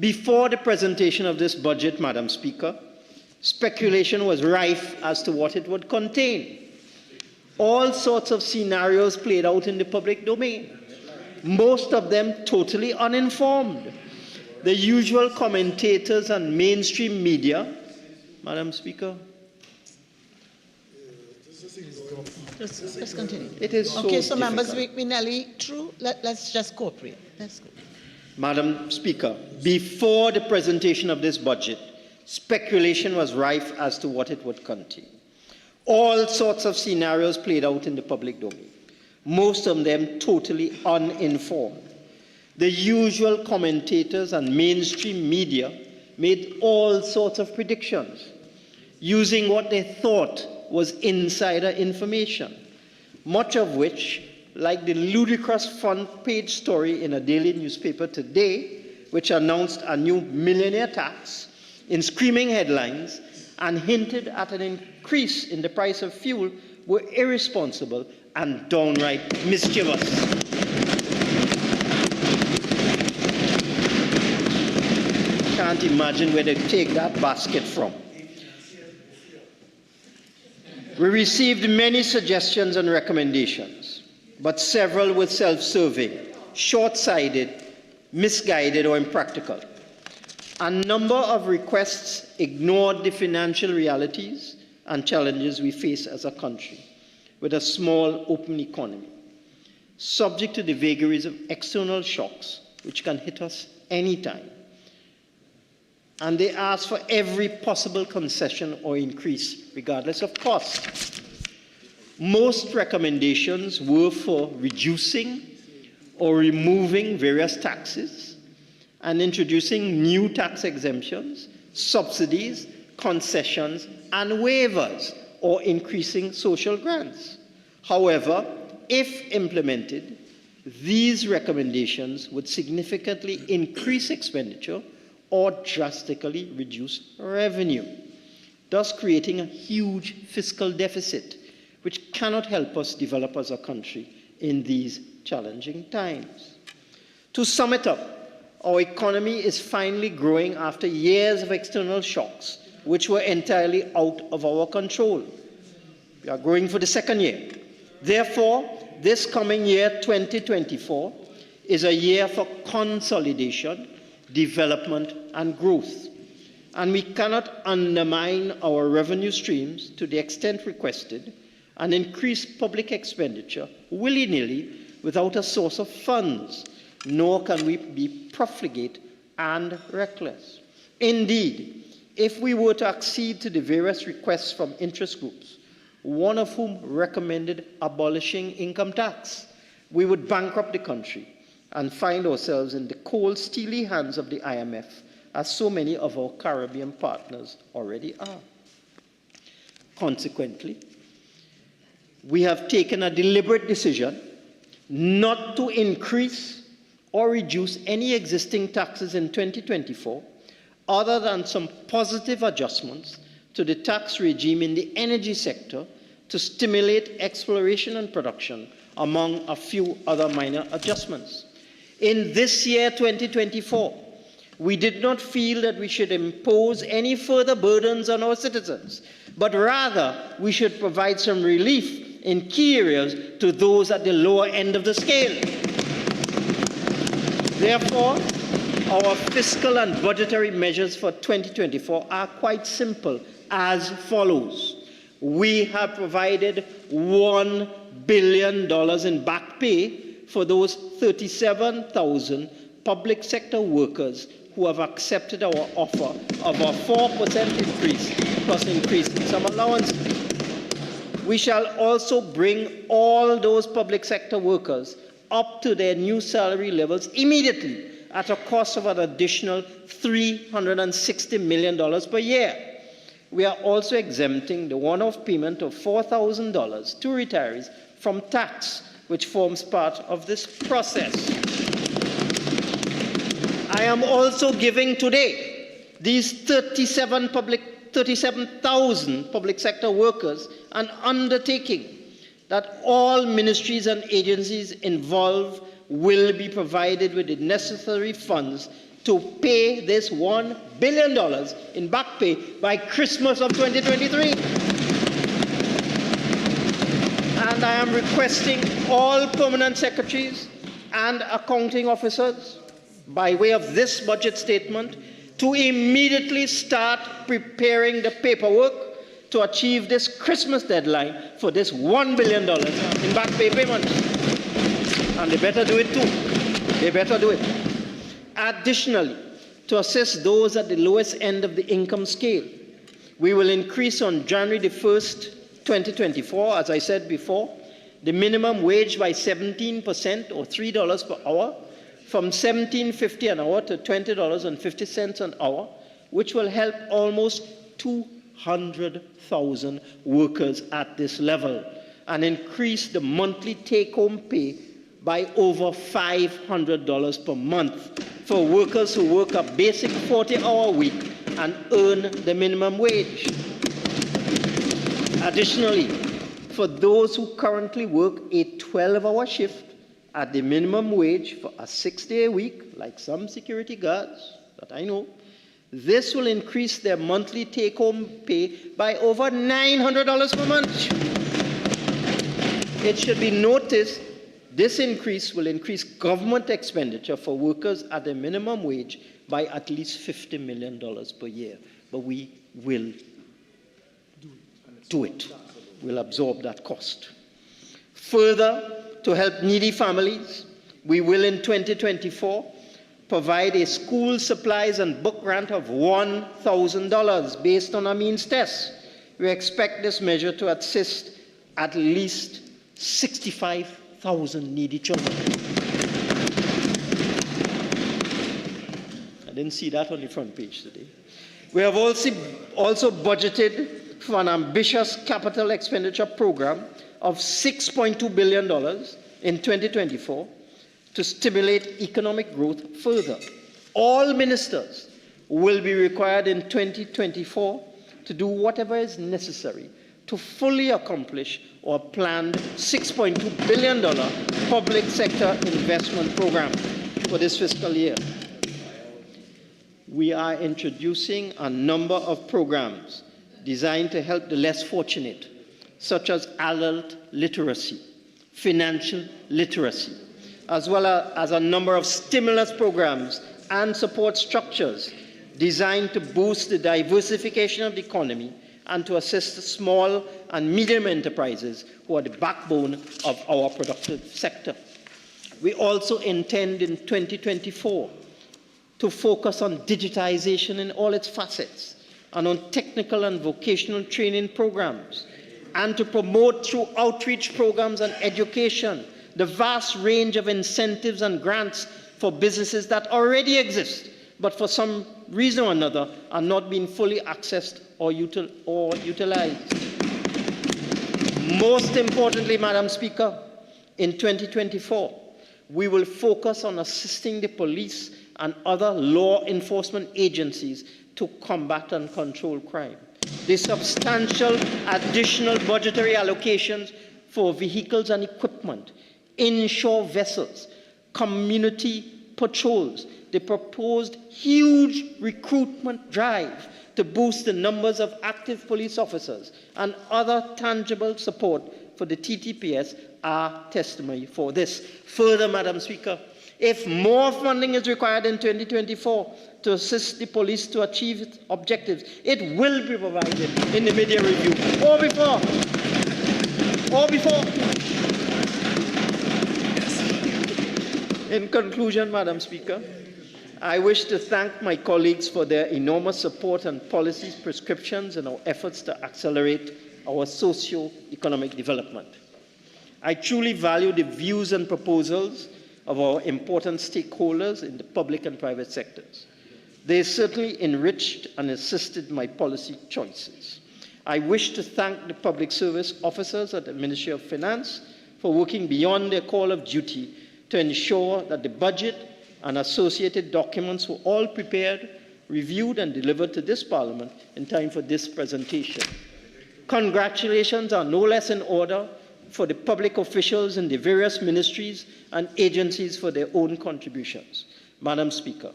Before the presentation of this budget, Madam Speaker, speculation was rife as to what it would contain. All sorts of scenarios played out in the public domain, most of them totally uninformed. The usual commentators and mainstream media, Madam Speaker.
Let's continue.
It is
okay,
so
members,
difficult.
we nearly through. Let's just cooperate. Let's go.
Madam Speaker, before the presentation of this budget, Speculation was rife as to what it would contain. All sorts of scenarios played out in the public domain, most of them totally uninformed. The usual commentators and mainstream media made all sorts of predictions, using what they thought was insider information, much of which, like the ludicrous front page story in a daily newspaper today, which announced a new millionaire tax in screaming headlines and hinted at an increase in the price of fuel, were irresponsible and downright mischievous. Can't imagine where they take that basket from. We received many suggestions and recommendations, but several were self-serving, short-sighted, misguided, or impractical. A number of requests ignored the financial realities and challenges we face as a country, with a small, open economy, subject to the vagaries of external shocks, which can hit us anytime. And they asked for every possible concession or increase, regardless of cost. Most recommendations were for reducing or removing various taxes and introducing new tax exemptions, subsidies, concessions, and waivers, or increasing social grants. However, if implemented, these recommendations would significantly increase expenditure or drastically reduce revenue, thus creating a huge fiscal deficit, which cannot help us develop as a country in these challenging times. To sum it up, our economy is finally growing after years of external shocks, which were entirely out of our control. We are growing for the second year. Therefore, this coming year, 2024, is a year for consolidation, development, and growth. And we cannot undermine our revenue streams to the extent requested and increase public expenditure willy-nilly without a source of funds, nor can we be profligate and reckless. Indeed, if we were to accede to the various requests from interest groups, one of whom recommended abolishing income tax, we would bankrupt the country and find ourselves in the cold, steely hands of the IMF, as so many of our Caribbean partners already are. Consequently, we have taken a deliberate decision not to increase or reduce any existing taxes in 2024, other than some positive adjustments to the tax regime in the energy sector to stimulate exploration and production, among a few other minor adjustments. In this year, 2024, we did not feel that we should impose any further burdens on our citizens, but rather we should provide some relief in key areas to those at the lower end of the scale. Therefore, our fiscal and budgetary measures for 2024 are quite simple as follows. We have provided $1 billion in back pay for those 37,000 public sector workers who have accepted our offer of a 4% increase plus increase in some allowances. We shall also bring all those public sector workers up to their new salary levels immediately at a cost of an additional $360 million per year. We are also exempting the one-off payment of $4,000 to retirees from tax, which forms part of this process. I am also giving today these 37,000 public sector workers an undertaking that all ministries and agencies involved will be provided with the necessary funds to pay this $1 billion in back pay by Christmas of 2023. And I am requesting all permanent secretaries and accounting officers, by way of this budget statement, to immediately start preparing the paperwork to achieve this Christmas deadline for this $1 billion in back pay payments. And they better do it too. They better do it. Additionally, to assist those at the lowest end of the income scale. We will increase on January the 1st, 2024, as I said before, the minimum wage by 17% or $3 per hour, from $17.50 an hour to $20.50 an hour, which will help almost 200,000 workers at this level, and increase the monthly take-home pay by over $500 per month for workers who work a basic 40-hour week and earn the minimum wage. Additionally, for those who currently work a 12-hour shift at the minimum wage for a 6-day week, like some security guards that I know, this will increase their monthly take-home pay by over $900 per month. It should be noticed this increase will increase government expenditure for workers at the minimum wage by at least $50 million per year. But we will do it. We'll absorb that cost. Further, to help needy families, we will in 2024 provide a school supplies and book grant of $1,000 based on a means test. We expect this measure to assist at least 65,000 needy children. I didn't see that on the front page today. We have also budgeted for an ambitious capital expenditure program of $6.2 billion in 2024 to stimulate economic growth further. All ministers will be required in 2024 to do whatever is necessary to fully accomplish our planned $6.2 billion public sector investment program for this fiscal year. We are introducing a number of programs designed to help the less fortunate, such as adult literacy, financial literacy, as well as a number of stimulus programs and support structures designed to boost the diversification of the economy and to assist small and medium enterprises who are the backbone of our productive sector. We also intend in 2024 to focus on digitization in all its facets and on technical and vocational training programs, and to promote through outreach programs and education the vast range of incentives and grants for businesses that already exist, but for some reason or another are not being fully accessed or utilized. Most importantly, Madam Speaker, in 2024, we will focus on assisting the police and other law enforcement agencies to combat and control crime. The substantial additional budgetary allocations for vehicles and equipment, inshore vessels, community patrols, the proposed huge recruitment drive to boost the numbers of active police officers, and other tangible support for the TTPS are testimony for this. Further, Madam Speaker, if more funding is required in 2024 to assist the police to achieve its objectives, it will be provided in the media review or before. In conclusion, Madam Speaker, I wish to thank my colleagues for their enormous support and policy prescriptions in our efforts to accelerate our socio-economic development. I truly value the views and proposals of our important stakeholders in the public and private sectors. They certainly enriched and assisted my policy choices. I wish to thank the public service officers at the Ministry of Finance for working beyond their call of duty to ensure that the budget and associated documents were all prepared, reviewed, and delivered to this Parliament in time for this presentation. Congratulations are no less in order for the public officials in the various ministries and agencies for their own contributions. Madam Speaker,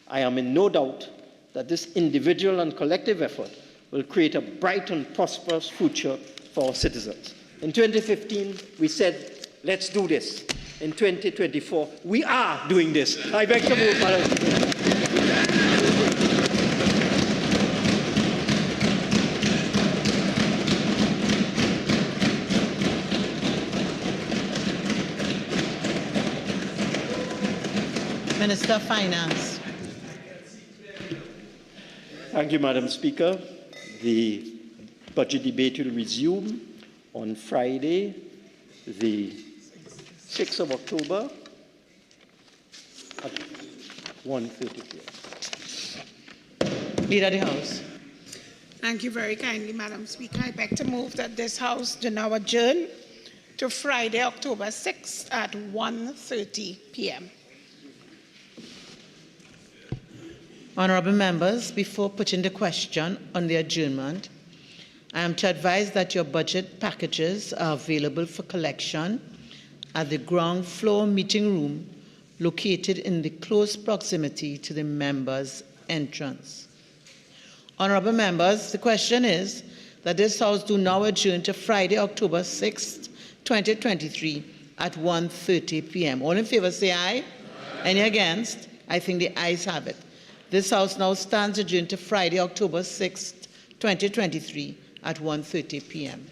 I am in no doubt that this individual and collective effort will create a bright and prosperous future for our citizens. In 2015, we said, let's do this. In 2024, we are doing this. I beg to move, Madam Speaker.
Minister of Finance.
Thank you, Madam Speaker. The budget debate will resume on Friday, the 6th of October at 1:30 p.m.
Leader of the House.
Thank you very kindly, Madam Speaker. I beg to move that this House do now adjourn to Friday, October 6th at 1:30 p.m.
Honourable members, before putting the question on the adjournment, I am to advise that your budget packages are available for collection at the ground floor meeting room located in the close proximity to the members' entrance. Honourable members, the question is that this House do now adjourn to Friday, October 6th, 2023 at 1:30 p.m. All in favour say aye. Any against? I think the ayes have it. This House now stands adjourned to Friday, October 6th, 2023 at 1:30 p.m.